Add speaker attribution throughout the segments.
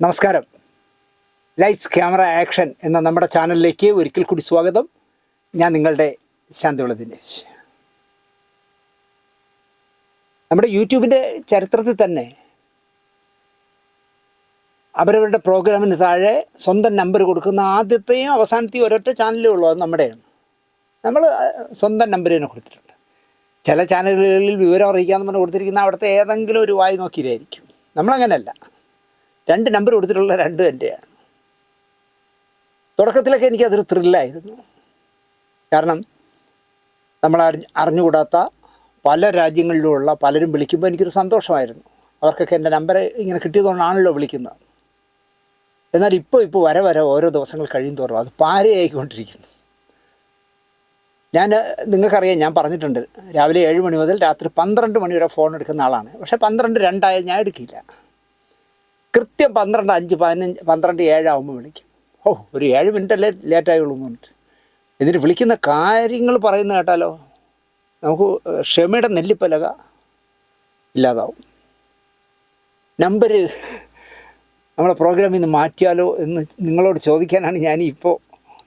Speaker 1: നമസ്കാരം. Lights camera action എന്ന നമ്മുടെ ചാനലിലേക്ക് ഒരിക്കൽ കൂടി സ്വാഗതം. ഞാൻ നിങ്ങളുടെ ശാന്തിവിള ദിനേശ്. നമ്മുടെ യൂട്യൂബിൻ്റെ ചരിത്രത്തിൽ തന്നെ അവരവരുടെ പ്രോഗ്രാമിന് താഴെ സ്വന്തം നമ്പർ കൊടുക്കുന്ന ആദ്യത്തെയും അവസാനത്തെയും ഒരൊറ്റ ചാനലേ ഉള്ളൂ. അത് നമ്മുടെയാണ്. നമ്മൾ സ്വന്തം നമ്പർ തന്നെ കൊടുത്തിട്ടുണ്ട്. ചില ചാനലുകളിൽ വിവരം അറിയിക്കാമെന്ന് പറഞ്ഞ് കൊടുത്തിരിക്കുന്ന അവിടുത്തെ ഏതെങ്കിലും ഒരു വായി നോക്കിയിട്ടായിരിക്കും. നമ്മളങ്ങനെയല്ല, 2 നമ്പർ കൊടുത്തിട്ടുള്ള 2 എൻ്റെയാണ്. തുടക്കത്തിലൊക്കെ എനിക്കതൊരു ത്രില്ലായിരുന്നു. കാരണം നമ്മൾ അറിഞ്ഞുകൂടാത്ത പല രാജ്യങ്ങളിലുമുള്ള പലരും വിളിക്കുമ്പോൾ എനിക്കൊരു സന്തോഷമായിരുന്നു. അവർക്കൊക്കെ എൻ്റെ നമ്പർ ഇങ്ങനെ കിട്ടിയതുകൊണ്ടാണല്ലോ വിളിക്കുന്നത്. എന്നാൽ ഇപ്പോൾ വരെ ഓരോ ദിവസങ്ങൾ കഴിയും തോറും അത് പാരയായിക്കൊണ്ടിരിക്കുന്നു. നിങ്ങൾക്കറിയാം, ഞാൻ പറഞ്ഞിട്ടുണ്ട്, രാവിലെ 7 മണി മുതൽ രാത്രി 12 മണി വരെ ഫോൺ എടുക്കുന്ന ആളാണ്. പക്ഷേ 12:02 ഞാൻ എടുക്കില്ല. കൃത്യം 12:05, 15, 12:07 ആകുമ്പോൾ വിളിക്കും. ഒരു 7 മിനിറ്റല്ലേ ലേറ്റായുള്ളൂ എന്ന് പറഞ്ഞിട്ട്. എന്നിട്ട് വിളിക്കുന്ന കാര്യങ്ങൾ പറയുന്ന കേട്ടാലോ നമുക്ക് ക്ഷമയുടെ നെല്ലിപ്പലക ഇല്ലാതാവും. നമ്പർ നമ്മളെ പ്രോഗ്രാമിൽ നിന്ന് മാറ്റിയാലോ എന്ന് നിങ്ങളോട് ചോദിക്കാനാണ് ഞാനിപ്പോൾ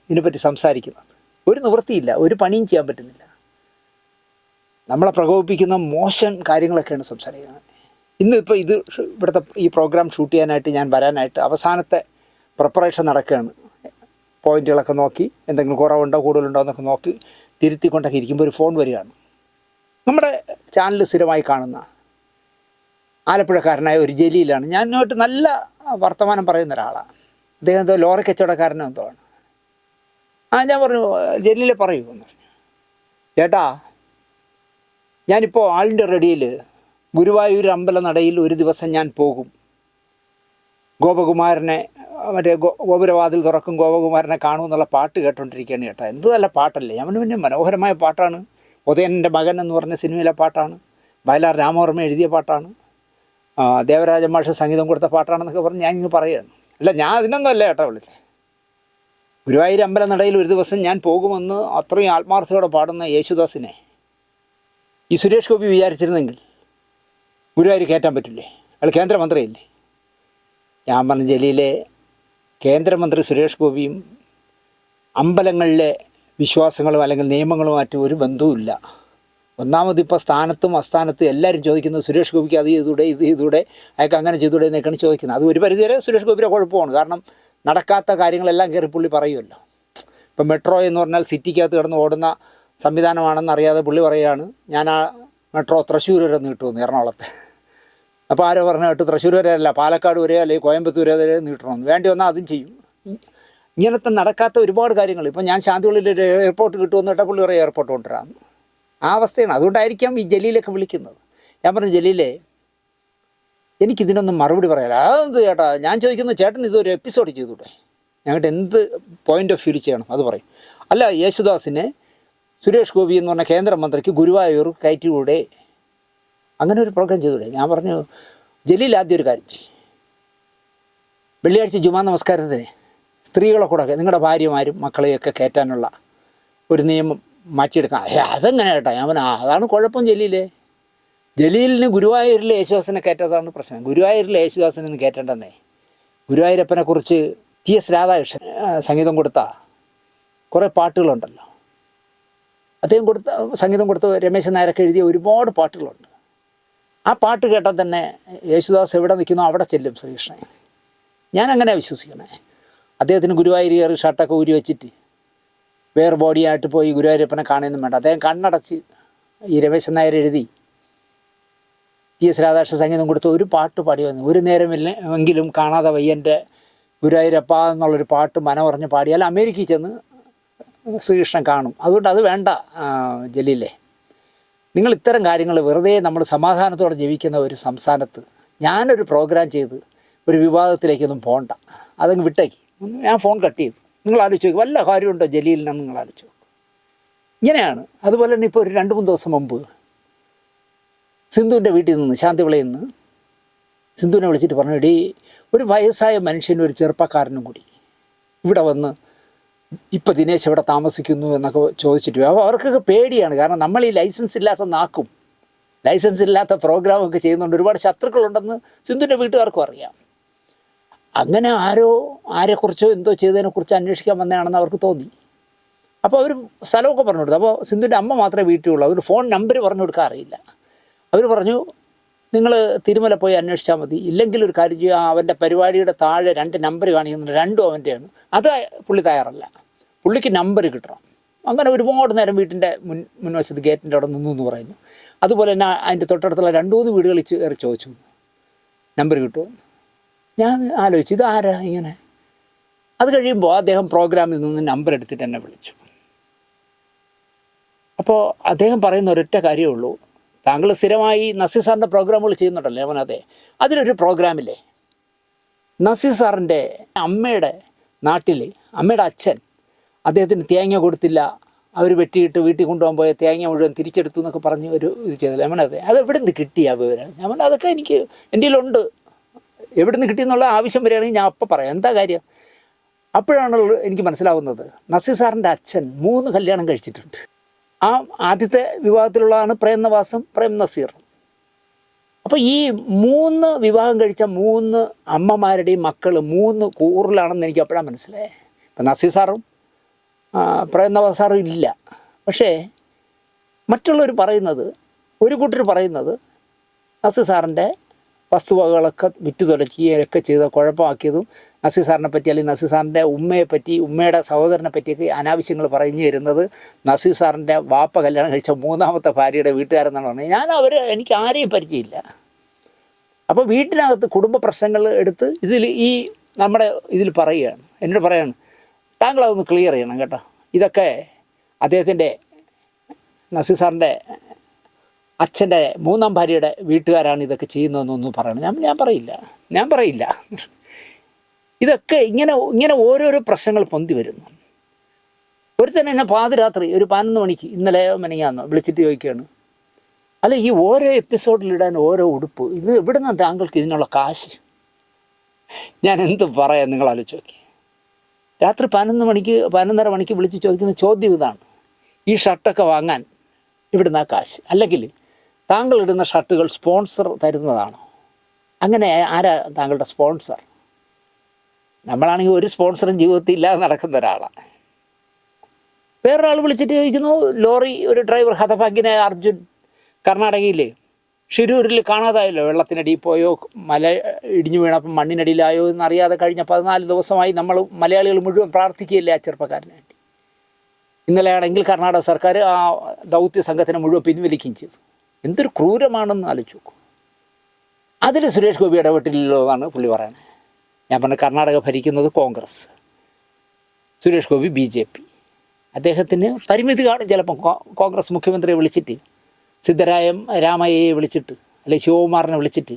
Speaker 1: ഇതിനെപ്പറ്റി സംസാരിക്കുന്നത്. ഒരു നിവൃത്തിയില്ല, ഒരു പണിയും ചെയ്യാൻ പറ്റുന്നില്ല. നമ്മളെ പ്രകോപിപ്പിക്കുന്ന മോശം കാര്യങ്ങളൊക്കെയാണ് സംസാരിക്കുന്നത്. ഇന്നിപ്പോൾ ഇവിടുത്തെ ഈ പ്രോഗ്രാം ഷൂട്ട് ചെയ്യാനായിട്ട് ഞാൻ വരാനായിട്ട് അവസാനത്തെ പ്രിപ്പറേഷൻ നടക്കുകയാണ്. പോയിൻറ്റുകളൊക്കെ നോക്കി എന്തെങ്കിലും കുറവുണ്ടോ കൂടുതലുണ്ടോ എന്നൊക്കെ നോക്കി തിരുത്തിക്കൊണ്ടൊക്കെ ഇരിക്കുമ്പോൾ ഒരു ഫോൺ വരികയാണ്. നമ്മുടെ ചാനൽ സ്ഥിരമായി കാണുന്ന ആലപ്പുഴക്കാരനായ ഒരു ജലീലാണ്. ഞാനുമായിട്ട് നല്ല വർത്തമാനം പറയുന്ന ഒരാളാണ്. അദ്ദേഹം എന്തോ ലോറി കച്ചവടക്കാരനോ എന്തോ ആണ്. ഞാൻ പറഞ്ഞു, ജലീലെ പറയൂ എന്ന് പറഞ്ഞു. ചേട്ടാ, ഞാനിപ്പോൾ ആളിൻ്റെ റെഡിയിൽ ഗുരുവായൂർ അമ്പലനടയിൽ ഒരു ദിവസം ഞാൻ പോകും. ഗോപകുമാരനെ ഗോപുരവാതിൽ തുറക്കും, ഗോപകുമാരനെ കാണുമെന്നുള്ള പാട്ട് കേട്ടോണ്ടിരിക്കുകയാണ് ചേട്ടാ. എന്ത് നല്ല പാട്ടല്ലേ! അവന് പിന്നെ മനോഹരമായ പാട്ടാണ്. ഉദയനൻ്റെ മകൻ എന്ന് പറഞ്ഞ സിനിമയിലെ പാട്ടാണ്. വയലാർ രാമവർമ്മ എഴുതിയ പാട്ടാണ്. ദേവരാജ മാഷ് സംഗീതം കൊടുത്ത പാട്ടാണെന്നൊക്കെ പറഞ്ഞ് ഞാനിങ്ങ് പറയുകയാണ്. അല്ല, ഞാൻ അതിനൊന്നും അല്ല ചേട്ടാ വിളിച്ചത്. ഗുരുവായൂർ അമ്പലനടയിൽ ഒരു ദിവസം ഞാൻ പോകുമെന്ന് അത്രയും ആത്മാർത്ഥയോടെ പാടുന്ന യേശുദാസിനെ ഈ സുരേഷ് ഗോപി വിചാരിച്ചിരുന്നെങ്കിൽ ഗുരുവായൂർ കയറ്റാൻ പറ്റില്ലേ? അയാൾ കേന്ദ്രമന്ത്രിയല്ലേ? ഞാൻ പറഞ്ഞ ജലീലെ, കേന്ദ്രമന്ത്രി സുരേഷ് ഗോപിയും അമ്പലങ്ങളിലെ വിശ്വാസങ്ങളും അല്ലെങ്കിൽ നിയമങ്ങളുമായിട്ട് ഒരു ബന്ധവുമില്ല. ഒന്നാമത് ഇപ്പോൾ സ്ഥാനത്തും അസ്ഥാനത്തും എല്ലാവരും ചോദിക്കുന്നത് സുരേഷ് ഗോപിക്ക് അത് ചെയ്തൂടെ, ഇത് ചെയ്തൂടെ, അയാൾക്ക് അങ്ങനെ ചെയ്തൂടെ എന്നൊക്കെയാണ് ചോദിക്കുന്നത്. അത് ഒരു പരിധിവരെ സുരേഷ് ഗോപിയുടെ കുഴപ്പമാണ്. കാരണം നടക്കാത്ത കാര്യങ്ങളെല്ലാം കയറി പുള്ളി പറയുമല്ലോ. ഇപ്പം മെട്രോ എന്ന് പറഞ്ഞാൽ സിറ്റിക്കകത്ത് കിടന്ന് ഓടുന്ന സംവിധാനമാണെന്ന് അറിയാതെ പുള്ളി പറയുകയാണ്, ഞാൻ ആ മെട്രോ തൃശ്ശൂർ വരെ നീട്ടുമെന്ന്, എറണാകുളത്തെ. അപ്പോൾ ആരോ പറഞ്ഞു കേട്ടു തൃശ്ശൂർ വരെ അല്ല, പാലക്കാട് വരെ അല്ലെങ്കിൽ കോയമ്പത്തൂർ വരെ നീട്ടണമെന്ന്. വേണ്ടി വന്നാൽ അതും ചെയ്യും. ഇങ്ങനത്തെ നടക്കാത്ത ഒരുപാട് കാര്യങ്ങൾ. ഇപ്പം ഞാൻ ശാന്തിവിളിയിൽ ഒരു എയർപോർട്ട് കിട്ടുമെന്ന് കേട്ടാൽ പുള്ളി പറയും എയർപോർട്ട് കൊണ്ടുവരാമെന്ന്. ആ അവസ്ഥയാണ്. അതുകൊണ്ടായിരിക്കാം ഈ ജലീലൊക്കെ വിളിക്കുന്നത്. ഞാൻ പറഞ്ഞു, ജലീലേ, എനിക്കിതിനൊന്നും മറുപടി പറയാല്ല. അതെന്ത് ചേട്ടാ, ഞാൻ ചോദിക്കുന്നത് ചേട്ടൻ ഇതൊരു എപ്പിസോഡ് ചെയ്തൂടെ, ഞങ്ങളുടെ എന്ത് പോയിൻ്റ് ഓഫ് വ്യൂ ചെയ്യണം അത് പറയും. അല്ല, യേശുദാസിനെ സുരേഷ് ഗോപി എന്ന് പറഞ്ഞ കേന്ദ്രമന്ത്രിക്ക് ഗുരുവായൂർ കയറ്റിലൂടെ അങ്ങനെ ഒരു പ്രോഗ്രാം ചെയ്തൂടെ? ഞാൻ പറഞ്ഞു, ജലീൽ ആദ്യം ഒരു കാര്യം ചെയ്യും, വെള്ളിയാഴ്ച ജുമാ നമസ്കാരത്തിന് സ്ത്രീകളെ കൂടെ നിങ്ങളുടെ ഭാര്യമാരും മക്കളെയൊക്കെ കയറ്റാനുള്ള ഒരു നിയമം മാറ്റിയെടുക്കാം. അതെങ്ങനെ ചേട്ടാ? ഞാൻ പറഞ്ഞു, അതാണ് കുഴപ്പം ജലീലേ. ജലീലിന് ഗുരുവായൂരിലെ യേശുദാസിനെ കയറ്റാതാണ് പ്രശ്നം. ഗുരുവായൂരിലെ യേശുദാസിനൊന്നും കയറ്റേണ്ടെന്നേ. ഗുരുവായൂരപ്പനെക്കുറിച്ച് TS രാധാകൃഷ്ണൻ സംഗീതം കൊടുത്ത കുറേ പാട്ടുകളുണ്ടല്ലോ. അദ്ദേഹം സംഗീതം കൊടുത്ത രമേശൻ നായരൊക്കെ എഴുതിയ ഒരുപാട് പാട്ടുകളുണ്ട്. ആ പാട്ട് കേട്ടാൽ തന്നെ യേശുദാസ് എവിടെ നിൽക്കുന്നോ അവിടെ ചെല്ലും ശ്രീകൃഷ്ണൻ. ഞാനങ്ങനെ വിശ്വസിക്കണേ. അദ്ദേഹത്തിന് ഗുരുവായൂർ കയറി ഷർട്ടൊക്കെ ഊരി വെച്ചിട്ട് വേറെ ബോഡിയായിട്ട് പോയി ഗുരുവായൂരപ്പനെ കാണുകയൊന്നും വേണ്ട. അദ്ദേഹം കണ്ണടച്ച് ഈ രമേശൻ നായർ എഴുതി TS രാധാകൃഷ്ണൻ സംഗീതം കൊടുത്ത ഒരു പാട്ട് പാടി വന്നു. ഒരു നേരമില്ല എങ്കിലും കാണാതെ വയ്യൻ്റെ ഗുരുവായൂരപ്പ എന്നുള്ളൊരു പാട്ട് മനമറിഞ്ഞ് പാടിയാൽ അമേരിക്കയിൽ ചെന്ന് ശ്രീകൃഷ്ണൻ കാണും. അതുകൊണ്ട് അത് വേണ്ട ജലീലേ. നിങ്ങൾ ഇത്തരം കാര്യങ്ങൾ വെറുതെ നമ്മൾ സമാധാനത്തോടെ ജീവിക്കുന്ന ഒരു സംസ്ഥാനത്ത് ഞാനൊരു പ്രോഗ്രാം ചെയ്ത് ഒരു വിവാദത്തിലേക്കൊന്നും പോകണ്ട, അതങ്ങ് വിട്ടേക്ക്. ഞാൻ ഫോൺ കട്ട് ചെയ്തു. നിങ്ങൾ ആലോചിച്ച് നോക്കും, വല്ല കാര്യമുണ്ടോ ജലീലിനെന്ന് നിങ്ങൾ ആലോചിച്ച് നോക്കും. ഇങ്ങനെയാണ്. അതുപോലെ തന്നെ ഇപ്പോൾ ഒരു 2-3 ദിവസം മുമ്പ് സിന്ധുവിൻ്റെ വീട്ടിൽ നിന്ന്, ശാന്തിവിളയിൽ നിന്ന് സിന്ധുവിനെ വിളിച്ചിട്ട് പറഞ്ഞു, എടീ, ഒരു വയസ്സായ മനുഷ്യനും ഒരു ചെറുപ്പക്കാരനും കൂടി ഇവിടെ വന്ന് ഇപ്പം ദിനേശ് എവിടെ താമസിക്കുന്നു എന്നൊക്കെ ചോദിച്ചിട്ട് അപ്പോൾ അവർക്കൊക്കെ പേടിയാണ്. കാരണം നമ്മൾ ഈ ലൈസൻസ് ഇല്ലാത്ത നാക്കും ലൈസൻസ് ഇല്ലാത്ത പ്രോഗ്രാമൊക്കെ ചെയ്യുന്നുണ്ട്. ഒരുപാട് ശത്രുക്കളുണ്ടെന്ന് സിന്ധുവിൻ്റെ വീട്ടുകാർക്കും അറിയാം. അങ്ങനെ ആരെക്കുറിച്ചോ എന്തോ ചെയ്തതിനെക്കുറിച്ച് അന്വേഷിക്കാൻ വന്നതാണെന്ന് അവർക്ക് തോന്നി. അപ്പോൾ അവർ സ്ഥലമൊക്കെ പറഞ്ഞു കൊടുത്തു. അപ്പോൾ സിന്ധുവിൻ്റെ അമ്മ മാത്രമേ വീട്ടിലുള്ളൂ. അവർ ഫോൺ നമ്പർ പറഞ്ഞു കൊടുക്കാൻ അറിയില്ല. അവർ പറഞ്ഞു, നിങ്ങൾ തിരുമല പോയി അന്വേഷിച്ചാൽ മതി, ഇല്ലെങ്കിൽ ഒരു കാര്യം ചെയ്യുക, അവൻ്റെ പരിപാടിയുടെ താഴെ 2 നമ്പർ കാണിക്കുന്നുണ്ട്, 2ഉം അവൻ്റെയാണ്. അത് പുള്ളി തയ്യാറല്ല, പുള്ളിക്ക് നമ്പർ കിട്ടണം. അങ്ങനെ ഒരുപാട് നേരം വീട്ടിൻ്റെ മുൻവശത്ത് ഗേറ്റിൻ്റെ അവിടെ നിന്നു എന്ന് പറയുന്നു. അതുപോലെ തന്നെ അതിൻ്റെ തൊട്ടടുത്തുള്ള 2-3 വീടുകളിൽ കയറി ചോദിച്ചു നമ്പർ കിട്ടുമോ. ഞാൻ ആലോചിച്ചു, ഇതാരാ ഇങ്ങനെ. അത് കഴിയുമ്പോൾ അദ്ദേഹം പ്രോഗ്രാമിൽ നിന്ന് നമ്പർ എടുത്തിട്ട് എന്നെ വിളിച്ചു. അപ്പോൾ അദ്ദേഹം പറയുന്ന ഒരൊറ്റ കാര്യമേ ഉള്ളൂ, താങ്കൾ സ്ഥിരമായി നസീർ സാറിൻ്റെ പ്രോഗ്രാമുകൾ ചെയ്യുന്നുണ്ടല്ലോ. അവൻ അതെ, അതിലൊരു പ്രോഗ്രാമില്ലേ നസീർ സാറിൻ്റെ അമ്മയുടെ നാട്ടിൽ അമ്മയുടെ അച്ഛൻ അദ്ദേഹത്തിന് തേങ്ങ കൊടുത്തില്ല, അവർ വെട്ടിയിട്ട് വീട്ടിൽ കൊണ്ടുപോകാൻ പോയ തേങ്ങ മുഴുവൻ തിരിച്ചെടുത്തു എന്നൊക്കെ പറഞ്ഞ് ഒരു ഇത് ചെയ്തില്ല. അവനതെ, അത് എവിടെ നിന്ന് കിട്ടിയ വിവരം? ഞാൻ അതൊക്കെ എനിക്ക് എൻ്റെ കയ്യിലുണ്ട്, എവിടെ നിന്ന് കിട്ടിയെന്നുള്ള ആവശ്യം വരികയാണെങ്കിൽ ഞാൻ അപ്പം പറയാം എന്താ കാര്യം. അപ്പോഴാണ് എനിക്ക് മനസ്സിലാവുന്നത്, നസീർ സാറിൻ്റെ അച്ഛൻ 3 കല്യാണം കഴിച്ചിട്ടുണ്ട്. ആ ആദ്യത്തെ വിവാഹത്തിലുള്ളതാണ് പ്രേം നവാസും പ്രേം നസീറും. അപ്പോൾ ഈ 3 വിവാഹം കഴിച്ച 3 അമ്മമാരുടെയും മക്കൾ 3 കൂറിലാണെന്ന് എനിക്ക് അപ്പോഴാണ് മനസ്സിലായത്. ഇപ്പം നസീർ സാറും പ്രേം നവാസ് സാറും ഇല്ല. പക്ഷേ മറ്റുള്ളവർ പറയുന്നത്, ഒരു കൂട്ടർ പറയുന്നത് നസീർ സാറിൻ്റെ വസ്തുവകകളൊക്കെ വിറ്റു തുലയ്ക്കുകയൊക്കെ ചെയ്ത് കുഴപ്പമാക്കിയതും നസീർ സാറിനെ പറ്റി, അല്ലെങ്കിൽ നസീർ സാറിൻ്റെ ഉമ്മയെപ്പറ്റി, ഉമ്മയുടെ സഹോദരനെ പറ്റിയൊക്കെ അനാവശ്യങ്ങൾ പറഞ്ഞു തരുന്നത് നസീർ സാറിൻ്റെ വാപ്പ കല്യാണം കഴിച്ച 3ാമത്തെ ഭാര്യയുടെ വീട്ടുകാരെന്നാണ് പറഞ്ഞത്. എനിക്ക് ആരെയും പരിചയമില്ല. അപ്പോൾ വീട്ടിനകത്ത് കുടുംബ പ്രശ്നങ്ങൾ എടുത്ത് നമ്മുടെ ഇതിൽ പറയുകയാണ്, എന്നോട് പറയുകയാണ്, താങ്കളതൊന്ന് ക്ലിയർ ചെയ്യണം കേട്ടോ, ഇതൊക്കെ അദ്ദേഹത്തിൻ്റെ നസീർ സാറിൻ്റെ അച്ഛൻ്റെ 3ാം ഭാര്യയുടെ വീട്ടുകാരാണ് ഇതൊക്കെ ചെയ്യുന്നതെന്നൊന്നും പറയണം. ഞാൻ പറയില്ല. ഇതൊക്കെ ഇങ്ങനെ ഓരോരോ പ്രശ്നങ്ങൾ പൊന്തി വരുന്നു. ഒരുത്തൻ എന്നെ പാതിരാത്രി ഒരു 11 മണിക്ക് ഇന്നലെ മെനങ്ങാന്നോ വിളിച്ചിട്ട് ചോദിക്കുകയാണ്, അല്ല ഈ ഓരോ എപ്പിസോഡിലിടാൻ ഓരോ ഉടുപ്പ്, ഇത് എവിടെ നിന്നാണ് താങ്കൾക്ക് ഇതിനുള്ള കാശ്? ഞാൻ എന്ത് പറയാം, നിങ്ങൾ ആലോചിച്ച് നോക്കി. രാത്രി 11:30 മണിക്ക് വിളിച്ച് ചോദിക്കുന്ന ചോദ്യം ഇതാണ്, ഈ ഷർട്ടൊക്കെ വാങ്ങാൻ ഇവിടുന്ന് കാശ്, അല്ലെങ്കിൽ താങ്കൾ ഇടുന്ന ഷർട്ടുകൾ സ്പോൺസർ തരുന്നതാണോ? അങ്ങനെ ആരാ താങ്കളുടെ സ്പോൺസർ? നമ്മളാണെങ്കിൽ ഒരു സ്പോൺസറും ജീവിതത്തിൽ ഇല്ലാതെ നടക്കുന്ന ഒരാളാണ്. വേറൊരാൾ വിളിച്ചിട്ട് ചോദിക്കുന്നു, ലോറി ഒരു ഡ്രൈവർ ഹതഭാഗ്യനായ അർജുൻ കർണാടകയിൽ ഷിരൂരിൽ കാണാതായല്ലോ, വെള്ളത്തിനടിയിൽ പോയോ മല ഇടിഞ്ഞു വീണപ്പം മണ്ണിനടിയിലായോ എന്നറിയാതെ കഴിഞ്ഞ 14 ദിവസമായി നമ്മൾ മലയാളികൾ മുഴുവൻ പ്രാർത്ഥിക്കുകയല്ലേ ആ ചെറുപ്പക്കാരന് വേണ്ടി. ഇന്നലെയാണെങ്കിൽ കർണാടക സർക്കാർ ആ ദൗത്യ സംഘത്തിനെ മുഴുവൻ പിൻവലിക്കുകയും ചെയ്തു. എന്തൊരു ക്രൂരമാണെന്ന് ആലോചിച്ച് നോക്കൂ. അതിൽ സുരേഷ് ഗോപി ഇടപെട്ടില്ലല്ലോ എന്നാണ് പുള്ളി പറയുന്നത്. ഞാൻ പറഞ്ഞ കർണാടക ഭരിക്കുന്നത് കോൺഗ്രസ്, സുരേഷ് ഗോപി BJP. അദ്ദേഹത്തിന് പരിമിതി കാണും. ചിലപ്പം കോൺഗ്രസ് മുഖ്യമന്ത്രിയെ വിളിച്ചിട്ട്, സിദ്ധരാമയ്യയെ വിളിച്ചിട്ട്, അല്ലെങ്കിൽ ശിവകുമാറിനെ വിളിച്ചിട്ട്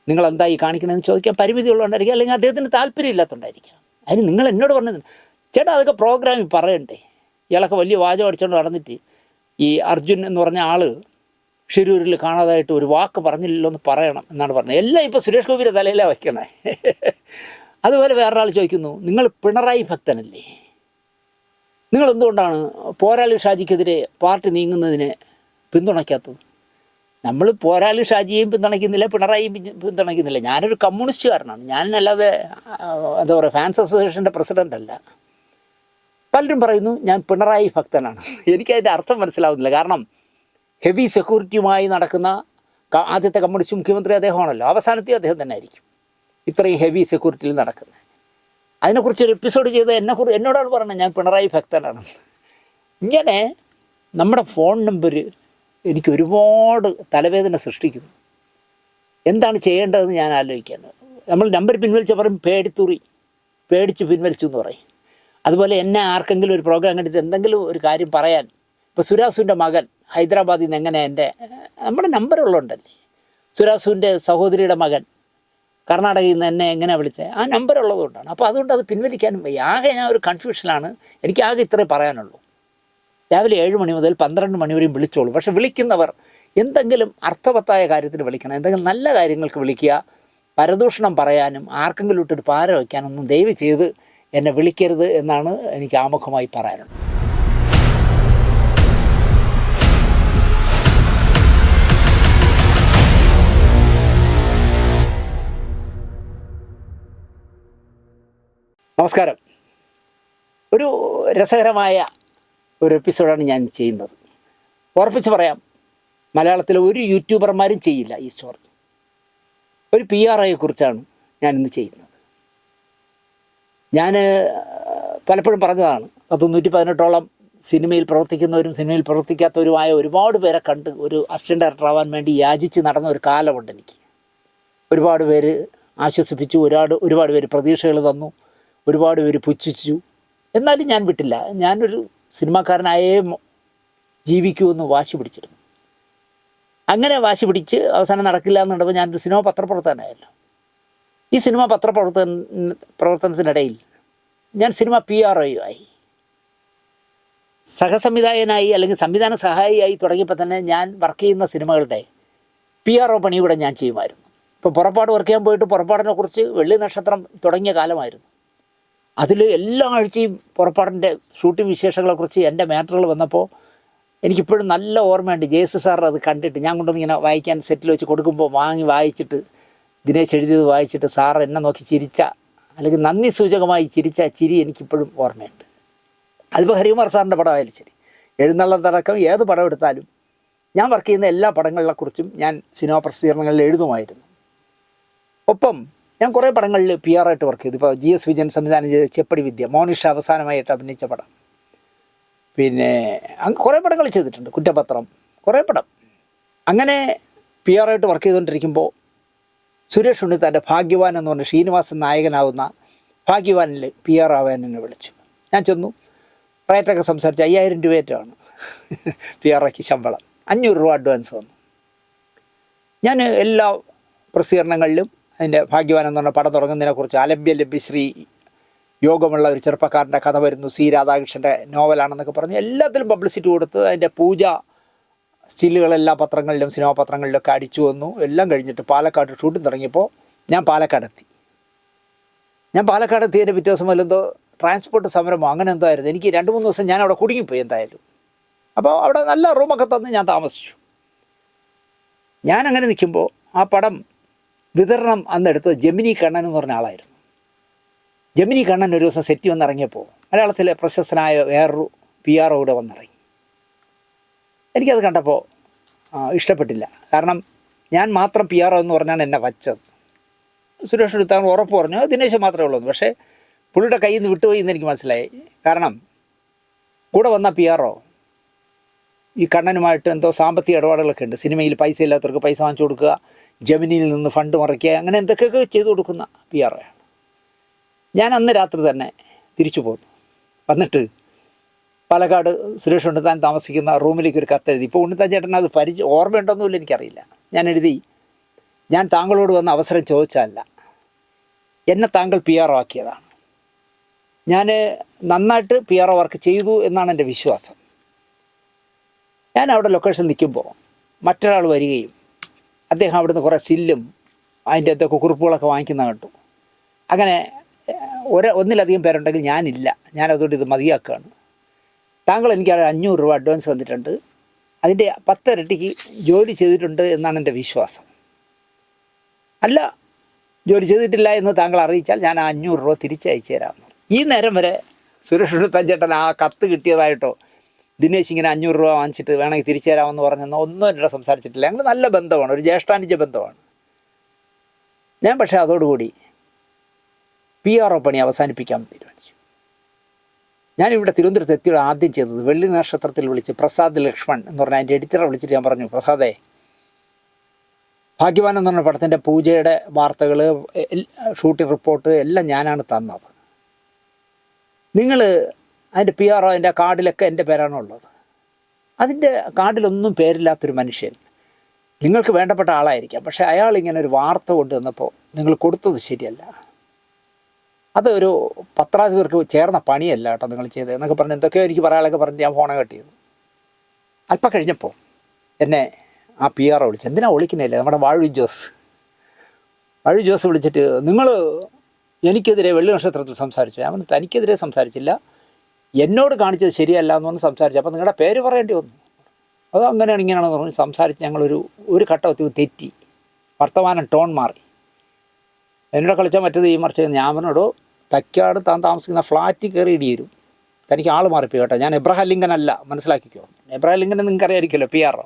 Speaker 1: നിങ്ങളെന്താ ഈ കാണിക്കണമെന്ന് ചോദിക്കാൻ പരിമിതി ഉള്ളതുകൊണ്ടായിരിക്കും, അല്ലെങ്കിൽ അദ്ദേഹത്തിന് താല്പര്യമില്ലാത്തതുകൊണ്ടായിരിക്കാം. അതിന് നിങ്ങൾ എന്നോട് പറഞ്ഞത്, ചേട്ടാ അതൊക്കെ പ്രോഗ്രാമിൽ പറയണ്ടേ? ഇയാളൊക്കെ വലിയ വാചകം അടിച്ചുകൊണ്ട് നടന്നിട്ട് ഈ അർജുൻ എന്ന് പറഞ്ഞ ആൾ ഷിരൂരിൽ കാണാതായിട്ട് ഒരു വാക്ക് പറഞ്ഞില്ലല്ലോ എന്ന് പറയണം എന്നാണ് പറഞ്ഞത്. എല്ലാം ഇപ്പോൾ സുരേഷ് ഗോപിയുടെ തലയിലാണ് വയ്ക്കണേ. അതുപോലെ വേറൊരാൾ ചോദിക്കുന്നു, നിങ്ങൾ പിണറായി ഭക്തനല്ലേ? നിങ്ങളെന്തുകൊണ്ടാണ് പോരാളി ഷാജിക്കെതിരെ പാർട്ടി നീങ്ങുന്നതിനെ പിന്തുണയ്ക്കാത്തത്? നമ്മൾ പോരാളി ഷാജിയെയും പിന്തുണയ്ക്കുന്നില്ല, പിണറായിയും പിന്തുണയ്ക്കുന്നില്ല. ഞാനൊരു കമ്മ്യൂണിസ്റ്റുകാരനാണ്, ഞാനല്ലാതെ എന്താ പറയുക ഫാൻസ് അസോസിയേഷൻ്റെ പ്രസിഡൻ്റ് അല്ല. പലരും പറയുന്നു ഞാൻ പിണറായി ഭക്തനാണ്. എനിക്കതിൻ്റെ അർത്ഥം മനസ്സിലാവുന്നില്ല. കാരണം ഹെവി സെക്യൂരിറ്റിയുമായി നടക്കുന്ന ആദ്യത്തെ കമ്മ്യൂണിസ്റ്റ് മുഖ്യമന്ത്രി അദ്ദേഹമാണല്ലോ, അവസാനത്തെയും അദ്ദേഹം തന്നെ ആയിരിക്കും ഇത്രയും ഹെവി സെക്യൂരിറ്റിയിൽ നടക്കുന്നത്. അതിനെക്കുറിച്ചൊരു എപ്പിസോഡ് ചെയ്ത് എന്നോടാണ് പറഞ്ഞത് ഞാൻ പിണറായി ഭക്തനാണ്. ഇങ്ങനെ നമ്മുടെ ഫോൺ നമ്പർ എനിക്ക് ഒരുപാട് തലവേദന സൃഷ്ടിക്കുന്നു. എന്താണ് ചെയ്യേണ്ടതെന്ന് ഞാൻ ആലോചിക്കുകയാണ്. നമ്മൾ നമ്പർ പിൻവലിച്ച പറയും പേടിച്ച് പിൻവലിച്ചു എന്ന് പറയും. അതുപോലെ എന്നെ ആർക്കെങ്കിലും ഒരു പ്രോഗ്രാം കണ്ടിട്ട് എന്തെങ്കിലും ഒരു കാര്യം പറയാൻ, ഇപ്പോൾ സുരാസുവിൻ്റെ മകൻ ഹൈദരാബാദിൽ നിന്ന് എങ്ങനെ നമ്മുടെ നമ്പറുള്ളതുണ്ടല്ലേ, സുരാസുവിൻ്റെ സഹോദരിയുടെ മകൻ കർണാടകയിൽ നിന്ന് എന്നെ എങ്ങനെ വിളിച്ചത്, ആ നമ്പറുള്ളതുകൊണ്ടാണ്. അപ്പോൾ അതുകൊണ്ട് അത് പിൻവലിക്കാനും വയ്യ. ആകെ ഞാൻ ഒരു കൺഫ്യൂഷനാണ്. എനിക്ക് ആകെ ഇത്രേ പറയാനുള്ളൂ. രാവിലെ 7 മണി മുതൽ 12 മണി വരെയും വിളിച്ചോളൂ. പക്ഷെ വിളിക്കുന്നവർ എന്തെങ്കിലും അർത്ഥവത്തായ കാര്യത്തിന് വിളിക്കണം, എന്തെങ്കിലും നല്ല കാര്യങ്ങൾക്ക് വിളിക്കുക. പരദൂഷണം പറയാനും ആർക്കെങ്കിലും ഇട്ടൊരു പാര വയ്ക്കാനൊന്നും ദയവ് ചെയ്ത് എന്നെ വിളിക്കരുത് എന്നാണ് എനിക്ക് ആമുഖമായി പറയാനുള്ളത്. നമസ്കാരം. ഒരു രസകരമായ ഒരു എപ്പിസോഡാണ് ഞാൻ ചെയ്യുന്നത്. ഉറപ്പിച്ച് പറയാം, മലയാളത്തിലെ ഒരു യൂട്യൂബർമാരും ചെയ്യില്ല ഈ സ്റ്റോറി. ഒരു PROയെ കുറിച്ചാണ് ഞാനിന്ന് ചെയ്യുന്നത്. ഞാൻ പലപ്പോഴും പറഞ്ഞതാണ്, 118ഓളം സിനിമയിൽ പ്രവർത്തിക്കുന്നവരും സിനിമയിൽ പ്രവർത്തിക്കാത്തവരുമായ ഒരുപാട് പേരെ കണ്ട് ഒരു അസിസ്റ്റൻ്റ് ഡയറക്ടർ ആവാൻ വേണ്ടി യാചിച്ച് നടന്ന ഒരു കാലമുണ്ട് എനിക്ക്. ഒരുപാട് പേര് ആശ്വസിപ്പിച്ചു, ഒരുപാട് പേര് പ്രതീക്ഷകൾ തന്നു, ഒരുപാട് പേര് പുച്ഛിച്ചു. എന്നാലും ഞാൻ വിട്ടില്ല. ഞാനൊരു സിനിമാക്കാരനായേ ജീവിക്കുമെന്ന് വാശി പിടിച്ചിരുന്നു. അങ്ങനെ വാശി പിടിച്ച് അവസാനം നടക്കില്ല എന്ന് കണ്ടപ്പോൾ ഞാനൊരു സിനിമ പത്രപ്രവർത്തകനായല്ലോ. ഈ സിനിമ പ്രവർത്തനത്തിനിടയിൽ ഞാൻ സിനിമ PRO ആയി, സഹസംവിധായകനായി അല്ലെങ്കിൽ സംവിധാന സഹായിയായി തുടങ്ങിയപ്പോൾ തന്നെ ഞാൻ വർക്ക് ചെയ്യുന്ന സിനിമകളുടെ PRO പണി കൂടെ ഞാൻ ചെയ്യുമായിരുന്നു. ഇപ്പോൾ പുറപ്പാട് വർക്ക് ചെയ്യാൻ പോയിട്ട് പുറപ്പാടിനെക്കുറിച്ച് വെള്ളി നക്ഷത്രം തുടങ്ങിയ കാലമായിരുന്നു. അതിൽ എല്ലാ ആഴ്ചയും പുറപ്പാടിൻ്റെ ഷൂട്ടിംഗ് വിശേഷങ്ങളെക്കുറിച്ച് എൻ്റെ മാറ്ററുകൾ വന്നപ്പോൾ എനിക്കിപ്പോഴും നല്ല ഓർമ്മയുണ്ട്. JS സാർ അത് കണ്ടിട്ട് ഞാൻ കൊണ്ടൊന്ന് ഇങ്ങനെ വായിക്കാൻ സെറ്റിൽ വെച്ച് കൊടുക്കുമ്പോൾ വായിച്ചിട്ട് ദിനേശ് എഴുതിയത് വായിച്ചിട്ട് സാർ എന്നെ നോക്കി ചിരിച്ച, അല്ലെങ്കിൽ നന്ദി സൂചകമായി ചിരിച്ച ചിരി എനിക്കിപ്പോഴും ഓർമ്മയുണ്ട്. അതിപ്പോൾ ഹരികുമാർ സാറിൻ്റെ പടമായാലും ശരി, എഴുന്നള്ളത്തടക്കം ഏത് പടം എടുത്താലും ഞാൻ വർക്ക് ചെയ്യുന്ന എല്ലാ പടങ്ങളെക്കുറിച്ചും ഞാൻ സിനിമാ പ്രസിദ്ധീകരണങ്ങളിൽ എഴുതുമായിരുന്നു. ഒപ്പം ഞാൻ കുറേ പടങ്ങളിൽ PRO ആയിട്ട് വർക്ക് ചെയ്തു. ഇപ്പോൾ GS വിജയൻ സംവിധാനം ചെയ്ത ചെപ്പടി വിദ്യ, മോനിഷ അവസാനമായിട്ട് അഭിനയിച്ച പടം, പിന്നെ കുറേ പടങ്ങൾ ചെയ്തിട്ടുണ്ട്, കുറ്റപത്രം, കുറേ പടം. അങ്ങനെ PRO ആയിട്ട് വർക്ക് ചെയ്തുകൊണ്ടിരിക്കുമ്പോൾ സുരേഷ് ഉണ്ണിത്താൻ്റെ ഭാഗ്യവാൻ എന്ന് പറഞ്ഞ ശ്രീനിവാസൻ നായകനാവുന്ന ഭാഗ്യവാനിൽ PRO ആവാൻ എന്നെ വിളിച്ചു. ഞാൻ ചെന്നു, റേറ്റൊക്കെ സംസാരിച്ച് 5000 രൂപയേറ്റാണ് PROയ്ക്ക് ശമ്പളം, 500 രൂപ അഡ്വാൻസ് തന്നു. ഞാൻ എല്ലാ പ്രസിദ്ധീകരണങ്ങളിലും അതിൻ്റെ ഭാഗ്യവാൻ എന്ന് പറഞ്ഞ പടം തുടങ്ങുന്നതിനെക്കുറിച്ച് ലഭ്യശ്രീ യോഗമുള്ള ഒരു ചെറുപ്പക്കാരൻ്റെ കഥ വരുന്നു, C രാധാകൃഷ്ണൻ്റെ നോവലാണെന്നൊക്കെ പറഞ്ഞ് എല്ലാത്തിലും പബ്ലിസിറ്റി കൊടുത്ത് അതിൻ്റെ പൂജ സ്റ്റില്ലുകളെല്ലാ പത്രങ്ങളിലും സിനിമാ പത്രങ്ങളിലൊക്കെ അടിച്ചു വന്നു. എല്ലാം കഴിഞ്ഞിട്ട് പാലക്കാട് ഷൂട്ടിംഗ് തുടങ്ങിയപ്പോൾ ഞാൻ പാലക്കാടെത്തി. പാലക്കാടെത്തിയതിൻ്റെ പിറ്റേ ദിവസം വല്ലതോ ട്രാൻസ്പോർട്ട് സമരമോ അങ്ങനെ എന്തോ ആയിരുന്നു. എനിക്ക് 2-3 ദിവസം ഞാൻ അവിടെ കുടുങ്ങിപ്പോയി എന്തായാലും. അപ്പോൾ അവിടെ നല്ല റൂമൊക്കെ തന്ന് ഞാൻ താമസിച്ചു. ഞാനങ്ങനെ നിൽക്കുമ്പോൾ ആ പടം വിതരണം അന്നെടുത്തത് ജെമിനി കണ്ണൻ എന്ന് പറഞ്ഞ ആളായിരുന്നു. ജെമിനി കണ്ണൻ ഒരു ദിവസം സെറ്റ് വന്നിറങ്ങിയപ്പോൾ മലയാളത്തിലെ പ്രശസ്തനായ വേറൊരു PRO കൂടെ വന്നിറങ്ങി. എനിക്കത് കണ്ടപ്പോൾ ഇഷ്ടപ്പെട്ടില്ല. കാരണം ഞാൻ മാത്രം PRO എന്ന് പറഞ്ഞാണ് എന്നെ വച്ചത്. സുരേഷ് എടുത്താൽ ഉറപ്പ് പറഞ്ഞു ദിനേശ് മാത്രമേ ഉള്ളൂ. പക്ഷേ പുള്ളിയുടെ കയ്യിൽ നിന്ന് വിട്ടുപോയി എന്ന് എനിക്ക് മനസ്സിലായി. കാരണം കൂടെ വന്ന PRO ഈ കണ്ണനുമായിട്ട് എന്തോ സാമ്പത്തിക ഇടപാടുകളൊക്കെ ഉണ്ട്. സിനിമയിൽ പൈസ ഇല്ലാത്തവർക്ക് പൈസ വാങ്ങിച്ചു കൊടുക്കുക, ജമിനിയിൽ നിന്ന് ഫണ്ട് മറിക്കുക, അങ്ങനെ എന്തൊക്കെയൊക്കെ ചെയ്തു കൊടുക്കുന്ന PRO ആണ്. ഞാൻ അന്ന് രാത്രി തന്നെ തിരിച്ചു പോന്നു. വന്നിട്ട് പാലക്കാട് സുരേഷ് ഉണ്ണിത്താൻ താമസിക്കുന്ന റൂമിലേക്ക് ഒരു കത്തെഴുതി. ഇപ്പോൾ ഉണ്ണിത്താൻ ചേട്ടൻ അത് ഓർമ്മയുണ്ടോന്നുമില്ല, എനിക്കറിയില്ല. ഞാൻ എഴുതി, ഞാൻ താങ്കളോട് വന്ന അവസരം ചോദിച്ചതല്ല, എന്നെ താങ്കൾ PRO ആക്കിയതാണ്. ഞാൻ നന്നായിട്ട് PRO വർക്ക് ചെയ്തു എന്നാണ് എൻ്റെ വിശ്വാസം. ഞാൻ അവിടെ ലൊക്കേഷൻ നിൽക്കുമ്പോൾ മറ്റൊരാൾ വരികയും അദ്ദേഹം അവിടുന്ന് കുറേ സില്ലും അതിൻ്റെ എന്തൊക്കെ കുറിപ്പുകളൊക്കെ വാങ്ങിക്കുന്ന കണ്ടു. അങ്ങനെ ഒന്നിലധികം പേരുണ്ടെങ്കിൽ ഞാനില്ല, ഞാനതുകൊണ്ട് ഇത് മതിയാക്കുകയാണ്. താങ്കൾ എനിക്ക് 500 രൂപ അഡ്വാൻസ് തന്നിട്ടുണ്ട്, അതിൻ്റെ 10 ഇരട്ടിക്ക് ജോലി ചെയ്തിട്ടുണ്ട് എന്നാണ് എൻ്റെ വിശ്വാസം. അല്ല, ജോലി ചെയ്തിട്ടില്ല എന്ന് താങ്കൾ അറിയിച്ചാൽ ഞാൻ 500 രൂപ തിരിച്ചയച്ചു തരാമെന്ന്. ഈ നേരം വരെ സുരേഷ് ഉണ്ണിത്താൻ ചേട്ടൻ ആ കത്ത് കിട്ടിയതായിട്ടോ ദിനേശ് ഇങ്ങനെ 500 രൂപ വാങ്ങിച്ചിട്ട് വേണമെങ്കിൽ തിരിച്ചു തരാമെന്ന് പറഞ്ഞെന്നോ ഒന്നും എന്നോട് സംസാരിച്ചിട്ടില്ല. ഞങ്ങൾ നല്ല ബന്ധമാണ്, ഒരു ജ്യേഷ്ഠാനുജ ബന്ധമാണ്. ഞാൻ പക്ഷേ അതോടുകൂടി PRO പണി അവസാനിപ്പിക്കാൻ തീരുമാനിച്ചു. ഞാനിവിടെ തിരുവനന്തപുരത്ത് എത്തിയുടെ ആദ്യം ചെയ്തത് വെള്ളി നക്ഷത്രത്തിൽ വിളിച്ച് പ്രസാദ് ലക്ഷ്മൺ എന്ന് പറഞ്ഞാൽ അതിൻ്റെ എഡിറ്ററെ വിളിച്ചിട്ട് ഞാൻ പറഞ്ഞു, പ്രസാദേ, ഭാഗ്യവാൻ എന്ന് പറഞ്ഞ പടത്തിൻ്റെ പൂജയുടെ വാർത്തകൾ, ഷൂട്ടിംഗ് റിപ്പോർട്ട് എല്ലാം ഞാനാണ് തന്നത്. നിങ്ങൾ അതിൻ്റെ PRO അതിൻ്റെ കാർഡിലൊക്കെ എൻ്റെ പേരാണുള്ളത്. അതിൻ്റെ കാർഡിലൊന്നും പേരില്ലാത്തൊരു മനുഷ്യൻ നിങ്ങൾക്ക് വേണ്ടപ്പെട്ട ആളായിരിക്കാം, പക്ഷേ അയാൾ ഇങ്ങനെ ഒരു വാർത്ത കൊണ്ടുവന്നപ്പോൾ നിങ്ങൾ കൊടുത്തത് ശരിയല്ല. അതൊരു പത്രാധിപർക്ക് ചേർന്ന പണിയല്ല കേട്ടോ നിങ്ങൾ ചെയ്തത് എന്നൊക്കെ പറഞ്ഞ് എന്തൊക്കെയോ എനിക്ക് പറയാനൊക്കെ പറഞ്ഞ് ഞാൻ ഫോണെ കട്ട് ചെയ്തു. അല്പം കഴിഞ്ഞപ്പോൾ എന്നെ ആ PRO വിളിച്ചു. എന്തിനാ വിളിക്കുന്നില്ലേ, നമ്മുടെ വാഴു ജോസ് വിളിച്ചിട്ട്, നിങ്ങൾ എനിക്കെതിരെ വെള്ളി നക്ഷത്രത്തിൽ സംസാരിച്ചു. ഞാൻ തനിക്കെതിരെ സംസാരിച്ചില്ല, എന്നോട് കാണിച്ചത് ശരിയല്ല എന്ന് പറഞ്ഞ് സംസാരിച്ചു. അപ്പോൾ നിങ്ങളുടെ പേര് പറയേണ്ടി വന്നു. അത് അങ്ങനെയാണ് ഇങ്ങനെയാണെന്ന് പറഞ്ഞ് സംസാരിച്ച് ഒരു ഘട്ടത്തിൽ തെറ്റി, വർത്തമാനം ടോൺ മാറി. എന്നോട് കളിച്ചാൽ മറ്റേത് ഈ മറിച്ച് ഞാൻ പറഞ്ഞോടോ, തൈക്കാട് താൻ താമസിക്കുന്ന ഫ്ലാറ്റിൽ കയറി ഇടി വരും. തനിക്ക് ആൾ മാറിപ്പോയി കേട്ടോ. ഞാൻ എബ്രഹാം ലിങ്കൻ അല്ല, മനസ്സിലാക്കിക്കോ. എബ്രഹാം ലിങ്കൻ നിങ്ങൾക്ക് അറിയാമായിരിക്കുമല്ലോ, PR.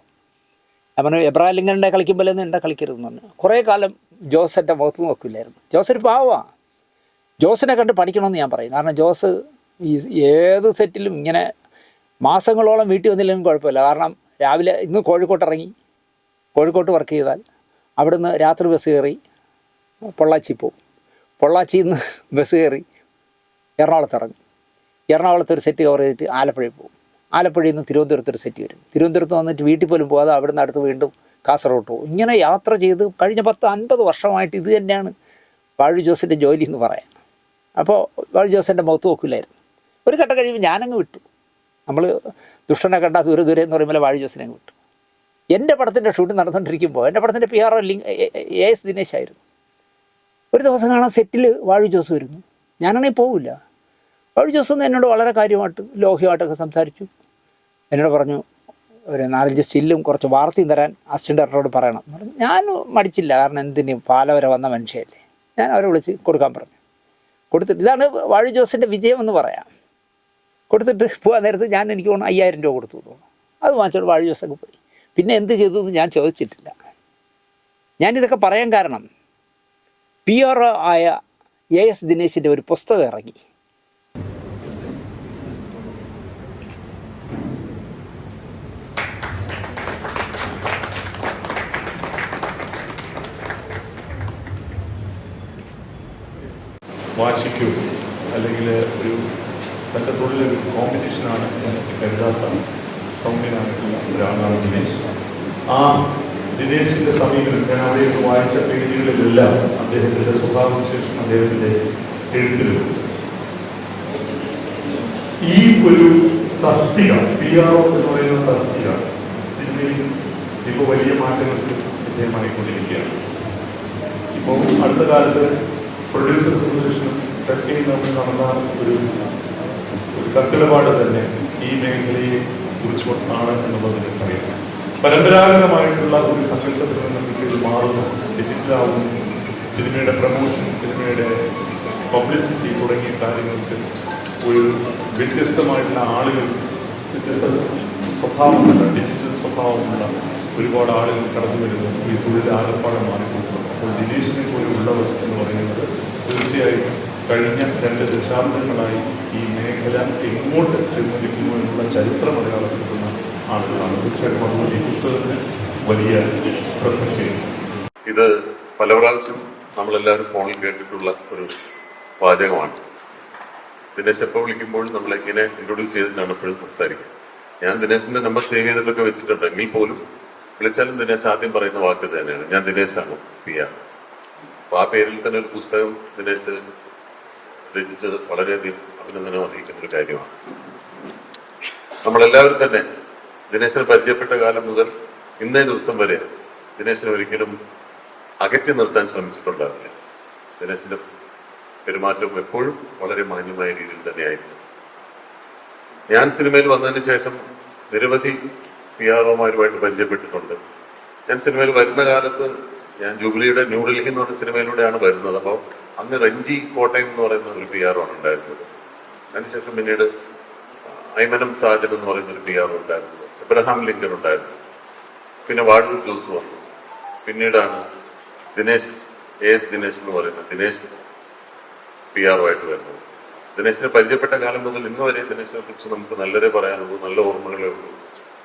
Speaker 1: അവൻ എബ്രഹാം ലിങ്കൻ്റെ കളിക്കുമ്പോഴൊന്നും എൻ്റെ കളിക്കരുതെന്ന് പറഞ്ഞു. കുറേ കാലം ജോസിൻ്റെ മുഖത്ത് നോക്കില്ലായിരുന്നു. ജോസ് ഒരു പാവമാണ്. ജോസിനെ കണ്ട് പഠിക്കണമെന്ന് ഞാൻ പറയും. കാരണം ജോസ് ഈ ഏത് സെറ്റിലും ഇങ്ങനെ മാസങ്ങളോളം വീട്ടിൽ വന്നില്ലെങ്കിലും കുഴപ്പമില്ല. കാരണം രാവിലെ ഇന്ന് കോഴിക്കോട്ട് ഇറങ്ങി, കോഴിക്കോട്ട് വർക്ക് ചെയ്താൽ അവിടുന്ന് രാത്രി ബസ് കയറി പൊള്ളാച്ചി പോവും. പൊള്ളാച്ചിയിൽ നിന്ന് ബസ് കയറി എറണാകുളത്ത് ഇറങ്ങും. എറണാകുളത്ത് ഒരു സെറ്റ് കവർ ചെയ്തിട്ട് ആലപ്പുഴയിൽ പോകും. ആലപ്പുഴയിൽ നിന്ന് തിരുവനന്തപുരത്തൊരു സെറ്റ് വരും. തിരുവനന്തപുരത്ത് വന്നിട്ട് വീട്ടിൽ പോലും പോകാതെ അവിടുന്ന് അടുത്ത് വീണ്ടും കാസർഗോഡ് പോകും. ഇങ്ങനെ യാത്ര ചെയ്ത് കഴിഞ്ഞ 10-50 വർഷമായിട്ട് ഇത് തന്നെയാണ് വാഴു ജോസിൻ്റെ ജോലി എന്ന് പറയാം. അപ്പോൾ വാഴു ജോസിൻ്റെ മുഖത്ത് നോക്കില്ലായിരുന്നു. ഒരു ഘട്ടം കഴിയുമ്പോൾ ഞാനങ്ങ് വിട്ടു. നമ്മൾ ദുഷ്ടനെ കണ്ടാൽ ദൂരെ ദൂരെ എന്ന് പറയുമ്പോൾ വാഴു ജോസിനെ അങ്ങ് വിട്ടു. എൻ്റെ പടത്തിൻ്റെ ഷൂട്ടിംഗ് നടന്നുകൊണ്ടിരിക്കുമ്പോൾ എൻ്റെ പടത്തിൻ്റെ PR AS ദിനേശ് ആയിരുന്നു. ഒരു ദിവസം കാണാൻ സെറ്റിൽ വാഴു ജോസ് വരുന്നു. ഞാനാണെങ്കിൽ പോവില്ല. വാഴു ജോസ് ഒന്ന് എന്നോട് വളരെ കാര്യമായിട്ട് ലോഹ്യമായിട്ടൊക്കെ സംസാരിച്ചു. എന്നോട് പറഞ്ഞു ഒരു 4-5 സ്റ്റില്ലും കുറച്ച് വാർത്തയും തരാൻ അസിസ്റ്റൻ്റ് ഡയറക്ടറോട് പറയണം എന്ന് പറഞ്ഞു. ഞാൻ മടിച്ചില്ല. കാരണം എന്തിന് പാല വരെ വന്ന മനുഷ്യയല്ലേ. ഞാൻ അവരെ വിളിച്ച് കൊടുക്കാൻ പറഞ്ഞു. കൊടുത്തിട്ട് ഇതാണ് വാഴു ജോസിൻ്റെ വിജയം എന്ന് പറയാം. കൊടുത്തിട്ട് പോകാൻ നേരത്ത് ഞാൻ എനിക്ക് 5000 രൂപ കൊടുത്തു തോന്നുന്നു. അത് വാങ്ങിച്ചോണ്ട് വാഴു ജോസൊക്കെ പോയി. പിന്നെ എന്ത് ചെയ്തു എന്ന് ഞാൻ ചോദിച്ചിട്ടില്ല. ഞാനിതൊക്കെ പറയാൻ കാരണം PR ആയ AS ദിനേശിൻ്റെ ഒരു പുസ്തകം ഇറങ്ങി.
Speaker 2: വാശിക്കോ അല്ലെങ്കിൽ ഒരു തൻ്റെ തൊഴിലൊരു കോമ്പറ്റീഷനാണ് എന്ന് കരുതാത്ത സൗമ്യനായിട്ടുള്ള ഒരാളാണ് ദിനേശ്. ആ ദിനേശിൻ്റെ സമീപനം ഞാൻ അവിടെയൊക്കെ വായിച്ച പേജുകളിലെല്ലാം അദ്ദേഹത്തിൻ്റെ സ്വഭാവവിശേഷം അദ്ദേഹത്തിൻ്റെ എഴുത്തിലുണ്ട്. ഈ ഒരു തസ്തിക PR എന്ന് പറയുന്ന തസ്തിക സിനിമയിൽ ഇപ്പോൾ വലിയ മാറ്റങ്ങൾക്ക് വിധേയമായിക്കൊണ്ടിരിക്കുകയാണ്. ഇപ്പോൾ അടുത്ത കാലത്ത് പ്രൊഡ്യൂസേഴ്സ് അസോസിയേഷനും FKയും തമ്മിൽ നടന്ന ഒരു കത്തിടപാട് തന്നെ ഈ മേഖലയെ കുറിച്ചാണ് എന്നുള്ളത് നിങ്ങൾക്കറിയാം. പരമ്പരാഗതമായിട്ടുള്ള ഒരു സങ്കല്പത്തിൽ നിന്ന് ഇത് മാറുന്നു, ഡിജിറ്റലാവുന്നു. സിനിമയുടെ പ്രമോഷൻ, സിനിമയുടെ പബ്ലിസിറ്റി തുടങ്ങിയ കാര്യങ്ങൾക്ക് ഒരു വ്യത്യസ്തമായിട്ടുള്ള ആളുകൾ, വ്യത്യസ്ത സ്വഭാവമുള്ള ഡിജിറ്റൽ സ്വഭാവമുള്ള ഒരുപാട് ആളുകൾ കടന്നു വരുന്നു. ഈ തൊഴിൽ ആകപ്പാടെ മാറിപ്പോകുന്നു. അപ്പോൾ ദിനേശിനെ പോലുള്ളവർ എന്ന് പറയുന്നത് തീർച്ചയായും കഴിഞ്ഞ 2 ദശാബ്ദങ്ങളായി ഈ മേഖല എങ്ങോട്ട് ചെന്നിരിക്കുന്നു എന്നുള്ള ചരിത്രം അടയാളപ്പെടുത്തുന്ന ആളുകളാണ്. തീർച്ചയായിട്ടും അതുകൊണ്ട് ഈ പുസ്തകത്തിന് വലിയ പ്രസക്തി.
Speaker 3: ഇത് പല പ്രാവശ്യം നമ്മളെല്ലാവരും ഫോണിൽ കേട്ടിട്ടുള്ള ഒരു വാചകമാണ്. ദിനേശ് എപ്പോൾ വിളിക്കുമ്പോഴും നമ്മളെങ്ങനെ ഇൻട്രൊഡ്യൂസ് ചെയ്തിട്ടാണ് എപ്പോഴും സംസാരിക്കുക. ഞാൻ ദിനേശിന്റെ നമ്പർ സേവ് ചെയ്തിട്ടൊക്കെ വെച്ചിട്ടുണ്ട്. എങ്കിൽ പോലും വിളിച്ചാലും ദിനേശ് ആദ്യം പറയുന്ന വാക്ക് തന്നെയാണ്, ഞാൻ ദിനേശാണ് PR. അപ്പോൾ ആ പേരിൽ തന്നെ ഒരു പുസ്തകം ദിനേശ് രചിച്ചത് വളരെയധികം അഭിനന്ദനം അറിയിക്കുന്ന ഒരു കാര്യമാണ്. നമ്മളെല്ലാവരും തന്നെ ദിനേശിനെ പരിചയപ്പെട്ട കാലം മുതൽ ഇന്നേ ദിവസം വരെ ദിനേശിനെ ഒരിക്കലും അകറ്റി നിർത്താൻ ശ്രമിച്ചിട്ടുണ്ടാവില്ല. ദിനേശിന്റെ പെരുമാറ്റം എപ്പോഴും വളരെ മാന്യമായ രീതിയിൽ തന്നെയായിരുന്നു. ഞാൻ സിനിമയിൽ വന്നതിന് ശേഷം നിരവധി PR-മാരുമായിട്ട് പരിചയപ്പെട്ടിട്ടുണ്ട്. ഞാൻ സിനിമയിൽ വരുന്ന കാലത്ത് ഞാൻ ജൂബിലിയുടെ ന്യൂഡൽഹി എന്ന് പറഞ്ഞ സിനിമയിലൂടെയാണ് വരുന്നത്. അപ്പോൾ അന്ന് റഞ്ജി കോട്ടയം എന്ന് പറയുന്ന ഒരു PR-ആണ് ഉണ്ടായിരുന്നത്. അതിനുശേഷം പിന്നീട് ഐമനം സാജൻ എന്ന് പറയുന്ന ഒരു PR ഉണ്ടായിരുന്നത്, എബ്രഹാം ലിങ്കൻ ഉണ്ടായിരുന്നു, പിന്നെ വാഴൂർ ജോസ് വന്നു. പിന്നീടാണ് ദിനേശ് AS ദിനേശ് എന്ന് പറയുന്നത് ദിനേശ് PR-ആയിട്ട് വരുന്നത്. ദിനേശിനെ പരിചയപ്പെട്ട കാലം മുതൽ ഇന്ന് വരെ ദിനേശിനെ കുറിച്ച് നമുക്ക് നല്ലതേ പറയാനുള്ളൂ, നല്ല ഓർമ്മകളേ ഉള്ളൂ.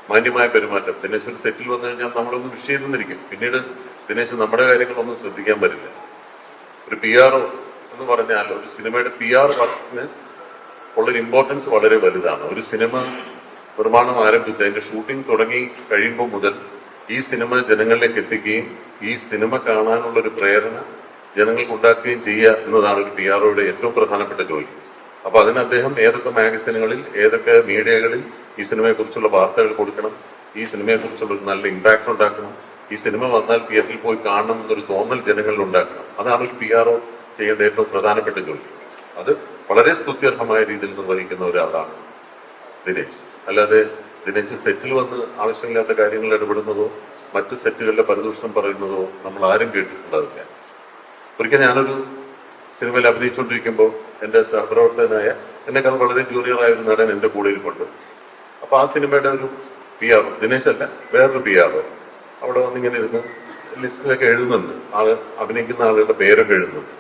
Speaker 3: മാന്യമായ പെരുമാറ്റം. ദിനേശ് ഒരു സെറ്റിൽ വന്നു കഴിഞ്ഞാൽ നമ്മളൊന്ന് വിഷ് ചെയ്തെന്നിരിക്കും. പിന്നീട് ദിനേശ് നമ്മുടെ കാര്യങ്ങളൊന്നും ശ്രദ്ധിക്കാൻ പറ്റില്ല. ഒരു PR എന്ന് പറഞ്ഞാൽ ഒരു സിനിമയുടെ PR വർക്സിന് ഉള്ളൊരു ഇമ്പോർട്ടൻസ് വളരെ വലുതാണ്. ഒരു സിനിമ നിർമ്മാണം ആരംഭിച്ച് അതിന്റെ ഷൂട്ടിംഗ് തുടങ്ങി കഴിയുമ്പോൾ മുതൽ ഈ സിനിമ ജനങ്ങളിലേക്ക് എത്തിക്കുകയും ഈ സിനിമ കാണാനുള്ളൊരു പ്രേരണ ജനങ്ങൾക്ക് ഉണ്ടാക്കുകയും ചെയ്യുക എന്നതാണ് ഒരു PR-യുടെ ഏറ്റവും പ്രധാനപ്പെട്ട ജോലി. അപ്പൊ അതിന് അദ്ദേഹം ഏതൊക്കെ മാഗസിനുകളിൽ, ഏതൊക്കെ മീഡിയകളിൽ ഈ സിനിമയെ കുറിച്ചുള്ള വാർത്തകൾ കൊടുക്കണം, ഈ സിനിമയെ കുറിച്ചുള്ള ഒരു നല്ല ഇമ്പാക്ട് ഉണ്ടാക്കണം, ഈ സിനിമ വന്നാൽ തിയേറ്ററിൽ പോയി കാണണം എന്നൊരു തോന്നൽ ജനങ്ങളിൽ ഉണ്ടാക്കണം. അതാണ് ഒരു PR-ഒ ചെയ്യേണ്ട ഏറ്റവും പ്രധാനപ്പെട്ട ജോലി. അത് വളരെ സ്തുത്യർഹമായ രീതിയിൽ നിർവഹിക്കുന്ന ഒരാളാണ് ദിനേശ്. അല്ലാതെ ദിനേശ് സെറ്റിൽ വന്ന് ആവശ്യമില്ലാത്ത കാര്യങ്ങൾ ഇടപെടുന്നതോ മറ്റു സെറ്റുകളിലെ പരദൂഷണം പറയുന്നതോ നമ്മൾ ആരും കേട്ടിട്ടുണ്ടാവില്ല. ഒരിക്കൽ ഞാനൊരു സിനിമയിൽ അഭിനയിച്ചുകൊണ്ടിരിക്കുമ്പോൾ എൻ്റെ സഹപ്രവർത്തകനായ എന്നെക്കാൾ വളരെ ജൂനിയറായ ഒരു നടൻ എൻ്റെ കൂടെ ഇരിപ്പുണ്ട്. അപ്പോൾ ആ സിനിമയുടെ ഒരു PR, ദിനേശ് അല്ല, വേറൊരു PR അവിടെ വന്നിങ്ങനെ ഇരുന്ന് ലിസ്റ്റിലൊക്കെ എഴുതുന്നുണ്ട്. അഭിനയിക്കുന്ന ആളുകളുടെ പേരൊക്കെ എഴുതുന്നുണ്ട്.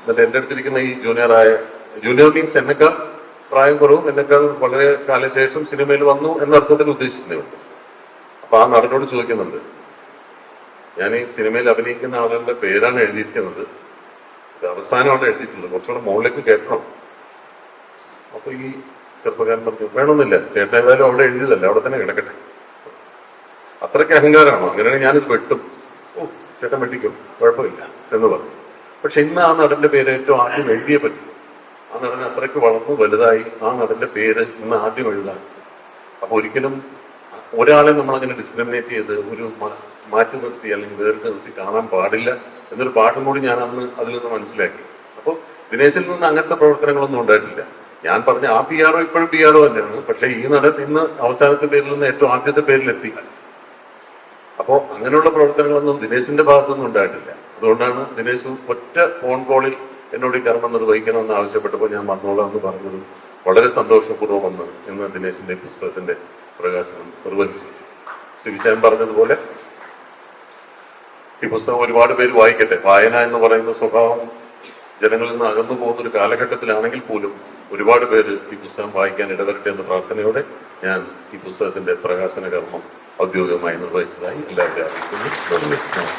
Speaker 3: എന്നിട്ട് എൻ്റെ അടുത്തിരിക്കുന്ന ഈ ജൂനിയർ മീൻസ് എന്നെക്കാൾ പ്രായം കുറവും എന്നെക്കാൾ വളരെ കാലശേഷം സിനിമയിൽ വന്നു എന്ന അർത്ഥത്തിൽ ഉദ്ദേശിക്കുന്നുണ്ട്. അപ്പൊ ആ നടനോട് ചോദിക്കുന്നുണ്ട്, ഞാൻ ഈ സിനിമയിൽ അഭിനയിക്കുന്ന ആളുകളുടെ പേരാണ് എഴുതിയിരിക്കുന്നത്, ഇത് അവസാനമാണ് എഴുതിയിട്ടുള്ളത്, കുറച്ചുകൂടെ മുകളിലേക്ക് കേൾക്കണം. അപ്പൊ ഈ ചെറുപ്പക്കാരൻ പറഞ്ഞു, വേണമെന്നില്ല ചേട്ടൻ ഏതായാലും അവിടെ എഴുതിയതല്ല, അവിടെ തന്നെ കിടക്കട്ടെ. അത്രയ്ക്ക് അഹങ്കാരമാണോ? അങ്ങനെയാണെങ്കിൽ ഞാനിത് വെട്ടും. ഓ ചേട്ടൻ വെട്ടിക്കും, കുഴപ്പമില്ല എന്ന് പറഞ്ഞു. പക്ഷെ ഇന്ന് ആ നടന്റെ പേര് ഏറ്റവും ആദ്യം എഴുതിയേ പറ്റും. ആ നടൻ അത്രയ്ക്ക് വളർന്നു വലുതായി ആ നടന്റെ പേര് ഇന്ന് ആദ്യം എഴുതാൻ. അപ്പൊ ഒരിക്കലും ഒരാളെ നമ്മളങ്ങനെ ഡിസ്ക്രിമിനേറ്റ് ചെയ്ത് ഒരു മാറ്റി നിർത്തി അല്ലെങ്കിൽ വേറിട്ട് നിർത്തി കാണാൻ പാടില്ല എന്നൊരു പാട്ടും കൂടി ഞാൻ അന്ന് അതിൽ നിന്ന് മനസ്സിലാക്കി. അപ്പോൾ ദിനേശിൽ നിന്ന് അങ്ങനത്തെ പ്രവർത്തനങ്ങളൊന്നും ഉണ്ടായിട്ടില്ല. ഞാൻ പറഞ്ഞ ആ PR ഇപ്പോഴും PR തന്നെയാണ്. പക്ഷെ ഈ നടൻ ഇന്ന് അവസാനത്തെ പേരിൽ നിന്ന് ഏറ്റവും ആദ്യത്തെ പേരിലെത്തി. അപ്പോൾ അങ്ങനെയുള്ള പ്രവർത്തനങ്ങളൊന്നും ദിനേശിന്റെ ഭാഗത്തുനിന്നും ഉണ്ടായിട്ടില്ല. അതുകൊണ്ടാണ് ദിനേശ് ഒറ്റ ഫോൺ കോളിൽ എന്നോട് ഈ കർമ്മം നിർവഹിക്കണമെന്ന് ആവശ്യപ്പെട്ടപ്പോൾ ഞാൻ വന്നോളാം എന്ന് പറഞ്ഞത് വളരെ സന്തോഷപൂർവ്വം വന്ന് ഇന്ന് ദിനേശിന്റെ പുസ്തകത്തിന്റെ പ്രകാശനം നിർവഹിച്ചു. സിവിച്ചാൻ പറഞ്ഞതുപോലെ ഈ പുസ്തകം ഒരുപാട് പേര് വായിക്കട്ടെ. വായന എന്ന് പറയുന്ന സ്വഭാവം ജനങ്ങളിൽ നിന്ന് അകന്നു പോകുന്ന ഒരു കാലഘട്ടത്തിലാണെങ്കിൽ പോലും ഒരുപാട് പേര് ഈ പുസ്തകം വായിക്കാൻ ഇടവരട്ടെ എന്ന പ്രാർത്ഥനയോടെ ഞാൻ ഈ പുസ്തകത്തിന്റെ പ്രകാശന കർമ്മം ഔദ്യോഗികമായി നിർവഹിച്ചതായി എല്ലാവരും അറിയിക്കുന്നു.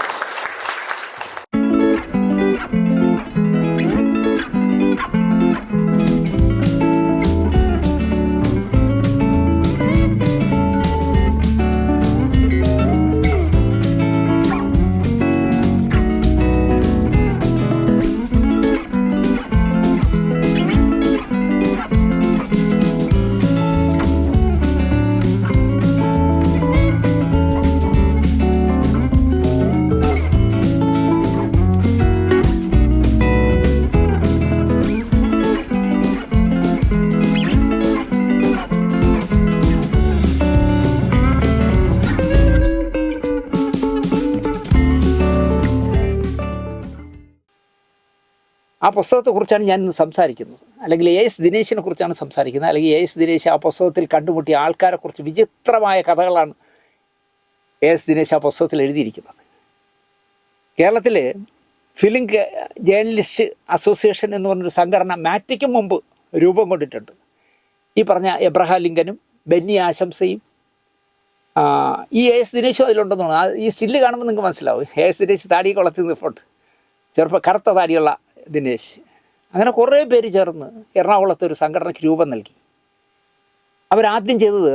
Speaker 1: ആ പുസ്തകത്തെക്കുറിച്ചാണ് ഞാൻ ഇന്ന് സംസാരിക്കുന്നത്. അല്ലെങ്കിൽ AS ദിനേശിനെ കുറിച്ചാണ് സംസാരിക്കുന്നത്. അല്ലെങ്കിൽ AS ദിനേശ് ആ പുസ്തകത്തിൽ കണ്ടുമുട്ടിയ ആൾക്കാരെക്കുറിച്ച് വിചിത്രമായ കഥകളാണ് AS ദിനേശ് ആ പുസ്തകത്തിൽ എഴുതിയിരിക്കുന്നത്. കേരളത്തിൽ ഫിലിം ജേർണലിസ്റ്റ് അസോസിയേഷൻ എന്ന് പറഞ്ഞൊരു സംഘടന മാറ്റിക്ക് മുമ്പ് രൂപം കൊണ്ടിട്ടുണ്ട്. ഈ പറഞ്ഞ എബ്രഹാം ലിങ്കനും ബെന്നി ആശംസയും ഈ AS ദിനേശും അതിലുണ്ടെന്ന് തോന്നുന്നു. ഈ സ്റ്റില്ല് കാണുമ്പോൾ നിങ്ങൾക്ക് മനസ്സിലാവും. AS ദിനേശ് താടി കൊളത്തി നിൽപ്പുണ്ട്, കറുത്ത താടിയുള്ള ദിനേശ്. അങ്ങനെ കുറേ പേര് ചേർന്ന് എറണാകുളത്തെ ഒരു സംഘടനയ്ക്ക് രൂപം നൽകി. അവരാദ്യം ചെയ്തത്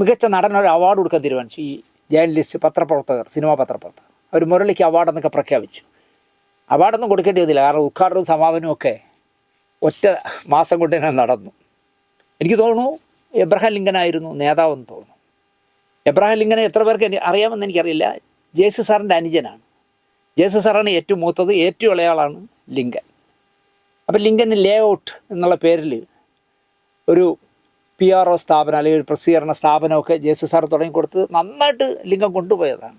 Speaker 1: മികച്ച നടനൊരു അവാർഡ് കൊടുക്കാൻ തീരുമാനിച്ചു. ഈ ജേർണലിസ്റ്റ് പത്രപ്രവർത്തകർ, സിനിമാ പത്രപ്രവർത്തകർ അവർ മുരളിക്ക് അവാർഡെന്നൊക്കെ പ്രഖ്യാപിച്ചു. അവാർഡൊന്നും കൊടുക്കേണ്ടി വന്നില്ല, കാരണം ഉദ്ഘാടനവും സമാപനവും ഒക്കെ ഒറ്റ മാസം കൊണ്ട് തന്നെ നടന്നു. എനിക്ക് തോന്നുന്നു എബ്രഹാം ലിങ്കനായിരുന്നു നേതാവെന്ന് തോന്നുന്നു. എബ്രഹാം ലിങ്കനെ എത്ര പേർക്ക് അറിയാമെന്ന് എനിക്കറിയില്ല. JC സാറിൻ്റെ അനുജനാണ്. JC സാറാണ് ഏറ്റവും മൂത്തത്, ഏറ്റവും ഇളയാളാണ് ലിങ്കൻ. അപ്പം ലിങ്കന് ലേഔട്ട് എന്നുള്ള പേരിൽ ഒരു PRO സ്ഥാപനം അല്ലെങ്കിൽ ഒരു പ്രസിദ്ധീകരണ സ്ഥാപനമൊക്കെ JC സാർ തുടങ്ങിക്കൊടുത്ത് നന്നായിട്ട് ലിങ്കൻ കൊണ്ടുപോയതാണ്.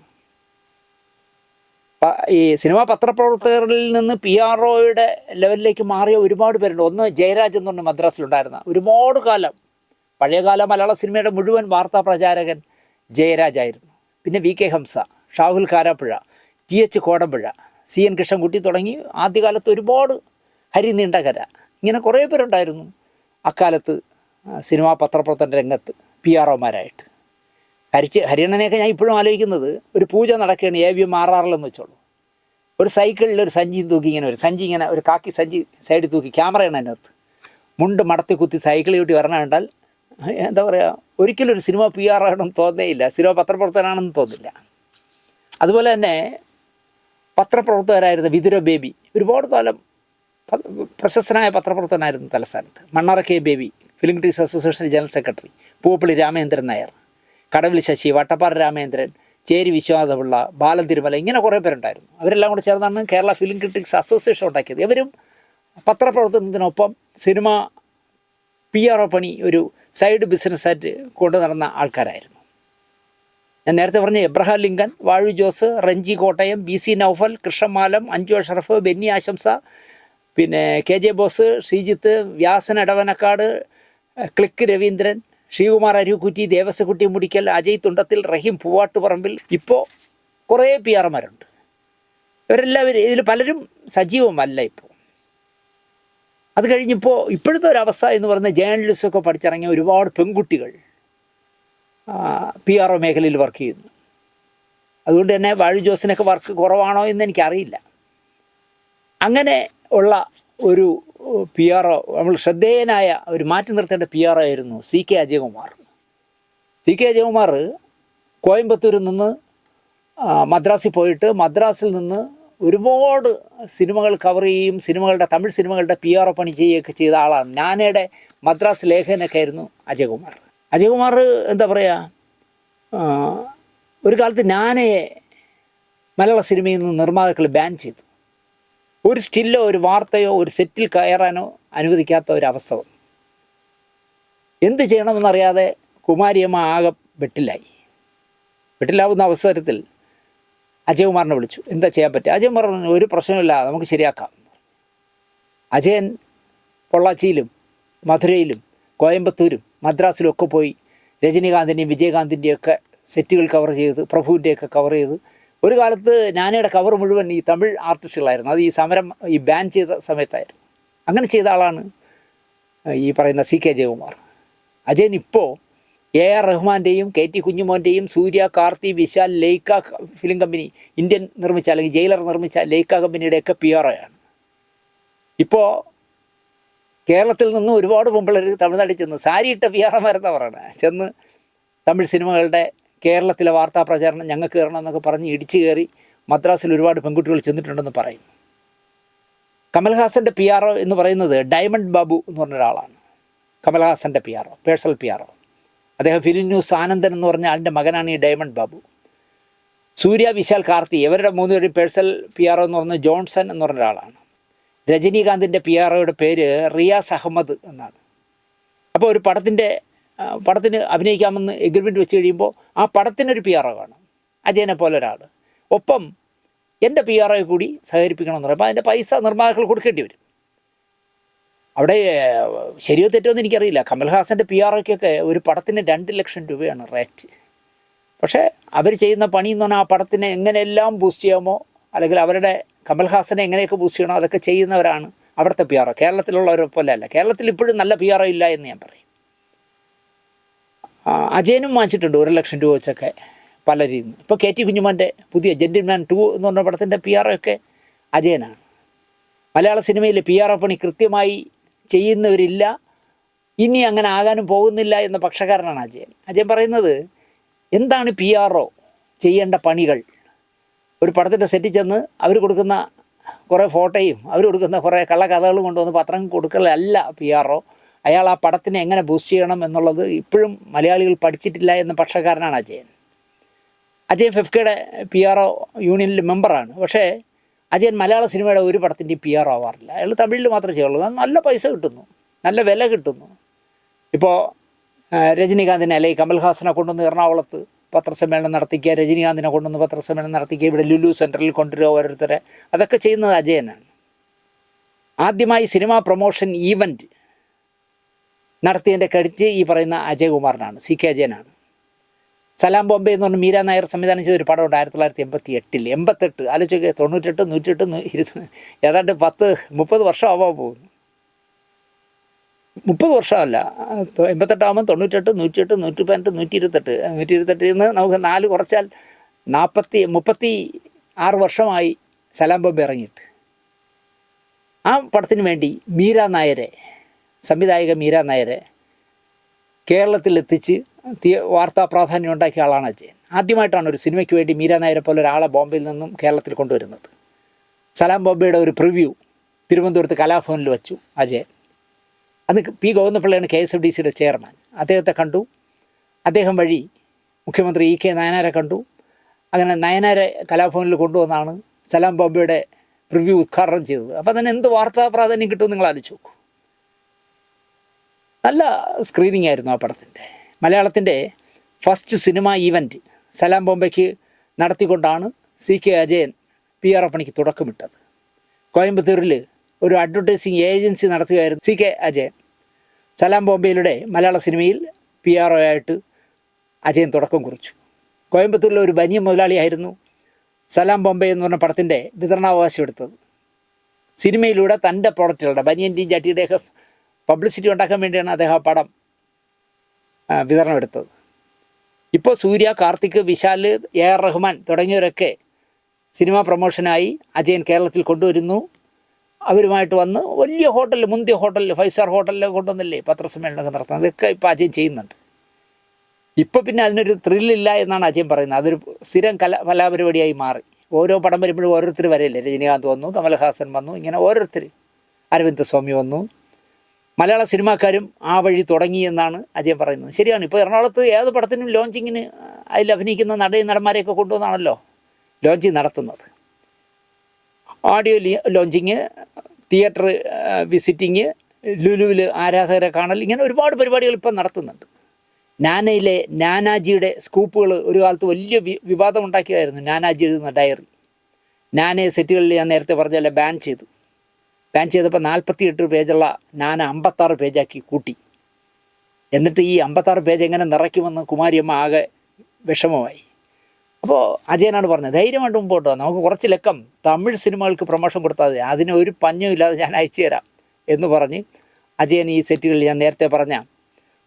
Speaker 1: ഈ സിനിമാ പത്രപ്രവർത്തകരിൽ നിന്ന് PROയുടെ ലെവലിലേക്ക് മാറിയ ഒരുപാട് പേരുണ്ട്. ഒന്ന് ജയരാജ് എന്ന് പറഞ്ഞ മദ്രാസിലുണ്ടായിരുന്ന ഒരുപാട് കാലം, പഴയകാല മലയാള സിനിമയുടെ മുഴുവൻ വാർത്താ പ്രചാരകൻ ജയരാജായിരുന്നു. പിന്നെ VK Hamza, Shahul Karapuzha, TH Kodampuzha, CN Krishnankutty തുടങ്ങി ആദ്യകാലത്ത് ഒരുപാട് ഹരി നീണ്ടകര, ഇങ്ങനെ കുറേ പേരുണ്ടായിരുന്നു അക്കാലത്ത് സിനിമാ പത്രപ്രവർത്തന രംഗത്ത് PROമാരായിട്ട്. ഹരിയണ്ണനെയൊക്കെ ഞാൻ ഇപ്പോഴും ആലോചിക്കുന്നത്, ഒരു പൂജ നടക്കുകയാണ് AVM മാറാറില്ലെന്ന് വെച്ചോളൂ. ഒരു സൈക്കിളിൽ ഒരു സഞ്ചി തൂക്കി ഇങ്ങനെ ഒരു സഞ്ചി, ഇങ്ങനെ ഒരു കാക്കി സഞ്ചി സൈഡിൽ തൂക്കി, ക്യാമറയാണ് അതിനകത്ത്, മുണ്ട് മടത്തി കുത്തി സൈക്കിൾ ചൂട്ടി വരണ കണ്ടാൽ എന്താ പറയുക, ഒരിക്കലും ഒരു സിനിമ PR ആണെന്ന് തോന്നേയില്ല, സിനിമ പത്രപ്രവർത്തനാണെന്ന് തോന്നില്ല. അതുപോലെ തന്നെ പത്രപ്രവർത്തകരായിരുന്ന വിതുര ബേബി ഒരുപാട് കാലം പ്രശസ്തനായ പത്രപ്രവർത്തകനായിരുന്നു തലസ്ഥാനത്ത്. മണ്ണാറ K baby, film critics association general secretary, Poopally Ramendran Nair, കടവിൽ ശശി, വട്ടപ്പാറ രാമേന്ദ്രൻ, ചേരി വിശ്വനാഥപിള്ള, ബാലൻ തിരുമല, ഇങ്ങനെ കുറേ പേരുണ്ടായിരുന്നു. അവരെല്ലാം കൂടെ ചേർന്നാണ് കേരള ഫിലിം ക്രിറ്റിക്സ് അസോസിയേഷൻ ഉണ്ടാക്കിയത്. ഇവരും പത്രപ്രവർത്തനത്തിനൊപ്പം സിനിമ PRO പണി ഒരു സൈഡ് ബിസിനസ്സായിട്ട് കൊണ്ടു നടന്ന ആൾക്കാരായിരുന്നു. ഞാൻ നേരത്തെ പറഞ്ഞ Abraham Lincoln, Vazhu Jose, Ranji Kottayam, BC Noufal, Krishnamalam, Anju Asharaf, Benny Ashamsa, പിന്നെ KJ ബോസ്, ശ്രീജിത്ത്, വ്യാസൻ എടവനക്കാട്, ക്ലിക്ക് രവീന്ദ്രൻ, ശ്രീകുമാർ അരുക്കുറ്റി, ദേവസ്വകുട്ടി മുടിക്കൽ, അജയ് തുണ്ടത്തിൽ, റഹീം പൂവാട്ടുപറമ്പിൽ. ഇപ്പോൾ കുറേ PR മാരുണ്ട്. ഇവരെല്ലാവരും ഇതിൽ പലരും സജീവമല്ല ഇപ്പോൾ. അത് കഴിഞ്ഞിപ്പോൾ ഇപ്പോഴത്തെ ഒരവസ്ഥ എന്ന് പറയുന്നത് ജേർണലിസ്റ്റൊക്കെ പഠിച്ചിറങ്ങിയ ഒരുപാട് പെൺകുട്ടികൾ PRO മേഖലയിൽ വർക്ക് ചെയ്യുന്നു. അതുകൊണ്ട് തന്നെ വാഴു ജോസിനൊക്കെ വർക്ക് കുറവാണോ എന്ന് എനിക്കറിയില്ല. അങ്ങനെ ഉള്ള ഒരു PRO, നമ്മൾ ശ്രദ്ധേയനായ ഒരു മാറ്റി നിർത്തേണ്ട PRO ആയിരുന്നു CK അജയകുമാർ. CK അജയകുമാർ കോയമ്പത്തൂരിൽ നിന്ന് മദ്രാസിൽ പോയിട്ട് മദ്രാസിൽ നിന്ന് ഒരുപാട് സിനിമകൾ കവർ ചെയ്യുകയും തമിഴ് സിനിമകളുടെ PRO പണി ചെയ്യുകയൊക്കെ ചെയ്ത ആളാണ്. ഞാനയുടെ മദ്രാസ് ലേഖനൊക്കെ ആയിരുന്നു അജയകുമാർ. അജയകുമാർ എന്താ പറയുക, ഒരു കാലത്ത് ഞാനയെ മലയാള സിനിമയിൽ നിന്ന് നിർമ്മാതാക്കൾ ബാൻ ചെയ്തു. ഒരു സ്റ്റില്ലോ ഒരു വാർത്തയോ ഒരു സെറ്റിൽ കയറാനോ അനുവദിക്കാത്ത ഒരവസ്ഥ വന്നു. എന്ത് ചെയ്യണമെന്നറിയാതെ കുമാരിയമ്മ ആകെ വെട്ടിലാവുന്ന അവസരത്തിൽ അജയകുമാറിനെ വിളിച്ചു. എന്താ ചെയ്യാൻ പറ്റുക? അജയൻ പറഞ്ഞു, ഒരു പ്രശ്നമില്ല, നമുക്ക് ശരിയാക്കാം. അജയൻ പൊള്ളാച്ചിയിലും മധുരയിലും കോയമ്പത്തൂരും മദ്രാസിലും ഒക്കെ പോയി രജനീകാന്തിൻ്റെയും വിജയകാന്തിൻ്റെയൊക്കെ സെറ്റുകൾ കവർ ചെയ്ത്, പ്രഭുവിൻ്റെയൊക്കെ കവർ ചെയ്ത്. ഒരു കാലത്ത് ഞാനയുടെ കവർ മുഴുവൻ ഈ തമിഴ് ആർട്ടിസ്റ്റുകളായിരുന്നു. അത് ഈ സമരം ബാൻ ചെയ്ത സമയത്തായിരുന്നു. അങ്ങനെ ചെയ്ത ആളാണ് ഈ പറയുന്ന CK അജയകുമാർ. അജയൻ ഇപ്പോൾ AR റഹ്മാൻ്റെയും KT കുഞ്ഞുമോൻ്റെയും Suriya, Karthi, Vishal, Lyca film company, Indian നിർമ്മിച്ച അല്ലെങ്കിൽ ജയിലർ നിർമ്മിച്ച ലൈക്ക കമ്പനിയുടെയൊക്കെ PRO ആണ്. ഇപ്പോൾ കേരളത്തിൽ നിന്ന് ഒരുപാട് പെമ്പിള്ളേർ തമിഴ്നാട്ടിൽ ചെന്ന് സാരിയിട്ട PRO പറയുന്നത്, ചെന്ന് തമിഴ് സിനിമകളുടെ കേരളത്തിലെ വാർത്താ പ്രചാരണം ഞങ്ങൾക്ക് കയറണം എന്നൊക്കെ പറഞ്ഞ് ഇടിച്ചു കയറി മദ്രാസിൽ ഒരുപാട് പെൺകുട്ടികൾ ചെന്നിട്ടുണ്ടെന്ന് പറയുന്നു. കമൽഹാസൻ്റെ PRO എന്ന് പറയുന്നത് ഡയമണ്ട് ബാബു എന്ന് പറഞ്ഞ ഒരാളാണ്. കമൽഹാസൻ്റെ പേഴ്സണൽ PRO. അദ്ദേഹം ഫിലിം ന്യൂസ് ആനന്ദൻ എന്ന് പറഞ്ഞ ആളിൻ്റെ മകനാണ് ഈ ഡയമണ്ട് ബാബു. സൂര്യ, വിശാൽ, കാർത്തി ഇവരുടെ മൂന്നുപേരും പേഴ്സണൽ PRO എന്ന് പറഞ്ഞ ജോൺസൺ എന്ന് പറഞ്ഞ ഒരാളാണ്. രജനീകാന്തിൻ്റെ PROയുടെ പേര് റിയാസ് അഹമ്മദ് എന്നാണ്. അപ്പോൾ ഒരു പടത്തിന് അഭിനയിക്കാമെന്ന് എഗ്രിമെൻറ്റ് വെച്ച് കഴിയുമ്പോൾ ആ പടത്തിനൊരു PRO കാണും, അജയനെ പോലെ ഒരാൾ. ഒപ്പം എൻ്റെ PRO കൂടി സഹകരിപ്പിക്കണമെന്ന് പറയും. അപ്പോൾ അതിൻ്റെ പൈസ നിർമ്മാതാക്കൾ കൊടുക്കേണ്ടി വരും. അവിടെ ശരിയോ തെറ്റോ എന്ന് എനിക്കറിയില്ല. കമൽഹാസൻ്റെ PROയ്ക്കൊക്കെ ഒരു പടത്തിന് 2 ലക്ഷം രൂപയാണ് റേറ്റ്. പക്ഷേ അവർ ചെയ്യുന്ന പണി എന്ന് പറഞ്ഞാൽ ആ പടത്തിനെ എങ്ങനെയെല്ലാം ബൂസ്റ്റ് ചെയ്യാമോ, അല്ലെങ്കിൽ അവരുടെ കമൽഹാസനെ എങ്ങനെയൊക്കെ ബൂസ്റ്റ് ചെയ്യണോ അതൊക്കെ ചെയ്യുന്നവരാണ് അവിടുത്തെ PRO. കേരളത്തിലുള്ളവരെ പോലെ അല്ല. കേരളത്തിൽ ഇപ്പോഴും നല്ല PRO ഇല്ല എന്ന് ഞാൻ പറയും. അജയനും വാങ്ങിച്ചിട്ടുണ്ട് 1 ലക്ഷം രൂപ വെച്ചൊക്കെ പലരും. ഇപ്പോൾ KT കുഞ്ഞുമോൻ്റെ പുതിയ ജെന്റിൽമാൻ 2 എന്ന് പറഞ്ഞ പടത്തിൻ്റെ PROയൊക്കെ അജയനാണ്. മലയാള സിനിമയിൽ PRO പണി കൃത്യമായി ചെയ്യുന്നവരില്ല, ഇനി അങ്ങനെ ആകാനും പോകുന്നില്ല എന്ന പക്ഷക്കാരനാണ് അജയൻ. അജയൻ പറയുന്നത്, എന്താണ് PRO ചെയ്യേണ്ട പണികൾ? ഒരു പടത്തിൻ്റെ സെറ്റിൽ ചെന്ന് അവർ കൊടുക്കുന്ന കുറേ ഫോട്ടോയും അവർ കൊടുക്കുന്ന കുറേ കള്ളക്കഥകളും കൊണ്ടുവന്ന് പത്രം കൊടുക്കലല്ല PRO. അയാൾ ആ പടത്തിനെ എങ്ങനെ ബൂസ്റ്റ് ചെയ്യണം എന്നുള്ളത് ഇപ്പോഴും മലയാളികൾ പഠിച്ചിട്ടില്ല എന്ന പക്ഷക്കാരനാണ് അജയൻ. അജയൻ ഫെഫ്കയുടെ PRO യൂണിയനിൽ മെമ്പറാണ്. പക്ഷേ അജയൻ മലയാള സിനിമയുടെ ഒരു പടത്തിൻ്റെയും PRO ആവാറില്ല. അയാൾ തമിഴിൽ മാത്രമേ ചെയ്യുള്ളൂ. നല്ല പൈസ കിട്ടുന്നു, നല്ല വില കിട്ടുന്നു. ഇപ്പോൾ രജനീകാന്തിനെ അല്ലെങ്കിൽ കമൽഹാസനെ കൊണ്ടുവന്ന് എറണാകുളത്ത് പത്രസമ്മേളനം നടത്തിക്കുക, രജനീകാന്തിനെ കൊണ്ടുവന്ന് പത്രസമ്മേളനം നടത്തിക്കുക, ഇവിടെ ലുലു സെൻറ്ററിൽ കൊണ്ടുവരിക ഓരോരുത്തരെ, അതൊക്കെ ചെയ്യുന്നത് അജയനാണ്. ആദ്യമായി സിനിമാ പ്രൊമോഷൻ ഈവൻറ്റ് നടത്തിയതിൻ്റെ ക്രെഡിറ്റ് ഈ പറയുന്ന അജയകുമാറിനാണ്, CK അജയനാണ്. സലാം ബോംബെ എന്ന് പറഞ്ഞ മീര നായർ സംവിധാനം ചെയ്തൊരു പടമുണ്ട് 1988. ആലോചിക്കുക, 98, 108, 20, ഏതാണ്ട് 10-30 വർഷം ആവാൻ പോകുന്നു. 30 വർഷമല്ല, 88 ആകുമ്പോൾ 98, 108, 115, 128. 128 നിന്ന് നമുക്ക് 4 കുറച്ചാൽ 36 വർഷമായി സലാം ബോംബെ ഇറങ്ങിയിട്ട്. ആ പടത്തിന് വേണ്ടി സംവിധായിക മീര നായരെ കേരളത്തിലെത്തിച്ച് വാർത്താ പ്രാധാന്യം ഉണ്ടാക്കിയ ആളാണ് അജയൻ. ആദ്യമായിട്ടാണ് ഒരു സിനിമയ്ക്ക് വേണ്ടി മീര നായരെ പോലെ ഒരാളെ ബോംബെയിൽ നിന്നും കേരളത്തിൽ കൊണ്ടുവരുന്നത്. സലാം ബോംബെയുടെ ഒരു പ്രിവ്യൂ തിരുവനന്തപുരത്ത് കലാഭവനിൽ വെച്ചു അജയൻ. അന്ന് P. ഗോവിന്ദപിള്ളയാണ് KSFDCയുടെ ചെയർമാൻ. അദ്ദേഹത്തെ കണ്ടു. അദ്ദേഹം വഴി മുഖ്യമന്ത്രി E. K. നായനാരെ കണ്ടു. അങ്ങനെ നായനാരെ കലാഭവനിൽ കൊണ്ടുവന്നാണ് സലാം ബോംബെയുടെ പ്രിവ്യൂ ഉദ്ഘാടനം ചെയ്തത്. അപ്പോൾ തന്നെ എന്ത് വാർത്താ പ്രാധാന്യം കിട്ടുമെന്ന് നിങ്ങൾ ആലോചിച്ച് നോക്കൂ. നല്ല സ്ക്രീനിങ് ആയിരുന്നു ആ പടത്തിൻ്റെ. മലയാളത്തിൻ്റെ ഫസ്റ്റ് സിനിമ ഈവൻറ്റ് സലാം ബോംബെക്ക് നടത്തിക്കൊണ്ടാണ് CK അജയൻ PRO പണിക്ക് തുടക്കമിട്ടത്. കോയമ്പത്തൂരിൽ ഒരു അഡ്വർടൈസിങ് ഏജൻസി നടത്തുകയായിരുന്നു CK അജയൻ. സലാം ബോംബെയിലൂടെ മലയാള സിനിമയിൽ PRO ആയിട്ട് അജയൻ തുടക്കം കുറിച്ചു. കോയമ്പത്തൂരിലെ ഒരു ബനിയൻ മുതലാളിയായിരുന്നു സലാം ബോംബെ എന്ന് പറഞ്ഞ പടത്തിൻ്റെ വിതരണാവകാശം എടുത്തത്. സിനിമയിലൂടെ തൻ്റെ പ്രോഡക്റ്റുകളുടെ ബനിയൻ്റെയും ചട്ടിയുടെയൊക്കെ പബ്ലിസിറ്റി ഉണ്ടാക്കാൻ വേണ്ടിയാണ് അദ്ദേഹം ആ പടം വിതരണം എടുത്തത്. ഇപ്പോൾ സൂര്യ, കാർത്തിക്, വിശാൽ, AR റഹ്മാൻ തുടങ്ങിയവരൊക്കെ സിനിമാ പ്രൊമോഷനായി അജയൻ കേരളത്തിൽ കൊണ്ടുവരുന്നു. അവരുമായിട്ട് വന്ന് വലിയ ഹോട്ടലിൽ, മുന്തിയ ഹോട്ടലിൽ, 5 സ്റ്റാർ ഹോട്ടലിൽ കൊണ്ടുവന്നില്ലേ പത്രസമ്മേളനമൊക്കെ നടത്തുന്നത്. അതൊക്കെ ഇപ്പോൾ അജയൻ ചെയ്യുന്നുണ്ട്. ഇപ്പോൾ പിന്നെ അതിനൊരു ത്രില്ലില്ല എന്നാണ് അജയൻ പറയുന്നത്. അതൊരു സ്ഥിരം കലാപരിപാടിയായി മാറി. ഓരോ പടം വരുമ്പോഴും ഓരോരുത്തർ വരെയല്ലേ. രജനീകാന്ത് വന്നു, കമൽഹാസൻ വന്നു, ഇങ്ങനെ ഓരോരുത്തർ, അരവിന്ദ് സ്വാമി വന്നു. മലയാള സിനിമാക്കാരും ആ വഴി തുടങ്ങി എന്നാണ് അജയൻ പറയുന്നത്. ശരിയാണ്. ഇപ്പോൾ എറണാകുളത്ത് ഏത് പടത്തിനും ലോഞ്ചിങ്ങിന് അതിൽ അഭിനയിക്കുന്ന നടന്മാരെയൊക്കെ കൊണ്ടുവന്നാണല്ലോ ലോഞ്ചിങ് നടത്തുന്നത്. ഓഡിയോ ലോഞ്ചിങ്, തിയേറ്റർ വിസിറ്റിങ്, ലുലുവിൽ ആരാധകരെ കാണൽ, ഇങ്ങനെ ഒരുപാട് പരിപാടികൾ ഇപ്പം നടത്തുന്നുണ്ട്. നാനയിലെ നാനാജിയുടെ സ്കൂപ്പുകൾ ഒരു കാലത്ത് വലിയ വിവാദം ഉണ്ടാക്കിയതായിരുന്നു. നാനാജി എഴുതുന്ന ഡയറി. നാനയെ സെറ്റുകളിൽ ഞാൻ നേരത്തെ പറഞ്ഞല്ലേ ബാൻ ചെയ്തപ്പോൾ 48 പേജുള്ള നാന 56 പേജാക്കി കൂട്ടി. എന്നിട്ട് ഈ 56 പേജ് എങ്ങനെ നിറയ്ക്കുമെന്ന് കുമാരിയമ്മ ആകെ വിഷമമായി. അപ്പോൾ അജയനാണ് പറഞ്ഞത്, ധൈര്യമായിട്ട് മുമ്പോട്ട് വന്നു, നമുക്ക് കുറച്ച് ലക്കം തമിഴ് സിനിമകൾക്ക് പ്രൊമോഷൻ കൊടുത്താൽ മതി, അതിന് ഒരു പഞ്ഞും ഇല്ലാതെ ഞാൻ അയച്ചു തരാം എന്ന് പറഞ്ഞ് അജയൻ ഈ സെറ്റുകളിൽ ഞാൻ നേരത്തെ പറഞ്ഞ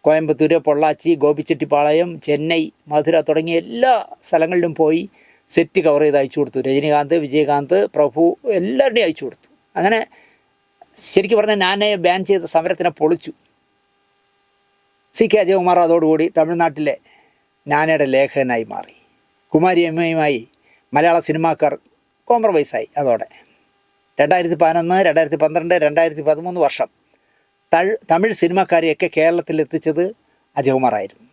Speaker 1: കോയമ്പത്തൂർ, പൊള്ളാച്ചി, ഗോപിച്ചെട്ടിപ്പാളയം, ചെന്നൈ, മധുര തുടങ്ങിയ എല്ലാ സ്ഥലങ്ങളിലും പോയി സെറ്റ് കവർ ചെയ്ത് അയച്ചു കൊടുത്തു. രജനീകാന്ത്, വിജയകാന്ത്, പ്രഭു എല്ലാവരുടെയും അയച്ചു കൊടുത്തു. അങ്ങനെ ശരിക്കും പറഞ്ഞാൽ നാനയെ ബാൻ ചെയ്ത സമരത്തിനെ പൊളിച്ചു. CK അജയകുമാർ അതോടുകൂടി തമിഴ്നാട്ടിലെ നാനയുടെ ലേഖകനായി മാറി. കുമാരി അമ്മയുമായി മലയാള സിനിമാക്കാർ കോംപ്രമൈസായി. അതോടെ 2011, 2012, 2013 വർഷം തമിഴ് സിനിമാക്കാരെയൊക്കെ കേരളത്തിലെത്തിച്ചത് അജയകുമാറായിരുന്നു.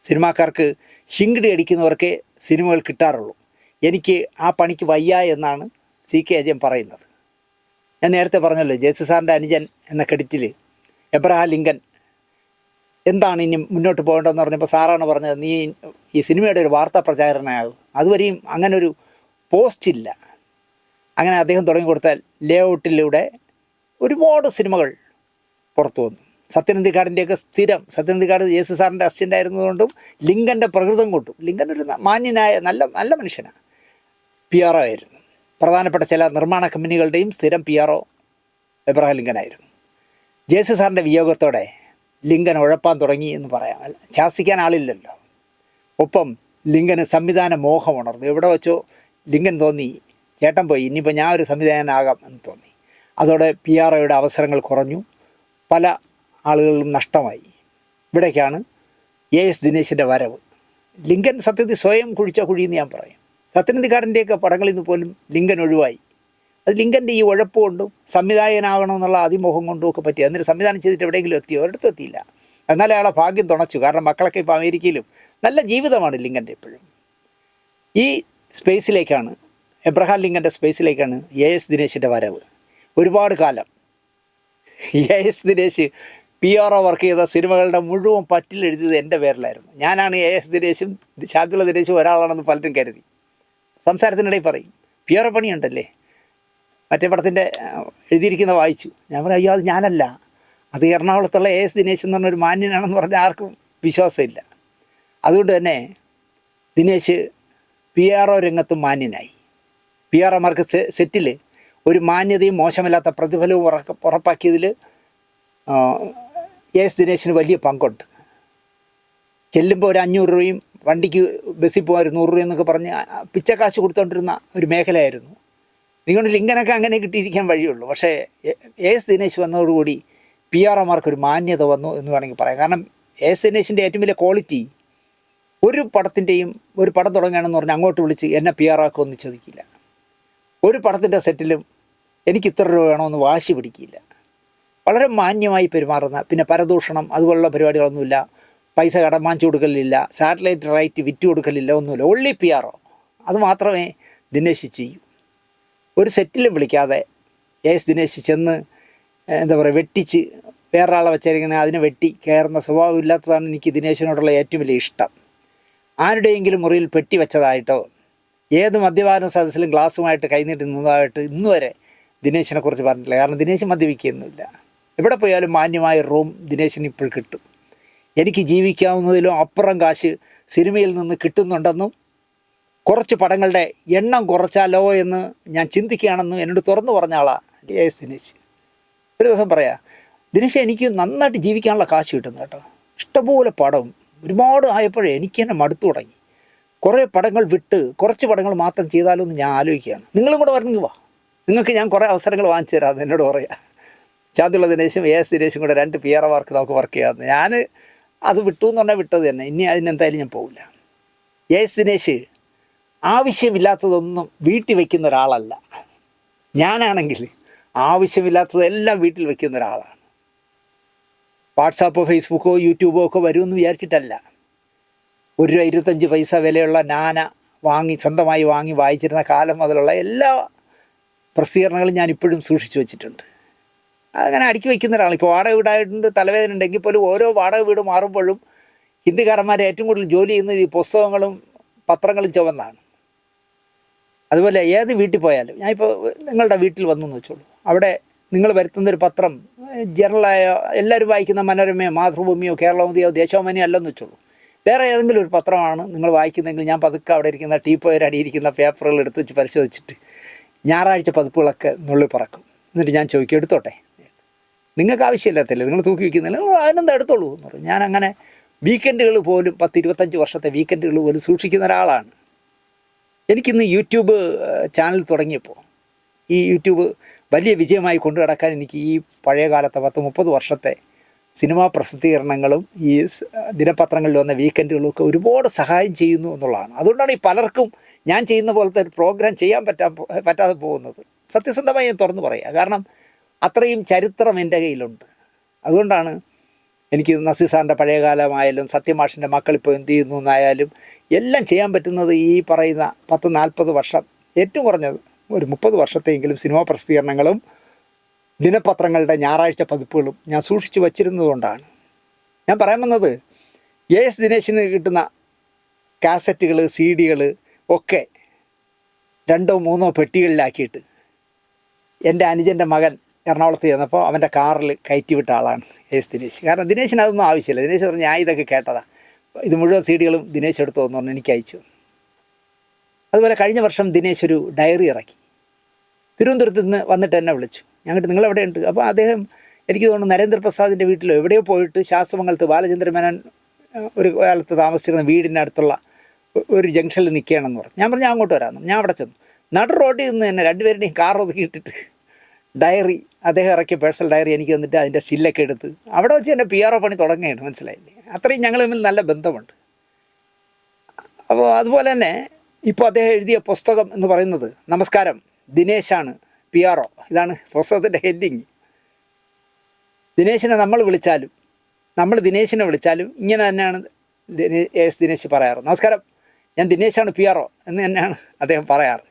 Speaker 1: സിനിമാക്കാർക്ക് ശിങ്കിടി അടിക്കുന്നവർക്കേ സിനിമകൾ കിട്ടാറുള്ളൂ. എനിക്ക് ആ പണിക്ക് വയ്യ എന്നാണ് CK അജയൻ പറയുന്നത്. ഞാൻ നേരത്തെ പറഞ്ഞല്ലോ, ജേസി സാറിൻ്റെ അനുജൻ എന്ന ക്രെഡിറ്റിൽ എബ്രഹാം ലിങ്കൻ എന്താണ് ഇനി മുന്നോട്ട് പോകേണ്ടതെന്ന് പറഞ്ഞപ്പോൾ സാറാണ് പറഞ്ഞത്, നീ ഈ സിനിമയുടെ ഒരു വാർത്താ പ്രചാരണമാകും. അതുവരെയും അങ്ങനൊരു പോസ്റ്റില്ല. അങ്ങനെ അദ്ദേഹം തുടങ്ങിക്കൊടുത്താൽ ലേഔട്ടിലൂടെ ഒരുപാട് സിനിമകൾ പുറത്തു വന്നു. സത്യനന്ദിക്കാടിൻ്റെയൊക്കെ സ്ഥിരം, സത്യനന്ദിക്കാട് ജേസി സാറിൻ്റെ അസിസ്റ്റൻ്റ് ആയിരുന്നതുകൊണ്ടും ലിങ്കൻ്റെ പ്രകൃതം കൊണ്ടും, ലിങ്കൻ ഒരു മാന്യനായ നല്ല മനുഷ്യനാണ്. PRO ആയിരുന്നു. പ്രധാനപ്പെട്ട ചില നിർമ്മാണ കമ്പനികളുടെയും സ്ഥിരം PRO എബ്രഹാം ലിങ്കനായിരുന്നു. ജേസി സാറിൻ്റെ വിയോഗത്തോടെ ലിങ്കൻ ഉഴപ്പാൻ തുടങ്ങി എന്ന് പറയാം. ശാസിക്കാൻ ആളില്ലല്ലോ. ഒപ്പം ലിങ്കന് സംവിധാന മോഹം ഉണർന്നു. എവിടെ വെച്ചോ ലിങ്കൻ തോന്നി, ചേട്ടൻ പോയി, ഇനിയിപ്പോൾ ഞാൻ ഒരു സംവിധായകനാകാം എന്ന് തോന്നി. അതോടെ PROയുടെ അവസരങ്ങൾ കുറഞ്ഞു, പല ആളുകളിലും നഷ്ടമായി. ഇവിടേക്കാണ് AS ദിനേശിൻ്റെ വരവ്. ലിങ്കൻ സത്യത്തിൽ സ്വയം കുഴിച്ച കുഴിയെന്ന് ഞാൻ പറയും. സത്യനന്ദിക്കാടിൻ്റെയൊക്കെ പടങ്ങളിൽ നിന്ന് പോലും ലിങ്കൻ ഒഴിവായി. അത് ലിങ്കൻ്റെ ഈ ഉഴപ്പ് കൊണ്ടും സംവിധായകനാകണമെന്നുള്ള അതിമോഹം കൊണ്ടും ഒക്കെ പറ്റി. എന്നിട്ട് സംവിധാനം ചെയ്തിട്ട് എവിടെയെങ്കിലും എത്തിയോ? ഒരിടത്തും എത്തിയില്ല. എന്നാലും അയാളെ ഭാഗ്യം തുണച്ചു. കാരണം മക്കളൊക്കെ ഇപ്പോൾ അമേരിക്കയിലും നല്ല ജീവിതമാണ് ലിങ്കൻ്റെ എപ്പോഴും. ഈ സ്പേസിലേക്കാണ്, എബ്രഹാം ലിങ്കൻ്റെ സ്പേസിലേക്കാണ് AS ദിനേശിൻ്റെ വരവ്. ഒരുപാട് കാലം AS ദിനേശ് PRO വർക്ക് ചെയ്ത സിനിമകളുടെ മുഴുവൻ പറ്റിലെഴുതിയത് എൻ്റെ പേരിലായിരുന്നു. ഞാനാണ് AS ദിനേശും ശാന്തുള്ള ദിനേശും ഒരാളാണെന്ന് പലരും കരുതി. സംസാരത്തിനിടയിൽ പറയും, PRO പണിയുണ്ടല്ലേ, മറ്റേ പടത്തിൻ്റെ എഴുതിയിരിക്കുന്ന വായിച്ചു. ഞാൻ പറയും, അയ്യോ അത് ഞാനല്ല, അത് എറണാകുളത്തുള്ള AS ദിനേശ് എന്ന് പറഞ്ഞൊരു മാന്യനാണെന്ന് പറഞ്ഞാൽ ആർക്കും വിശ്വാസമില്ല. അതുകൊണ്ട് തന്നെ ദിനേശ് PRO രംഗത്തും മാന്യനായി. PROമാർക്ക് സെറ്റിൽ ഒരു മാന്യതയും മോശമില്ലാത്ത പ്രതിഫലവും ഉറപ്പാക്കിയതിൽ AS ദിനേശിന് വലിയ പങ്കുണ്ട്. ചെല്ലുമ്പോൾ ഒരു 500 രൂപയും വണ്ടിക്ക് ബസ്സിൽ പോകാൻ 100 രൂപ എന്നൊക്കെ പറഞ്ഞ് പിച്ചക്കാശ് കൊടുത്തുകൊണ്ടിരുന്ന ഒരു മേഖലയായിരുന്നു. അതുകൊണ്ട് ലിങ്കനൊക്കെ അങ്ങനെ കിട്ടിയിരിക്കാൻ വഴിയുള്ളൂ. പക്ഷേ AS ദിനേശ് വന്നതോടുകൂടി PROമാർക്കൊരു മാന്യത വന്നു എന്ന് വേണമെങ്കിൽ പറയാം. കാരണം AS ദിനേശിൻ്റെ ഏറ്റവും വലിയ ക്വാളിറ്റി, ഒരു പടത്തിൻ്റെയും ഒരു പടം തുടങ്ങുകയാണെന്ന് പറഞ്ഞാൽ അങ്ങോട്ട് വിളിച്ച് എന്നെ PRO ഒന്നും ചോദിക്കില്ല. ഒരു പടത്തിൻ്റെ സെറ്റിലും എനിക്ക് ഇത്ര രൂപ വേണമെന്ന് വാശി പിടിക്കില്ല. വളരെ മാന്യമായി പെരുമാറുന്ന, പിന്നെ പരദൂഷണം അതുപോലുള്ള പരിപാടികളൊന്നുമില്ല. പൈസ കടം വാങ്ങിച്ചു കൊടുക്കലില്ല, സാറ്റലൈറ്റ് റൈറ്റ് വിറ്റ് കൊടുക്കലില്ല, ഒന്നുമില്ല. Only PRO. അത് മാത്രമേ ദിനേശ് ചെയ്യൂ. ഒരു സെറ്റിലും വിളിക്കാതെ AS ദിനേശ് ചെന്ന് എന്താ പറയുക, വെട്ടിച്ച് വേറൊരാളെ വെച്ചിരിക്കുന്നത് അതിനെ വെട്ടി കയറുന്ന സ്വഭാവം ഇല്ലാത്തതാണ് എനിക്ക് ദിനേശിനോടുള്ള ഏറ്റവും വലിയ ഇഷ്ടം. ആരുടെയെങ്കിലും മുറിയിൽ പെട്ടി വെച്ചതായിട്ടോ ഏത് മദ്യപാന സദസ്സിലും ഗ്ലാസുമായിട്ട് കൈനീട്ടി നിന്നതായിട്ട് ഇന്നുവരെ ദിനേശിനെ കുറിച്ച് പറഞ്ഞിട്ടില്ല. കാരണം ദിനേശ് മദ്യപിക്കുന്നില്ല. എവിടെ പോയാലും മാന്യമായ റൂം ദിനേശിന് ഇപ്പോൾ കിട്ടും. എനിക്ക് ജീവിക്കാവുന്നതിലും അപ്പുറം കാശ് സിനിമയിൽ നിന്ന് കിട്ടുന്നുണ്ടെന്നും കുറച്ച് പടങ്ങളുടെ എണ്ണം കുറച്ചാലോ എന്ന് ഞാൻ ചിന്തിക്കുകയാണെന്നും എന്നോട് തുറന്നു പറഞ്ഞ ആളാണ് എസ് ദിനേശ്. ഒരു ദിവസം പറയാം, ദിനേശ് എനിക്ക് നന്നായിട്ട് ജീവിക്കാനുള്ള കാശ് കിട്ടുന്നു കേട്ടോ. ഇഷ്ടംപോലെ പടം ഒരുപാട് ആയപ്പോഴേ എനിക്ക് തന്നെ മടുത്തു തുടങ്ങി. കുറേ പടങ്ങൾ വിട്ട് കുറച്ച് പടങ്ങൾ മാത്രം ചെയ്താലോ എന്ന് ഞാൻ ആലോചിക്കുകയാണ്. നിങ്ങളും കൂടെ പറഞ്ഞു വാ, നിങ്ങൾക്ക് ഞാൻ കുറേ അവസരങ്ങൾ വാങ്ങിച്ചു തരാമെന്ന് എന്നോട് പറയാം. ചാന്തുള്ള ദിനേശും എസ് ദിനേശും കൂടെ 2 PR വർക്ക് നമുക്ക് വർക്ക് ചെയ്യാമെന്ന്. ഞാൻ അത് വിട്ടു എന്ന് പറഞ്ഞാൽ വിട്ടത് തന്നെ. ഇനി അതിനെന്തായാലും ഞാൻ പോകില്ല. എസ് ദിനേശ് ആവശ്യമില്ലാത്തതൊന്നും വീട്ടിൽ വയ്ക്കുന്ന ഒരാളല്ല. ഞാനാണെങ്കിൽ ആവശ്യമില്ലാത്തതെല്ലാം വീട്ടിൽ വയ്ക്കുന്ന ഒരാളാണ്. വാട്സാപ്പോ ഫേസ്ബുക്കോ യൂട്യൂബോ ഒക്കെ വരുമെന്ന് വിചാരിച്ചിട്ടല്ല. ₹1.25 വിലയുള്ള നാന സ്വന്തമായി വാങ്ങി വായിച്ചിരുന്ന കാലം മുതലുള്ള എല്ലാ പ്രസിദ്ധീകരണങ്ങളും ഞാൻ ഇപ്പോഴും സൂക്ഷിച്ചു വെച്ചിട്ടുണ്ട്. അങ്ങനെ അടുക്കി വയ്ക്കുന്ന ഒരാൾ. ഇപ്പോൾ വാടക വീടായിട്ടുണ്ട്, തലവേദന ഉണ്ടെങ്കിൽ പോലും ഓരോ വാടക വീട് മാറുമ്പോഴും ഹിന്ദിക്കാരന്മാർ ഏറ്റവും കൂടുതൽ ജോലി ചെയ്യുന്നത് ഈ പുസ്തകങ്ങളും പത്രങ്ങളും ചുവന്നാണ്. അതുപോലെ ഏത് വീട്ടിൽ പോയാലും, ഞാനിപ്പോൾ നിങ്ങളുടെ വീട്ടിൽ വന്നെന്ന് വെച്ചോളൂ, അവിടെ നിങ്ങൾ വരുത്തുന്നൊരു പത്രം ജനറലായ എല്ലാവരും വായിക്കുന്ന മനോരമയോ മാതൃഭൂമിയോ കേരളമതിയോ ദേശാഭിമാനിയോ അല്ലെന്ന് വെച്ചോളൂ, വേറെ ഏതെങ്കിലും ഒരു പത്രമാണ് നിങ്ങൾ വായിക്കുന്നതെങ്കിൽ ഞാൻ പതുക്കെ അവിടെ ഇരിക്കുന്ന ടീപ്പോയുടെ അടിയിരിക്കുന്ന പേപ്പറുകൾ എടുത്ത് വെച്ച് പരിശോധിച്ചിട്ട് ഞായറാഴ്ച പതിപ്പുകളൊക്കെ നുള്ളി പറക്കും. എന്നിട്ട് ഞാൻ ചോദിക്കും, എടുത്തോട്ടെ, നിങ്ങൾക്ക് ആവശ്യമില്ലാത്തല്ലേ, നിങ്ങൾ തൂക്കി വയ്ക്കുന്നില്ല, നിങ്ങൾ അതിനെന്താ എടുത്തോളൂ എന്ന് പറയും. ഞാൻ അങ്ങനെ വീക്കെൻഡുകൾ പോലും 10-25 വർഷത്തെ വീക്കെൻഡുകൾ പോലും സൂക്ഷിക്കുന്ന ഒരാളാണ്. എനിക്കിന്ന് യൂട്യൂബ് ചാനൽ തുടങ്ങിയപ്പോൾ ഈ യൂട്യൂബ് വലിയ വിജയമായി കൊണ്ടു നടക്കാൻ എനിക്ക് ഈ പഴയ കാലത്തെ 10-30 വർഷത്തെ സിനിമാ പ്രസിദ്ധീകരണങ്ങളും ഈ ദിനപത്രങ്ങളിൽ വന്ന വീക്കെൻഡുകളും ഒക്കെ ഒരുപാട് സഹായം ചെയ്യുന്നു എന്നുള്ളതാണ്. അതുകൊണ്ടാണ് ഈ പലർക്കും ഞാൻ ചെയ്യുന്ന പോലത്തെ ഒരു പ്രോഗ്രാം ചെയ്യാൻ പറ്റാതെ പോകുന്നത്. സത്യസന്ധമായി ഞാൻ തുറന്നു പറയുക. കാരണം അത്രയും ചരിത്രം എൻ്റെ കയ്യിലുണ്ട്. അതുകൊണ്ടാണ് എനിക്ക് നസീർ സാറിൻ്റെ പഴയകാലമായാലും സത്യമാഷിൻ്റെ മക്കളിപ്പോൾ എന്ത് ചെയ്യുന്നു എന്നായാലും എല്ലാം ചെയ്യാൻ പറ്റുന്നത് ഈ പറയുന്ന 10-40 വർഷം, ഏറ്റവും കുറഞ്ഞത് ഒരു 30 വർഷത്തെയെങ്കിലും സിനിമാ പ്രസിദ്ധീകരണങ്ങളും ദിനപത്രങ്ങളുടെ ഞായറാഴ്ച പതിപ്പുകളും ഞാൻ സൂക്ഷിച്ചു വച്ചിരുന്നതുകൊണ്ടാണ്. ഞാൻ പറയാൻ വന്നത്, എസ് ദിനേശിന് കിട്ടുന്ന കാസറ്റുകൾ CD-കൾ ഒക്കെ 2-3 പെട്ടികളിലാക്കിയിട്ട് എൻ്റെ അനുജൻ്റെ മകൻ എറണാകുളത്ത് ചെന്നപ്പോൾ അവൻ്റെ കാറിൽ കയറ്റി വിട്ട ആളാണ് എസ് ദിനേശ്. കാരണം ദിനേശിന് അതൊന്നും ആവശ്യമില്ല. ദിനേശ് പറഞ്ഞു, ഞാൻ ഇതൊക്കെ കേട്ടതാണ്, ഇത് മുഴുവൻ CD-കളും ദിനേശ് എടുത്തു എന്ന് പറഞ്ഞു എനിക്ക് അയച്ചു. അതുപോലെ കഴിഞ്ഞ വർഷം ദിനേശ് ഒരു ഡയറി ഇറക്കി. തിരുവനന്തപുരത്ത് നിന്ന് വന്നിട്ട് എന്നെ വിളിച്ചു. ഞങ്ങൾക്ക് നിങ്ങളെവിടെയുണ്ട്? അപ്പോൾ അദ്ദേഹം എനിക്ക് തോന്നുന്നു നരേന്ദ്രപ്രസാദിൻ്റെ വീട്ടിലോ എവിടെയോ പോയിട്ട് ശാസ്ത്രമംഗലത്ത് ബാലചന്ദ്ര മേനോൻ ഒരു കാലത്ത് താമസിച്ചിരുന്ന വീടിൻ്റെ അടുത്തുള്ള ഒരു ജംഗ്ഷനിൽ നിൽക്കുകയാണെന്ന് പറഞ്ഞു. ഞാൻ പറഞ്ഞു, അങ്ങോട്ട് വരാമെന്ന്. ഞാൻ അവിടെ ചെന്നു. നടു റോഡിൽ നിന്ന് തന്നെ 2 പേരുടെയും കാർ ഒതുക്കിയിട്ടിട്ട് ഡയറി, അദ്ദേഹം ഇറക്കിയ പേഴ്സണൽ ഡയറി എനിക്ക് വന്നിട്ട് അതിൻ്റെ സ്റ്റില്ലൊക്കെ എടുത്ത് അവിടെ വെച്ച് എൻ്റെ PRO പണി തുടങ്ങുകയാണ്. മനസ്സിലായില്ലേ? അത്രയും ഞങ്ങൾ തമ്മിൽ നല്ല ബന്ധമുണ്ട്. അപ്പോൾ അതുപോലെ തന്നെ ഇപ്പോൾ അദ്ദേഹം എഴുതിയ പുസ്തകം എന്ന് പറയുന്നത് നമസ്കാരം, ദിനേശാണ് PRO. ഇതാണ് പുസ്തകത്തിൻ്റെ ഹെഡിങ്. ദിനേശിനെ നമ്മൾ വിളിച്ചാലും നമ്മൾ ദിനേശിനെ വിളിച്ചാലും ഇങ്ങനെ തന്നെയാണ് എസ് ദിനേശ് പറയാറ്. നമസ്കാരം, ഞാൻ ദിനേശാണ് PRO എന്ന് തന്നെയാണ് അദ്ദേഹം പറയാറ്.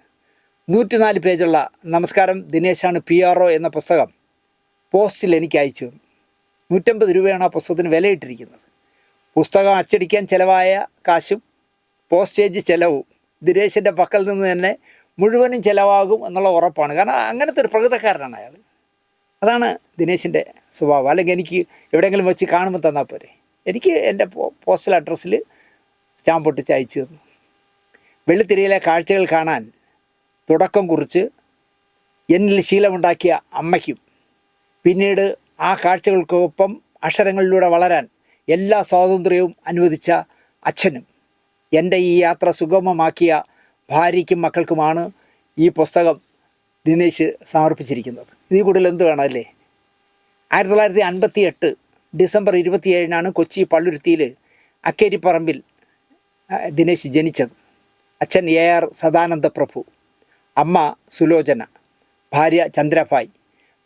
Speaker 1: 104 പേജുള്ള നമസ്കാരം ദിനേശാണ് PRO എന്ന പുസ്തകം പോസ്റ്റിൽ എനിക്ക് അയച്ചു തന്നു. 150 രൂപയാണ് ആ പുസ്തകത്തിന് വിലയിട്ടിരിക്കുന്നത്. പുസ്തകം അച്ചടിക്കാൻ ചിലവായ കാശും പോസ്റ്റേജ് ചിലവും ദിനേശിൻ്റെ പക്കൽ നിന്ന് തന്നെ മുഴുവനും ചിലവാകും എന്നുള്ള ഉറപ്പാണ്. കാരണം അങ്ങനത്തെ ഒരു പ്രകൃതക്കാരനാണ് അയാൾ. അതാണ് ദിനേശിൻ്റെ സ്വഭാവം. അല്ലെങ്കിൽ എനിക്ക് എവിടെയെങ്കിലും വെച്ച് കാണുമ്പോൾ തന്നാൽ പോരെ. എനിക്ക് എൻ്റെ പോസ്റ്റൽ അഡ്രസ്സിൽ സ്റ്റാമ്പ് ഒട്ടിച്ച് അയച്ചു തന്നു. വെള്ളിത്തിരയിലെ കാഴ്ചകൾ കാണാൻ തുടക്കം കുറിച്ച് എന്നിൽ ശീലമുണ്ടാക്കിയ അമ്മയ്ക്കും പിന്നീട് ആ കാഴ്ചകൾക്കൊപ്പം അക്ഷരങ്ങളിലൂടെ വളരാൻ എല്ലാ സ്വാതന്ത്ര്യവും അനുവദിച്ച അച്ഛനും എൻ്റെ ഈ യാത്ര സുഗമമാക്കിയ ഭാര്യയ്ക്കും മക്കൾക്കുമാണ് ഈ പുസ്തകം ദിനേശ് സമർപ്പിച്ചിരിക്കുന്നത്. ഇതിൽ കൂടുതൽ എന്ത് വേണം അല്ലേ? 1958 ഡിസംബർ 27 കൊച്ചി പള്ളുരുത്തിയിൽ അക്കേരിപ്പറമ്പിൽ ദിനേശ് ജനിച്ചത്. അച്ഛൻ AR സദാനന്ദ പ്രഭു, അമ്മ സുലോചന, ഭാര്യ ചന്ദ്രഭായ്,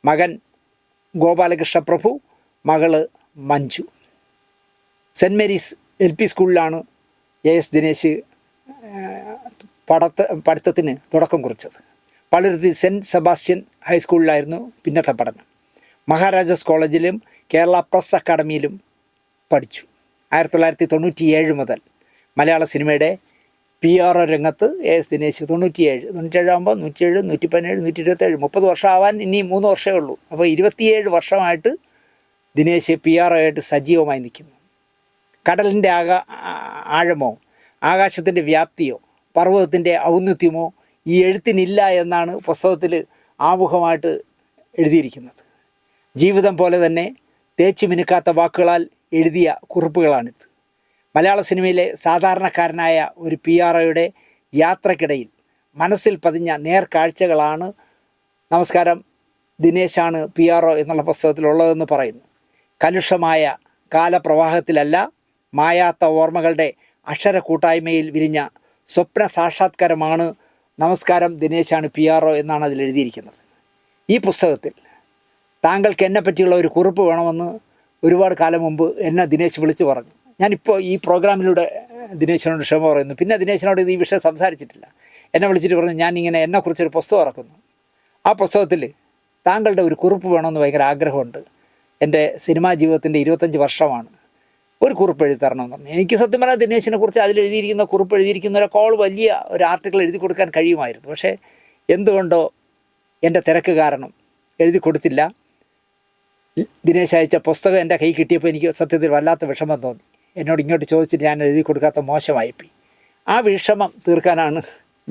Speaker 1: മകൻ ഗോപാലകൃഷ്ണ പ്രഭു, മകള് മഞ്ജു. സെൻറ്റ് മേരീസ് LP സ്കൂളിലാണ് എസ് ദിനേശ് പഠിത്തത്തിന് തുടക്കം കുറിച്ചത്. പള്ളുരുത്തി സെൻറ്റ് സെബാസ്റ്റ്യൻ ഹൈസ്കൂളിലായിരുന്നു പിന്നത്തെ പഠനം. മഹാരാജാസ് കോളേജിലും കേരള പ്രസ് അക്കാഡമിയിലും പഠിച്ചു. 1997 മുതൽ മലയാള സിനിമയുടെ PR രംഗത്ത് എസ് ദിനേശ് 97 ആകുമ്പോൾ 107, 117, 127, 30 വർഷം ആവാൻ ഇനി 3 വർഷമേ ഉള്ളൂ. അപ്പോൾ 27 വർഷമായിട്ട് ദിനേശ് PR ആയിട്ട് സജീവമായി നിൽക്കുന്നു. കടലിൻ്റെ ആഴമോ ആകാശത്തിൻ്റെ വ്യാപ്തിയോ പർവ്വതത്തിൻ്റെ ഔന്നത്യമോ ഈ എഴുത്തിനില്ല എന്നാണ് പുസ്തകത്തിൽ ആമുഖമായിട്ട് എഴുതിയിരിക്കുന്നത്. ജീവിതം പോലെ തന്നെ തേച്ചു മിനുക്കാത്ത വാക്കുകളാൽ എഴുതിയ കുറിപ്പുകളാണിത്. മലയാള സിനിമയിലെ സാധാരണക്കാരനായ ഒരു PR യാത്രക്കിടയിൽ മനസ്സിൽ പതിഞ്ഞ നേർക്കാഴ്ചകളാണ് നമസ്കാരം ദിനേശാണ് PR എന്നുള്ള പുസ്തകത്തിലുള്ളതെന്ന് പറയുന്നു. കലുഷമായ കാലപ്രവാഹത്തിലല്ല, മായാത്ത ഓർമ്മകളുടെ അക്ഷര കൂട്ടായ്മയിൽ വിരിഞ്ഞ സ്വപ്ന സാക്ഷാത്കാരമാണ് നമസ്കാരം ദിനേശാണ് PR എന്നാണ് അതിൽ എഴുതിയിരിക്കുന്നത്. ഈ പുസ്തകത്തിൽ താങ്കൾക്ക് എന്നെ പറ്റിയുള്ള ഒരു കുറിപ്പ് വേണമെന്ന് ഒരുപാട് കാലം മുമ്പ് എന്നെ ദിനേശ് വിളിച്ച് പറഞ്ഞു. ഞാനിപ്പോൾ ഈ പ്രോഗ്രാമിലൂടെ ദിനേശിനോട് ക്ഷമ പറയുന്നു. പിന്നെ ദിനേശിനോട് ഈ വിഷയം സംസാരിച്ചിട്ടില്ല. എന്നെ വിളിച്ചിട്ട് പറഞ്ഞു, ഞാനിങ്ങനെ എന്നെക്കുറിച്ചൊരു പുസ്തകം ഇറക്കുന്നു, ആ പുസ്തകത്തിൽ താങ്കളുടെ ഒരു കുറിപ്പ് വേണമെന്ന് ഭയങ്കര ആഗ്രഹമുണ്ട്. എൻ്റെ സിനിമാ ജീവിതത്തിൻ്റെ 25 വർഷമാണ്, ഒരു കുറിപ്പ് എഴുതി തരണമെന്ന് പറഞ്ഞു. എനിക്ക് സത്യം പറഞ്ഞാൽ ദിനേശിനെ കുറിച്ച് അതിലെഴുതിയിരിക്കുന്ന കുറിപ്പ് എഴുതിയിരിക്കുന്നവരെക്കാൾ വലിയ ഒരു ആർട്ടിക്കിൾ എഴുതി കൊടുക്കാൻ കഴിയുമായിരുന്നു. പക്ഷേ എന്തുകൊണ്ടോ എൻ്റെ തിരക്ക് കാരണം എഴുതി കൊടുത്തില്ല. ദിനേശ് അയച്ച പുസ്തകം എൻ്റെ കൈ കിട്ടിയപ്പോൾ എനിക്ക് സത്യത്തിൽ വല്ലാത്ത വിഷമം തോന്നി. എന്നോട് ഇങ്ങോട്ട് ചോദിച്ചിട്ട് ഞാൻ എഴുതി കൊടുക്കാത്ത മോശമായിപ്പോയി. ആ വിഷമം തീർക്കാനാണ്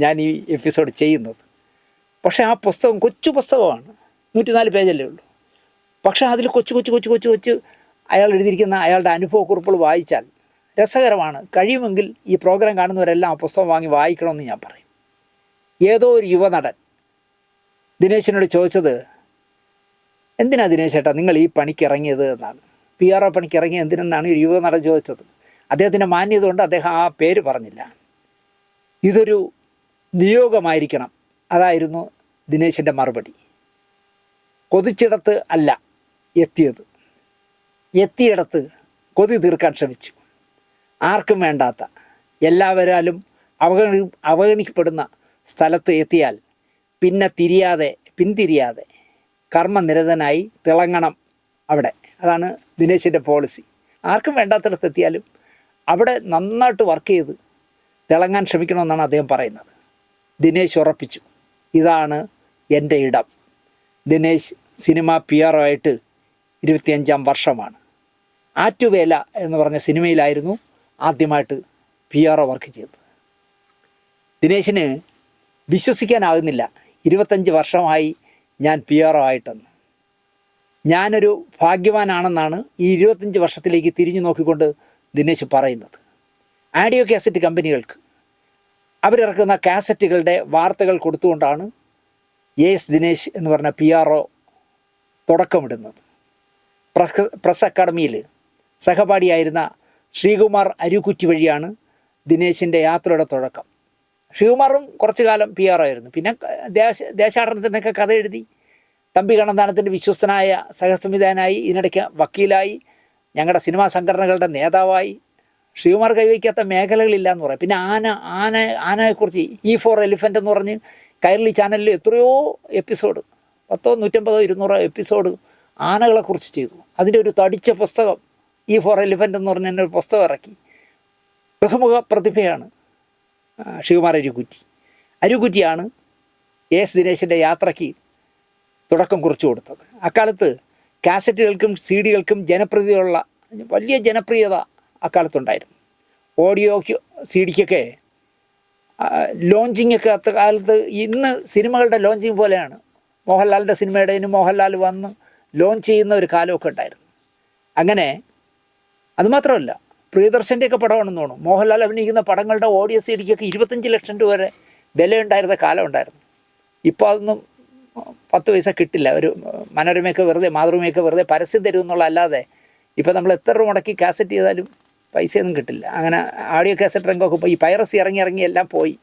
Speaker 1: ഞാൻ ഈ എപ്പിസോഡ് ചെയ്യുന്നത്. പക്ഷേ ആ പുസ്തകം കൊച്ചു പുസ്തകമാണ്, 104 പേജല്ലേ ഉള്ളൂ. പക്ഷേ അതിൽ കൊച്ചു അയാൾ എഴുതിയിരിക്കുന്ന അയാളുടെ അനുഭവക്കുറിപ്പുകൾ വായിച്ചാൽ രസകരമാണ്. കഴിയുമെങ്കിൽ ഈ പ്രോഗ്രാം കാണുന്നവരെല്ലാം ആ പുസ്തകം വാങ്ങി വായിക്കണമെന്ന് ഞാൻ പറയും. ഏതോ ഒരു യുവനടൻ ദിനേശിനോട് ചോദിച്ചത്, എന്തിനാ ദിനേശ് ചേട്ടാ നിങ്ങൾ ഈ പണിക്ക് ഇറങ്ങിയത് എന്നാണ്. PR പണിക്ക് ഇറങ്ങിയത് എന്തിനെന്നാണ് ഒരു യുവനടൻ ചോദിച്ചത്. അദ്ദേഹത്തിൻ്റെ മാന്യത കൊണ്ട് അദ്ദേഹം ആ പേര് പറഞ്ഞില്ല. ഇതൊരു നിയോഗമായിരിക്കണം, അതായിരുന്നു ദിനേശിൻ്റെ മറുപടി. കൊതിച്ചിടത്ത് അല്ല എത്തിയത്, എത്തിയിടത്ത് കൊതി തീർക്കാൻ ശ്രമിച്ചു. ആർക്കും വേണ്ടാത്ത, എല്ലാവരാലും അവഗണിക്കപ്പെടുന്ന സ്ഥലത്ത് എത്തിയാൽ പിന്നെ പിന്തിരിയാതെ കർമ്മനിരതനായി തിളങ്ങണം അവിടെ. അതാണ് ദിനേശിൻ്റെ പോളിസി. ആർക്കും വേണ്ടാത്തിടത്ത് എത്തിയാലും അവിടെ നന്നായിട്ട് വർക്ക് ചെയ്ത് തിളങ്ങാൻ ശ്രമിക്കണമെന്നാണ് അദ്ദേഹം പറയുന്നത്. ദിനേശ് ഉറപ്പിച്ചു, ഇതാണ് എൻ്റെ ഇടം. ദിനേശ് സിനിമ PR ആയിട്ട് 25ാം വർഷമാണ്. ആറ്റുവേല എന്ന് പറഞ്ഞ സിനിമയിലായിരുന്നു ആദ്യമായിട്ട് PR വർക്ക് ചെയ്തത്. ദിനേശിന് വിശ്വസിക്കാനാകുന്നില്ല 25 വർഷമായി ഞാൻ PR ആയിട്ടെന്ന്. ഞാനൊരു ഭാഗ്യവാനാണെന്നാണ് ഈ 25 വർഷത്തിലേക്ക് തിരിഞ്ഞു നോക്കിക്കൊണ്ട് ദിനേശ് പറയുന്നത്. ആഡിയോ കാസറ്റ് കമ്പനികൾക്ക് അവരിറക്കുന്ന കാസറ്റുകളുടെ വാർത്തകൾ കൊടുത്തുകൊണ്ടാണ് എസ് ദിനേശ് എന്ന് പറഞ്ഞ PR തുടക്കമിടുന്നത്. പ്രസ് അക്കാഡമിയിൽ സഹപാഠിയായിരുന്ന ശ്രീകുമാർ അരുക്കുറ്റി വഴിയാണ് ദിനേശിൻ്റെ യാത്രയുടെ തുടക്കം. ശ്രീകുമാറും കുറച്ചു കാലം PR ആയിരുന്നു. പിന്നെ ദേശാടനത്തിനൊക്കെ കഥ എഴുതി. തമ്പി കണ്ണന്താനത്തിൻ്റെ വിശ്വസ്തനായ സഹസംവിധായകനായി, ഇതിനിടയ്ക്ക് വക്കീലായി, ഞങ്ങളുടെ സിനിമാ സംഘടനകളുടെ നേതാവായി. ശ്രീകുമാർ കൈവയ്ക്കാത്ത മേഖലകളില്ല എന്ന് പറയാം. പിന്നെ ആനയെക്കുറിച്ച് E4 എലിഫൻ്റ് എന്ന് പറഞ്ഞ് കൈരളി ചാനലിൽ എത്രയോ എപ്പിസോഡ്, 10, 150, 200 എപ്പിസോഡ് ആനകളെക്കുറിച്ച് ചെയ്തു. അതിൻ്റെ ഒരു തടിച്ച പുസ്തകം E4 എലിഫൻ്റ് എന്ന് പറഞ്ഞ ഒരു പുസ്തകം ഇറക്കി. ബഹുമുഖ പ്രതിഭയാണ് ശ്രീകുമാർ അരുക്കുറ്റിയാണ് എസ് ദിനേശിൻ്റെ യാത്രയ്ക്ക് തുടക്കം കുറിച്ചു കൊടുത്തത്. അക്കാലത്ത് കാസറ്റുകൾക്കും CD-കൾക്കും വലിയ ജനപ്രിയത അക്കാലത്തുണ്ടായിരുന്നു. ഓഡിയോയ്ക്ക് CD-ക്കൊക്കെ ലോഞ്ചിങ്ങൊക്കെ അക്കാലത്ത് ഇന്ന് സിനിമകളുടെ ലോഞ്ചിങ് പോലെയാണ്. മോഹൻലാലിൻ്റെ സിനിമയുടെ മോഹൻലാൽ വന്ന് ലോഞ്ച് ചെയ്യുന്ന ഒരു കാലമൊക്കെ ഉണ്ടായിരുന്നു. അങ്ങനെ അതുമാത്രമല്ല, പ്രിയദർശൻ്റെയൊക്കെ പടമാണെന്ന് തോന്നുന്നു, മോഹൻലാൽ അഭിനയിക്കുന്ന പടങ്ങളുടെ ഓഡിയോ CD-ക്കൊക്കെ 25 ലക്ഷം രൂപ വരെ വിലയുണ്ടായിരുന്ന കാലം ഉണ്ടായിരുന്നു. ഇപ്പോൾ അതൊന്നും 10 പൈസ കിട്ടില്ല. ഒരു മനോരമയൊക്കെ മാതൃഭൂമിയൊക്കെ വെറുതെ പരസ്യം തരും എന്നുള്ളതല്ലാതെ ഇപ്പോൾ നമ്മൾ എത്ര രൂപ മുടക്കി കാസറ്റ് ചെയ്താലും പൈസയൊന്നും കിട്ടില്ല. അങ്ങനെ ആഡിയോ കാസറ്റ് രംഗമൊക്കെ ഇപ്പോൾ ഈ പൈറസി ഇറങ്ങി എല്ലാം പോയി.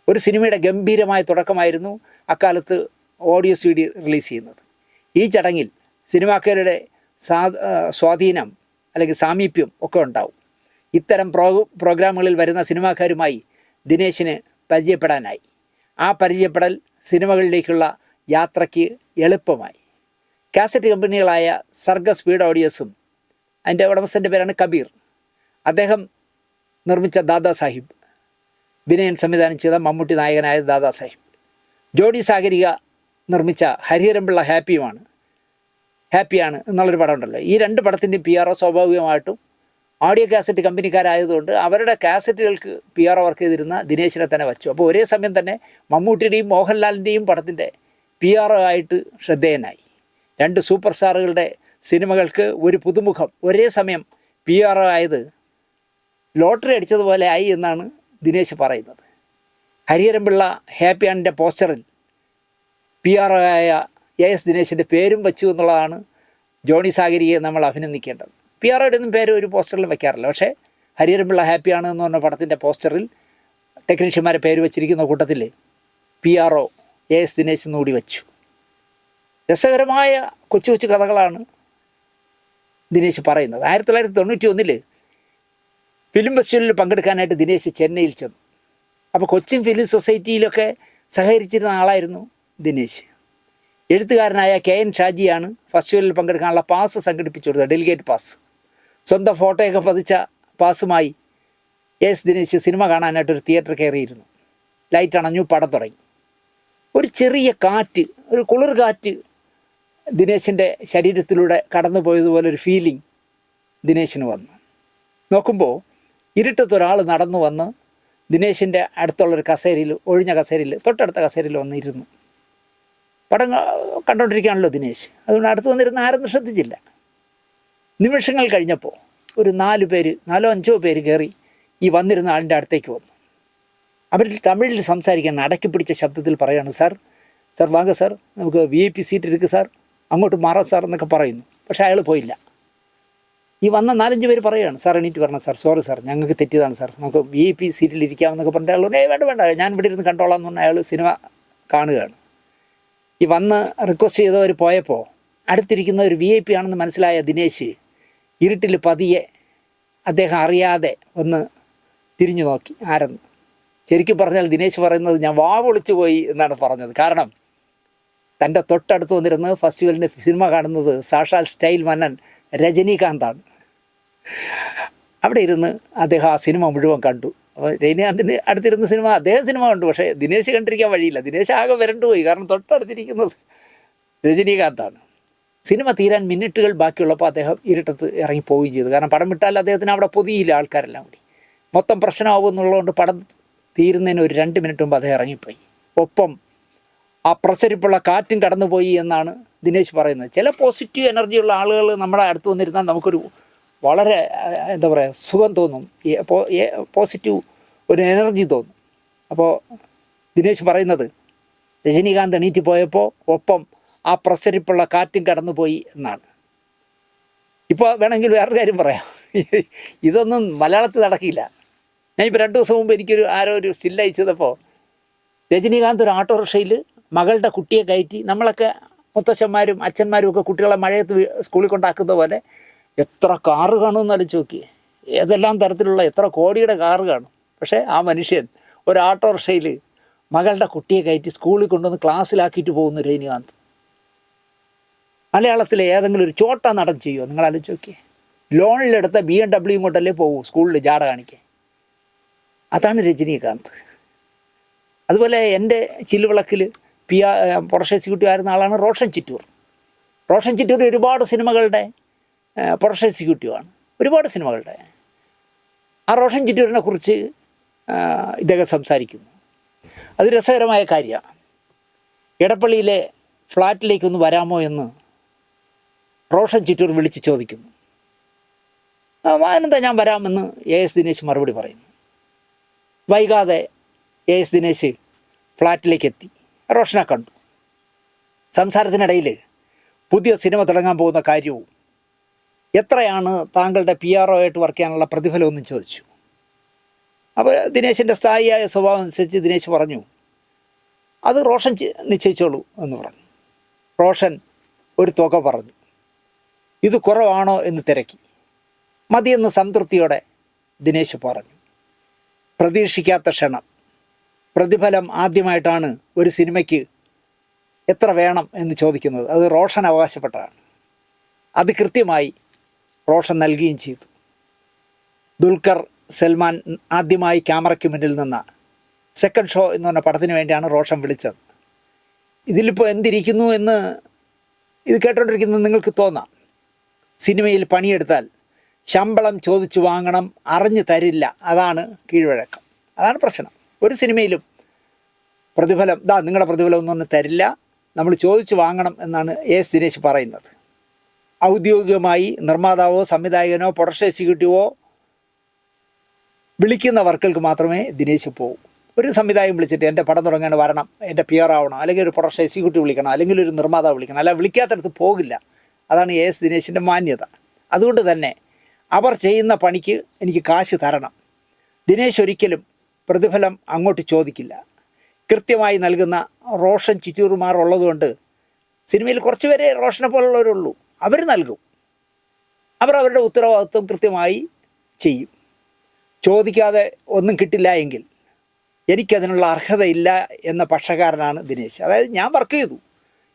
Speaker 1: ഒരു സിനിമയുടെ ഗംഭീരമായ തുടക്കമായിരുന്നു അക്കാലത്ത് ഓഡിയോ CD റിലീസ് ചെയ്യുന്നത്. ഈ ചടങ്ങിൽ സിനിമാക്കാരുടെ സ്വാധീനം അല്ലെങ്കിൽ സാമീപ്യം ഒക്കെ ഉണ്ടാവും. ഇത്തരം പ്രോഗ്രാമുകളിൽ വരുന്ന സിനിമാക്കാരുമായി ദിനേശിന് പരിചയപ്പെടാനായി. ആ പരിചയപ്പെടൽ സിനിമകളിലേക്കുള്ള യാത്രയ്ക്ക് എളുപ്പമായി. കാസറ്റ് കമ്പനികളായ സർഗസ് സ്പീഡ് ഓഡിയോസും, അതിൻ്റെ ഉടമസ്ഥൻ്റെ പേരാണ് കബീർ, അദ്ദേഹം നിർമ്മിച്ച ദാദാ സാഹിബ്, വിനയൻ സംവിധാനം ചെയ്ത മമ്മൂട്ടി നായകനായ ദാദാസാഹിബ്, ജോഡി സാഗരിക നിർമ്മിച്ച ഹരിഹരൻപിള്ള ഹാപ്പിയാണ് എന്നുള്ളൊരു പടം ഉണ്ടല്ലോ. ഈ 2 പടത്തിൻ്റെയും PRO സ്വാഭാവികമായിട്ടും ഓഡിയോ കാസറ്റ് കമ്പനിക്കാരായതുകൊണ്ട് അവരുടെ കാസറ്റുകൾക്ക് PRO വർക്ക് ചെയ്തിരുന്ന ദിനേശിനെ തന്നെ വച്ചു. അപ്പോൾ ഒരേ സമയം തന്നെ മമ്മൂട്ടിയുടെയും മോഹൻലാലിൻ്റെയും പടത്തിൻ്റെ PRO ആയിട്ട് ശ്രദ്ധേയനായി. 2 സൂപ്പർ സ്റ്റാറുകളുടെ സിനിമകൾക്ക് ഒരു പുതുമുഖം ഒരേ സമയം PRO ആയത് ലോട്ടറി അടിച്ചതുപോലെ ആയി എന്നാണ് ദിനേശ് പറയുന്നത്. ഹരിഹരൻപിള്ള ഹാപ്പിയാണിൻ്റെ പോസ്റ്ററിൽ PRO ആയ AS ദിനേശിൻ്റെ പേരും വച്ചു എന്നുള്ളതാണ് ജോണി സാഗരിയെ നമ്മൾ അഭിനന്ദിക്കേണ്ടത്. PROയുടെ ഒന്നും പേര് ഒരു പോസ്റ്ററിലും വയ്ക്കാറില്ല. പക്ഷേ ഹരിഹരൻപിള്ള ഹാപ്പിയാണ് എന്ന് പറഞ്ഞ പടത്തിൻ്റെ പോസ്റ്ററിൽ ടെക്നീഷ്യന്മാരെ പേര് വച്ചിരിക്കുന്ന കൂട്ടത്തിൽ PRO AS ദിനേശ് എന്നുകൂടി വച്ചു. രസകരമായ കൊച്ചു കൊച്ചു കഥകളാണ് ദിനേശ് പറയുന്നത്. 1991 ഫിലിം ഫെസ്റ്റിവലിൽ പങ്കെടുക്കാനായിട്ട് ദിനേശ് ചെന്നൈയിൽ ചെന്നു. അപ്പോൾ കൊച്ചിൻ ഫിലിം സൊസൈറ്റിയിലൊക്കെ സഹകരിച്ചിരുന്ന ആളായിരുന്നു ദിനേശ്. എഴുത്തുകാരനായ KN ഷാജിയാണ് ഫെസ്റ്റിവലിൽ പങ്കെടുക്കാനുള്ള പാസ് സംഘടിപ്പിച്ചു കൊടുത്തത്, ഡെലിഗേറ്റ് പാസ്. സ്വന്തം ഫോട്ടോയൊക്കെ പതിച്ച പാസുമായി AS ദിനേശ് സിനിമ കാണാനായിട്ടൊരു തിയേറ്റർ കയറിയിരുന്നു. ലൈറ്റ് അണഞ്ഞു, പടം തുടങ്ങി. ഒരു ചെറിയ കാറ്റ്, ഒരു കുളിർ കാറ്റ് ദിനേശിൻ്റെ ശരീരത്തിലൂടെ കടന്നു പോയതുപോലെ ഒരു ഫീലിംഗ് ദിനേശിന് വന്നു. നോക്കുമ്പോൾ ഇരുട്ടത്തൊരാൾ നടന്നു വന്ന് ദിനേശിൻ്റെ അടുത്തുള്ളൊരു കസേരയിൽ, ഒഴിഞ്ഞ കസേരയിൽ, തൊട്ടടുത്ത കസേരയിൽ വന്നിരുന്നു. പടം കണ്ടുകൊണ്ടിരിക്കുകയാണല്ലോ ദിനേശ്. അതുകൊണ്ട് അടുത്ത് വന്നിരുന്ന ആരെന്ന് ശ്രദ്ധിച്ചില്ല. നിമിഷങ്ങൾ കഴിഞ്ഞപ്പോൾ ഒരു 4-5 പേര് കയറി ഈ വന്നിരുന്ന ആളിൻ്റെ അടുത്തേക്ക് വന്നു. അവരിൽ തമിഴിൽ സംസാരിക്കാൻ അടക്കി പിടിച്ച ശബ്ദത്തിൽ പറയുകയാണ്, സാർ വാങ്ങ സാർ, നമുക്ക് VIP സീറ്റ് എടുക്കുക സാർ, അങ്ങോട്ട് മാറാം സാർ എന്നൊക്കെ പറയുന്നു. പക്ഷേ അയാൾ പോയില്ല. ഈ വന്ന 4-5 പേര് പറയുകയാണ്, സാർ എണീറ്റ് വരണം സാർ, സോറി സാർ, ഞങ്ങൾക്ക് തെറ്റിയതാണ് സാർ, നമുക്ക് VIP സീറ്റിൽ ഇരിക്കാമെന്നൊക്കെ പറഞ്ഞിട്ട് അയാൾ വേണ്ട ഞാൻ ഇവിടെ ഇരുന്ന് കണ്ടോളാം എന്ന് പറഞ്ഞാൽ അയാൾ സിനിമ കാണുകയാണ്. ഈ വന്ന് റിക്വസ്റ്റ് ചെയ്തവർ പോയപ്പോൾ അടുത്തിരിക്കുന്ന ഒരു VIP ആണെന്ന് മനസ്സിലായ ദിനേശ് ഇരുട്ടിൽ പതിയെ അദ്ദേഹം അറിയാതെ ഒന്ന് തിരിഞ്ഞു നോക്കി ആരെന്ന്. ശരിക്കും പറഞ്ഞാൽ ദിനേശ് പറയുന്നത് ഞാൻ വാവൊളിച്ചു പോയി എന്നാണ് പറഞ്ഞത്. കാരണം തൻ്റെ തൊട്ടടുത്ത് വന്നിരുന്ന് ഫെസ്റ്റിവലിൻ്റെ സിനിമ കാണുന്നത് സാക്ഷാൽ സ്റ്റൈൽ മന്നൻ രജനീകാന്താണ്. അവിടെ ഇരുന്ന് അദ്ദേഹം ആ സിനിമ മുഴുവൻ കണ്ടു. അപ്പോൾ രജനീകാന്തിൻ്റെ അടുത്തിരുന്ന അദ്ദേഹം സിനിമ കണ്ടു. പക്ഷേ ദിനേശ് കണ്ടിരിക്കാൻ വഴിയില്ല. ദിനേശ് ആകെ വരണ്ടുപോയി. കാരണം തൊട്ടടുത്തിരിക്കുന്നത് രജനീകാന്താണ്. സിനിമ തീരാൻ മിനിറ്റുകൾ ബാക്കിയുള്ളപ്പോൾ അദ്ദേഹം ഇരുട്ടത്ത് ഇറങ്ങി പോവുകയും ചെയ്തു. കാരണം പടം വിട്ടാൽ അദ്ദേഹത്തിന് അവിടെ പൊതിയില്ല ആൾക്കാരെല്ലാം കൂടി. മൊത്തം പ്രശ്നമാകുമെന്നുള്ളതുകൊണ്ട് പടം തീരുന്നതിന് ഒരു 2 മിനിറ്റ് മുമ്പ് അദ്ദേഹം ഇറങ്ങിപ്പോയി. ഒപ്പം ആ പ്രസരിപ്പുള്ള കാറ്റും കടന്നുപോയി എന്നാണ് ദിനേശ് പറയുന്നത്. ചില പോസിറ്റീവ് എനർജിയുള്ള ആളുകൾ നമ്മുടെ അടുത്ത് വന്നിരുന്നാൽ നമുക്കൊരു വളരെ എന്താ പറയുക സുഖം തോന്നും, പോസിറ്റീവ് ഒരു എനർജി തോന്നും. അപ്പോൾ ദിനേശ് പറയുന്നത് രജനീകാന്ത് എണീറ്റ് പോയപ്പോൾ ഒപ്പം ആ പ്രസരിപ്പുള്ള കാറ്റും കടന്നുപോയി എന്നാണ്. ഇപ്പോൾ വേണമെങ്കിൽ വേറൊരു കാര്യം പറയാം, ഇതൊന്നും മലയാളത്തിൽ നടക്കില്ല. ഞാനിപ്പോൾ 2 ദിവസം മുമ്പ് എനിക്കൊരു ആരോ ഒരു സ്റ്റിൽ അയച്ചതപ്പോൾ രജനീകാന്ത് ഒരു ഓട്ടോറിക്ഷയിൽ മകളുടെ കുട്ടിയെ കയറ്റി, നമ്മളൊക്കെ മുത്തശ്ശന്മാരും അച്ഛന്മാരും ഒക്കെ കുട്ടികളെ മഴയത്ത് സ്കൂളിൽ കൊണ്ടാക്കുന്ന പോലെ എത്ര കാറ് കാണുമെന്ന് ആലോചിച്ച് നോക്കി. ഏതെല്ലാം തരത്തിലുള്ള എത്ര കോടിയുടെ കാറ് കാണും. പക്ഷേ ആ മനുഷ്യൻ ഒരു ഓട്ടോറിക്ഷയിൽ മകളുടെ കുട്ടിയെ കയറ്റി സ്കൂളിൽ കൊണ്ടുവന്ന് ക്ലാസ്സിലാക്കിയിട്ട് പോകുന്നു രജനീകാന്ത്. മലയാളത്തിലെ ഏതെങ്കിലും ഒരു ചോട്ട നടൻ ചെയ്യുമോ നിങ്ങൾ ആലോചിച്ച് നോക്കിയേ. ലോണിലെടുത്ത BMW കൊണ്ടല്ലേ പോകൂ സ്കൂളിൽ ജാട കാണിക്കാൻ. അതാണ് രജനീകാന്ത്. അതുപോലെ എൻ്റെ ചില്ലുവിളക്കിൽ പ്രൊഡക്ഷൻ എക്സിക്യൂട്ടീവ് ആയിരുന്ന ആളാണ് റോഷൻ ചിറ്റൂർ. ഒരുപാട് സിനിമകളുടെ പ്രൊഡക്ഷൻ എക്സിക്യൂട്ടീവാണ്, ഒരുപാട് സിനിമകളുടെ. ആ റോഷൻ ചിറ്റൂരിനെ കുറിച്ച് ഇദ്ദേഹം സംസാരിക്കുന്നു. അത് രസകരമായ കാര്യമാണ്. എടപ്പള്ളിയിലെ ഫ്ലാറ്റിലേക്കൊന്ന് വരാമോ എന്ന് റോഷൻ ചിറ്റൂർ വിളിച്ച് ചോദിക്കുന്നു. അതിനെന്താ ഞാൻ വരാമെന്ന് AS ദിനേശ് മറുപടി പറയുന്നു. വൈകാതെ AS ദിനേശ് ഫ്ലാറ്റിലേക്ക് എത്തി. റോഷനെ കണ്ടു. സംസാരത്തിനിടയിൽ പുതിയ സിനിമ തുടങ്ങാൻ പോകുന്ന കാര്യവും എത്രയാണ് താങ്കളുടെ PRO ആയിട്ട് വർക്ക് ചെയ്യാനുള്ള പ്രതിഫലമൊന്നും ചോദിച്ചു. അപ്പോൾ ദിനേശിൻ്റെ സ്ഥായിയായ സ്വഭാവം അനുസരിച്ച് ദിനേശ് പറഞ്ഞു, അത് റോഷൻ നിശ്ചയിച്ചോളൂ എന്ന് പറഞ്ഞു. റോഷൻ ഒരു തുക പറഞ്ഞു. ഇത് കുറവാണോ എന്ന് തിരക്കി. മതിയെന്ന് സംതൃപ്തിയോടെ ദിനേശ് പറഞ്ഞു. പ്രതീക്ഷിക്കാത്ത ക്ഷണം. പ്രതിഫലം ആദ്യമായിട്ടാണ് ഒരു സിനിമയ്ക്ക് എത്ര വേണം എന്ന് ചോദിക്കുന്നത്. അത് റോഷൻ അവകാശപ്പെട്ടതാണ്. അത് കൃത്യമായി റോഷൻ നൽകുകയും ചെയ്തു. ദുൽഖർ സൽമാൻ ആദ്യമായി ക്യാമറയ്ക്ക് മുന്നിൽ നിന്ന സെക്കൻഡ് ഷോ എന്ന് പറഞ്ഞ പടത്തിന് വേണ്ടിയാണ് റോഷൻ വിളിച്ചത്. ഇതിലിപ്പോൾ എന്തിരിക്കുന്നു എന്ന് ഇത് കേട്ടോണ്ടിരിക്കുന്നത് നിങ്ങൾക്ക് തോന്നാം. സിനിമയിൽ പണിയെടുത്താൽ ശമ്പളം ചോദിച്ചു വാങ്ങണം, അറിഞ്ഞു തരില്ല, അതാണ് കീഴ്വഴക്കം, അതാണ് പ്രശ്നം. ഒരു സിനിമയിലും പ്രതിഫലം നിങ്ങളുടെ പ്രതിഫലം ഒന്നും തരില്ല, നമ്മൾ ചോദിച്ചു വാങ്ങണം എന്നാണ് എസ് ദിനേശ് പറയുന്നത്. ഔദ്യോഗികമായി നിർമ്മാതാവോ സംവിധായകനോ പ്രൊഡക്ഷൻ എക്സിക്യൂട്ടീവോ വിളിക്കുന്ന വർക്കുകൾക്ക് മാത്രമേ ദിനേശ് പോകൂ. ഒരു സംവിധായകൻ വിളിച്ചിട്ട് എൻ്റെ പടം തുടങ്ങാൻ വരണം, എൻ്റെ PR ആവണം, അല്ലെങ്കിൽ ഒരു പ്രൊഡക്ഷൻ എക്സിക്യൂട്ടീവ് വിളിക്കണം, അല്ലെങ്കിൽ ഒരു നിർമ്മാതാവ് വിളിക്കണം, അല്ല വിളിക്കാത്തടത്ത് പോകില്ല. അതാണ് എസ് ദിനേശിൻ്റെ മാന്യത. അതുകൊണ്ട് തന്നെ അവർ ചെയ്യുന്ന പണിക്ക് എനിക്ക് കാശ് തരണം. ദിനേശ് ഒരിക്കലും പ്രതിഫലം അങ്ങോട്ട് ചോദിക്കില്ല. കൃത്യമായി നൽകുന്ന റോഷൻ ചിറ്റൂർമാർ ഉള്ളതുകൊണ്ട് സിനിമയിൽ കുറച്ച് പേരെ റോഷനെ പോലുള്ളവരുള്ളൂ, അവർ നൽകും. അവർ അവരുടെ ഉത്തരവാദിത്വം കൃത്യമായി ചെയ്യും. ചോദിക്കാതെ ഒന്നും കിട്ടില്ല എങ്കിൽ എനിക്കതിനുള്ള അർഹതയില്ല എന്ന പക്ഷക്കാരനാണ് ദിനേശ്. അതായത് ഞാൻ വർക്ക് ചെയ്തു,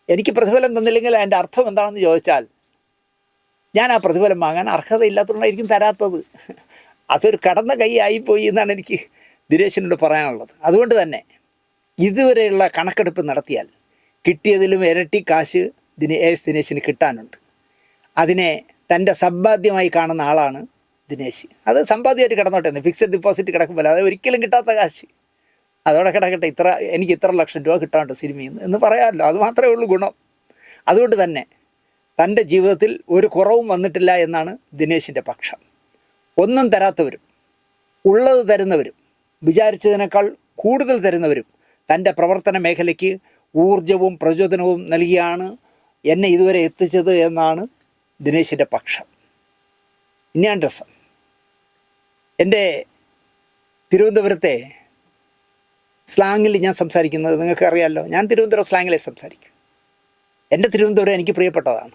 Speaker 1: എനിക്ക് പ്രതിഫലം തന്നില്ലെങ്കിൽ അതിൻ്റെ അർത്ഥം എന്താണെന്ന് ചോദിച്ചാൽ ഞാൻ ആ പ്രതിഫലം വാങ്ങാൻ അർഹതയില്ലാത്തതുകൊണ്ടായിരിക്കും തരാത്തത്. അതൊരു കടന്ന കൈ ആയിപ്പോയി എന്നാണ് എനിക്ക് ദിനേശിനോട് പറയാനുള്ളത്. അതുകൊണ്ട് തന്നെ ഇതുവരെയുള്ള കണക്കെടുപ്പ് നടത്തിയാൽ കിട്ടിയതിലും ഇരട്ടി കാശ് ദിനേശിന് കിട്ടാനുണ്ട്. അതിനെ തൻ്റെ സമ്പാദ്യമായി കാണുന്ന ആളാണ് ദിനേശ്. അത് സമ്പാദ്യമായിട്ട് കിടന്നോട്ടെ എന്ന്, ഫിക്സഡ് ഡിപ്പോസിറ്റ് കിടക്കുമ്പോൾ അത് ഒരിക്കലും കിട്ടാത്ത കാശ് അതോടെ കിടക്കട്ടെ, എനിക്ക് ഇത്ര ലക്ഷം രൂപ കിട്ടാനുണ്ട് സിനിമയിൽ നിന്ന് എന്ന് പറയാമല്ലോ, അത് മാത്രമേ ഉള്ളൂ ഗുണം. അതുകൊണ്ട് തന്നെ തൻ്റെ ജീവിതത്തിൽ ഒരു കുറവും വന്നിട്ടില്ല എന്നാണ് ദിനേശിൻ്റെ പക്ഷം. ഒന്നും തരാത്തവരും ഉള്ളത് തരുന്നവരും വിചാരിച്ചതിനേക്കാൾ കൂടുതൽ തരുന്നവരും തൻ്റെ പ്രവർത്തന മേഖലയ്ക്ക് ഊർജവും പ്രചോദനവും നൽകിയാണ് എന്നെ ഇതുവരെ എത്തിച്ചത് എന്നാണ് ദിനേശിൻ്റെ പക്ഷം. ഇനിയാണ് രസം. എൻ്റെ തിരുവനന്തപുരത്തെ സ്ലാങ്ങിൽ ഞാൻ സംസാരിക്കുന്നത് നിങ്ങൾക്ക് അറിയാമല്ലോ. ഞാൻ തിരുവനന്തപുരം സ്ലാങ്ങിലേ സംസാരിക്കും. എൻ്റെ തിരുവനന്തപുരം എനിക്ക് പ്രിയപ്പെട്ടതാണ്.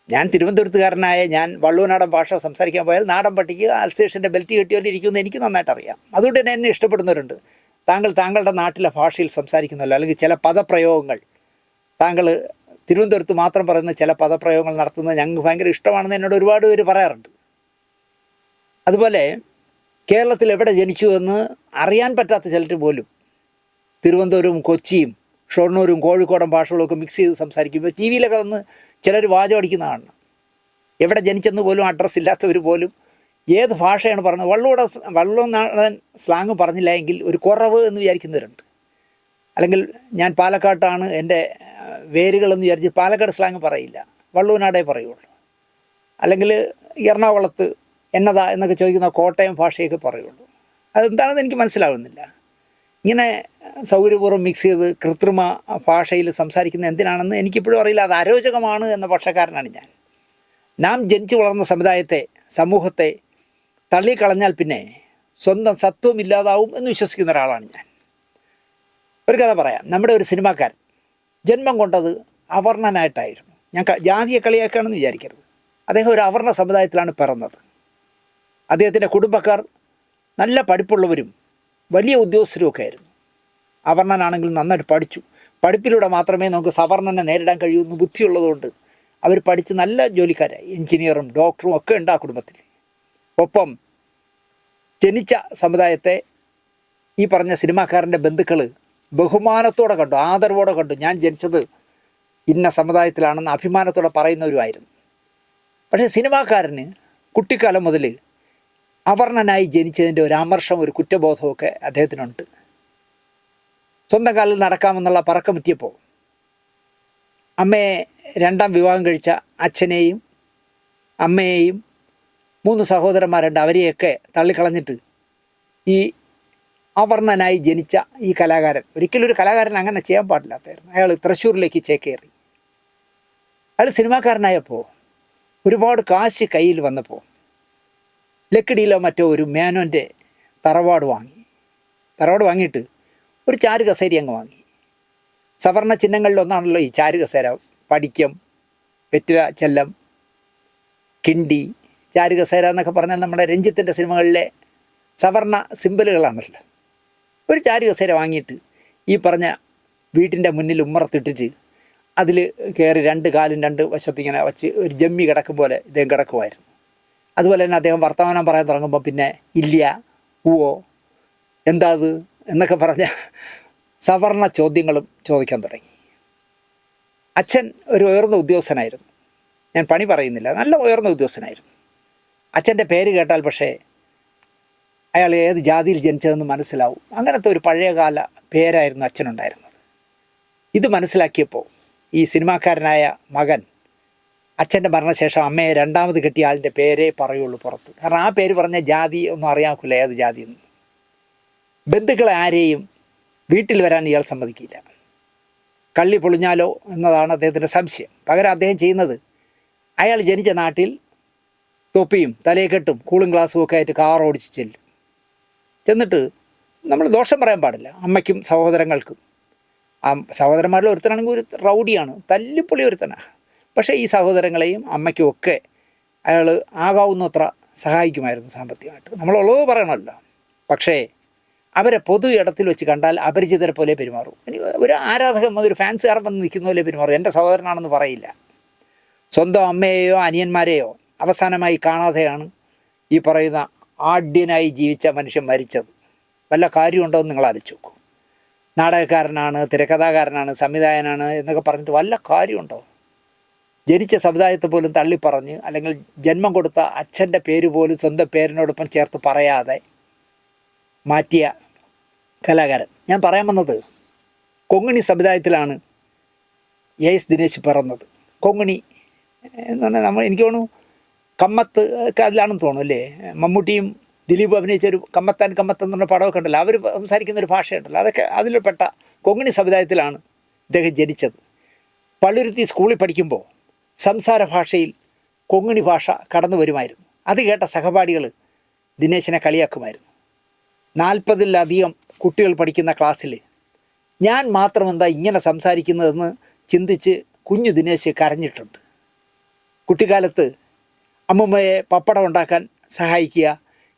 Speaker 1: ഞാൻ തിരുവനന്തപുരത്തുകാരനായ ഞാൻ വള്ളുവനാടൻ ഭാഷ സംസാരിക്കാൻ പോയാൽ നാടൻ പട്ടിക്ക് അൽസേഷൻ്റെ ബെൽറ്റ് കെട്ടിയോണ്ടിരിക്കുമെന്ന് എനിക്ക് നന്നായിട്ട് അറിയാം. അതുകൊണ്ട് തന്നെ എന്നെ ഇഷ്ടപ്പെടുന്നവരുണ്ട്. താങ്കളുടെ നാട്ടിലെ ഭാഷയിൽ സംസാരിക്കുന്നല്ലോ, അല്ലെങ്കിൽ ചില പദപ്രയോഗങ്ങൾ താങ്കൾ തിരുവനന്തപുരത്ത് മാത്രം പറയുന്ന ചില പദപ്രയോഗങ്ങൾ നടത്തുന്നത് ഞങ്ങൾക്ക് ഭയങ്കര ഇഷ്ടമാണെന്ന് എന്നോട് ഒരുപാട് പേര് പറയാറുണ്ട്. അതുപോലെ കേരളത്തിൽ എവിടെ ജനിച്ചു എന്ന് അറിയാൻ പറ്റാത്ത ചിലർ പോലും തിരുവനന്തപുരവും കൊച്ചിയും ഷൊർണൂരും കോഴിക്കോടൻ ഭാഷകളൊക്കെ മിക്സ് ചെയ്ത് സംസാരിക്കുമ്പോൾ ടി വിയിലൊക്കെ വന്ന് ചിലർ വാചകം അടിക്കുന്ന കാണണം. എവിടെ ജനിച്ചെന്ന് പോലും അഡ്രസ്സ് ഇല്ലാത്തവർ പോലും ഏത് ഭാഷയാണ് പറഞ്ഞത്, വള്ളുവനാടൻ സ്ലാങ് പറഞ്ഞില്ല എങ്കിൽ ഒരു കുറവ് എന്ന് വിചാരിക്കുന്നവരുണ്ട്. അല്ലെങ്കിൽ ഞാൻ പാലക്കാട്ടാണ് എൻ്റെ വേരുകളെന്ന് വിചാരിച്ച് പാലക്കാട് സ്ലാങ് പറയില്ല, വള്ളുവനാടേ പറയുള്ളൂ. അല്ലെങ്കിൽ എറണാകുളത്ത് എന്നതാ എന്നൊക്കെ ചോദിക്കുന്ന കോട്ടയം ഭാഷയൊക്കെ പറയുള്ളൂ. അതെന്താണെന്ന് എനിക്ക് മനസ്സിലാവുന്നില്ല. ഇങ്ങനെ സൗകര്യപൂർവ്വം മിക്സ് ചെയ്ത് കൃത്രിമ ഭാഷയിൽ സംസാരിക്കുന്ന എന്തിനാണെന്ന് എനിക്കിപ്പോഴും അറിയില്ല. അത് അരോചകമാണ് എന്ന പക്ഷക്കാരനാണ് ഞാൻ. നാം ജനിച്ചു വളർന്ന സമുദായത്തെ, സമൂഹത്തെ തള്ളിക്കളഞ്ഞാൽ പിന്നെ സ്വന്തം സത്വം ഇല്ലാതാവും എന്ന് വിശ്വസിക്കുന്ന ഒരാളാണ് ഞാൻ. ഒരു കഥ പറയാം. നമ്മുടെ ഒരു സിനിമാക്കാരൻ ജന്മം കൊണ്ടത് അവർണനായിട്ടായിരുന്നു. ഞാൻ ജാതിയെ കളിയാക്കുകയാണെന്ന് വിചാരിക്കരുത്. അദ്ദേഹം ഒരു അവർണ സമുദായത്തിലാണ് പിറന്നത്. അദ്ദേഹത്തിൻ്റെ കുടുംബക്കാർ നല്ല പഠിപ്പുള്ളവരും വലിയ ഉദ്യോഗസ്ഥരും ഒക്കെ ആയിരുന്നു. അവർണനാണെങ്കിൽ നന്നായിട്ട് പഠിച്ചു. പഠിപ്പിലൂടെ മാത്രമേ നമുക്ക് സവർണനെ നേരിടാൻ കഴിയൂന്ന് ബുദ്ധിയുള്ളതുകൊണ്ട് അവർ പഠിച്ച് നല്ല ജോലിക്കാരായി, എഞ്ചിനീയറും ഡോക്ടറും ഒക്കെ ഉണ്ട് ആ കുടുംബത്തിൽ. ഒപ്പം ജനിച്ച സമുദായത്തെ ഈ പറഞ്ഞ സിനിമാക്കാരൻ്റെ ബന്ധുക്കൾ ബഹുമാനത്തോടെ കണ്ടു, ആദരവോടെ കണ്ടു. ഞാൻ ജനിച്ചത് ഇന്ന സമുദായത്തിലാണെന്ന് അഭിമാനത്തോടെ പറയുന്നവരുമായിരുന്നു. പക്ഷേ സിനിമാക്കാരന് കുട്ടിക്കാലം മുതൽ അവർണനായി ജനിച്ചതിൻ്റെ ഒരു അമർഷം, ഒരു കുറ്റബോധമൊക്കെ അദ്ദേഹത്തിനുണ്ട്. സ്വന്തം കാലിൽ നടക്കാമെന്നുള്ള പറക്കം പറ്റിയപ്പോൾ അമ്മയെ രണ്ടാം വിവാഹം കഴിച്ച അച്ഛനെയും അമ്മയെയും 3 സഹോദരന്മാരുണ്ട്, അവരെയൊക്കെ തള്ളിക്കളഞ്ഞിട്ട് ഈ അവർണനായി ജനിച്ച ഈ കലാകാരൻ, ഒരിക്കലും ഒരു കലാകാരൻ അങ്ങനെ ചെയ്യാൻ പാടില്ലാത്തായിരുന്നു. അയാൾ തൃശ്ശൂരിലേക്ക് ചേക്കേറി. അയാൾ സിനിമാക്കാരനായപ്പോൾ ഒരുപാട് കാശ് കയ്യിൽ വന്നപ്പോൾ ലക്കിടിയിലോ മറ്റോ ഒരു മേനോൻ്റെ തറവാട് വാങ്ങിയിട്ട് ഒരു ചാരു കസേര അങ്ങ് വാങ്ങി. സവർണ ചിഹ്നങ്ങളിലൊന്നാണല്ലോ ഈ ചാരു കസേര. പടിക്കം, വെറ്റില ചെല്ലം, കിണ്ടി, ചാരു കസേര എന്നൊക്കെ പറഞ്ഞാൽ നമ്മുടെ രഞ്ജിത്തിൻ്റെ സിനിമകളിലെ സവർണ സിമ്പലുകളാണല്ലോ. ഒരു ചാരു കസേര വാങ്ങിയിട്ട് ഈ പറഞ്ഞ വീട്ടിൻ്റെ മുന്നിൽ ഉമ്മറത്തിട്ടിട്ട് അതിൽ കയറി 2 കാലും 2 വശത്തിങ്ങനെ വച്ച് ഒരു ജമ്മി കിടക്കും പോലെ ഇദ്ദേഹം കിടക്കുമായിരുന്നു. അതുപോലെ തന്നെ അദ്ദേഹം വർത്തമാനം പറയാൻ തുടങ്ങുമ്പോൾ പിന്നെ ഇല്ല, പൂവോ, എന്താ അത് എന്നൊക്കെ പറഞ്ഞ സവർണ ചോദ്യങ്ങളും ചോദിക്കാൻ തുടങ്ങി. അച്ഛൻ ഒരു ഉയർന്ന ഉദ്യോഗസ്ഥനായിരുന്നു. ഞാൻ പണി പറയുന്നില്ല, നല്ല ഉയർന്ന ഉദ്യോഗസ്ഥനായിരുന്നു. അച്ഛൻ്റെ പേര് കേട്ടാൽ പക്ഷേ അയാൾ ഏത് ജാതിയിൽ ജനിച്ചതെന്ന് മനസ്സിലാവും. അങ്ങനത്തെ ഒരു പഴയകാല പേരായിരുന്നു അച്ഛനുണ്ടായിരുന്നത്. ഇത് മനസ്സിലാക്കിയപ്പോൾ ഈ സിനിമാക്കാരനായ മകൻ അച്ഛൻ്റെ മരണശേഷം അമ്മയെ രണ്ടാമത് കെട്ടിയ ആളിൻ്റെ പേരേ പറയുള്ളൂ പുറത്ത്. കാരണം ആ പേര് പറഞ്ഞ ജാതി ഒന്നും അറിയാക്കില്ല, ഏത് ജാതിയെന്ന്. ബന്ധുക്കളെ ആരെയും വീട്ടിൽ വരാൻ ഇയാൾ സമ്മതിക്കില്ല. കള്ളി പൊളിഞ്ഞാലോ എന്നതാണ് അദ്ദേഹത്തിൻ്റെ സംശയം. പകരം അദ്ദേഹം ചെയ്യുന്നത്, അയാൾ ജനിച്ച നാട്ടിൽ തൊപ്പിയും തലയെക്കെട്ടും കൂളിംഗ് ഗ്ലാസ്സും ഒക്കെ ആയിട്ട് കാർ ഓടിച്ച് ചെല്ലും. ചെന്നിട്ട് നമ്മൾ ദോഷം പറയാൻ പാടില്ല അമ്മയ്ക്കും സഹോദരങ്ങൾക്കും. ആ സഹോദരന്മാരിൽ ഒരുത്തനാണെങ്കിൽ ഒരു റൗഡിയാണ്, തല്ലിപ്പൊളി ഒരുത്തനാണ്. പക്ഷേ ഈ സഹോദരങ്ങളെയും അമ്മയ്ക്കും ഒക്കെ അയാൾ ആകാവുന്നത്ര സഹായിക്കുമായിരുന്നു സാമ്പത്തികമായിട്ട്. നമ്മളുള്ളത് പറയണമല്ലോ. പക്ഷേ അവരെ പൊതു ഇടത്തിൽ വെച്ച് കണ്ടാൽ അപരിചിതരെ പോലെ പെരുമാറും. എനിക്ക് ഒരു ആരാധകൻ, ഒരു ഫാൻസുകാരൻ വന്ന് നിൽക്കുന്ന പോലെ പെരുമാറും. എൻ്റെ സഹോദരനാണെന്ന് പറയില്ല. സ്വന്തം അമ്മയെയോ അനിയന്മാരെയോ അവസാനമായി കാണാതെയാണ് ഈ പറയുന്ന ആഢ്യനായി ജീവിച്ച മനുഷ്യൻ മരിച്ചത്. വല്ല കാര്യമുണ്ടോ എന്ന് നിങ്ങൾ ആലോചിച്ച് നോക്കൂ. നാടകക്കാരനാണ്, തിരക്കഥാകാരനാണ്, സംവിധായകനാണ് എന്നൊക്കെ പറഞ്ഞിട്ട് വല്ല കാര്യമുണ്ടോ? ജനിച്ച സമുദായത്തെ പോലും തള്ളിപ്പറഞ്ഞ്, അല്ലെങ്കിൽ ജന്മം കൊടുത്ത അച്ഛൻ്റെ പേര് പോലും സ്വന്തം പേരിനോടൊപ്പം ചേർത്ത് പറയാതെ മാറ്റിയ കലാകാരൻ. ഞാൻ പറയാൻ വന്നത്, കൊങ്ങിണി സമുദായത്തിലാണ് എസ് ദിനേശ് പിറന്നത്. കൊങ്ങിണി എന്ന് പറഞ്ഞാൽ എനിക്ക് തോന്നുന്നു കമ്മത്ത് ഒക്കെ അതിലാണെന്ന് തോന്നുന്നു അല്ലേ? മമ്മൂട്ടിയും ദിലീപും അഭിനയിച്ചൊരു കമ്മത്താൻ കമ്മത്ത് എന്ന് പറഞ്ഞ പടമൊക്കെ ഉണ്ടല്ലോ, അവർ സംസാരിക്കുന്നൊരു ഭാഷയുണ്ടല്ലോ, അതൊക്കെ അതിൽപ്പെട്ട കൊങ്ങിണി സമുദായത്തിലാണ് ഇദ്ദേഹം ജനിച്ചത്. പള്ളുരുത്തി സ്കൂളിൽ പഠിക്കുമ്പോൾ സംസാര ഭാഷയിൽ കൊങ്ങിണി ഭാഷ കടന്നു വരുമായിരുന്നു. അത് കേട്ട സഹപാഠികൾ ദിനേശിനെ കളിയാക്കുമായിരുന്നു. 40-ലധികം കുട്ടികൾ പഠിക്കുന്ന ക്ലാസ്സിൽ ഞാൻ മാത്രം എന്താ ഇങ്ങനെ സംസാരിക്കുന്നതെന്ന് ചിന്തിച്ച് കുഞ്ഞു ദിനേശ് കരഞ്ഞിട്ടുണ്ട്. കുട്ടിക്കാലത്ത് അമ്മമ്മയെ പപ്പടം ഉണ്ടാക്കാൻ സഹായിക്കുക,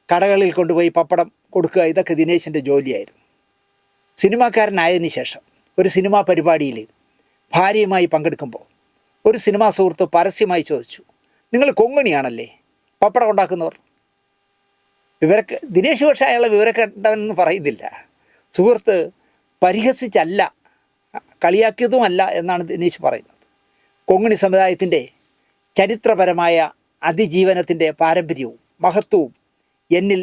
Speaker 1: കടകളിൽ കൊണ്ടുപോയി പപ്പടം കൊടുക്കുക, ഇതൊക്കെ ദിനേശിൻ്റെ ജോലിയായിരുന്നു. സിനിമാക്കാരനായതിനു ശേഷം ഒരു സിനിമാ പരിപാടിയിൽ ഭാര്യയുമായി പങ്കെടുക്കുമ്പോൾ ഒരു സിനിമാ സുഹൃത്ത് പരസ്യമായി ചോദിച്ചു, നിങ്ങൾ കൊങ്ങിണിയാണല്ലേ പപ്പടം ഉണ്ടാക്കുന്നവർ? ദിനേശ് പക്ഷേ അയാളെ വിവരക്കേണ്ടവനെന്ന് പറയുന്നില്ല. സുഹൃത്ത് പരിഹസിച്ചല്ല, കളിയാക്കിയതുമല്ല എന്നാണ് ദിനേശ് പറയുന്നത്. കൊങ്ങിണി സമുദായത്തിൻ്റെ ചരിത്രപരമായ അതിജീവനത്തിൻ്റെ പാരമ്പര്യവും മഹത്വവും എന്നിൽ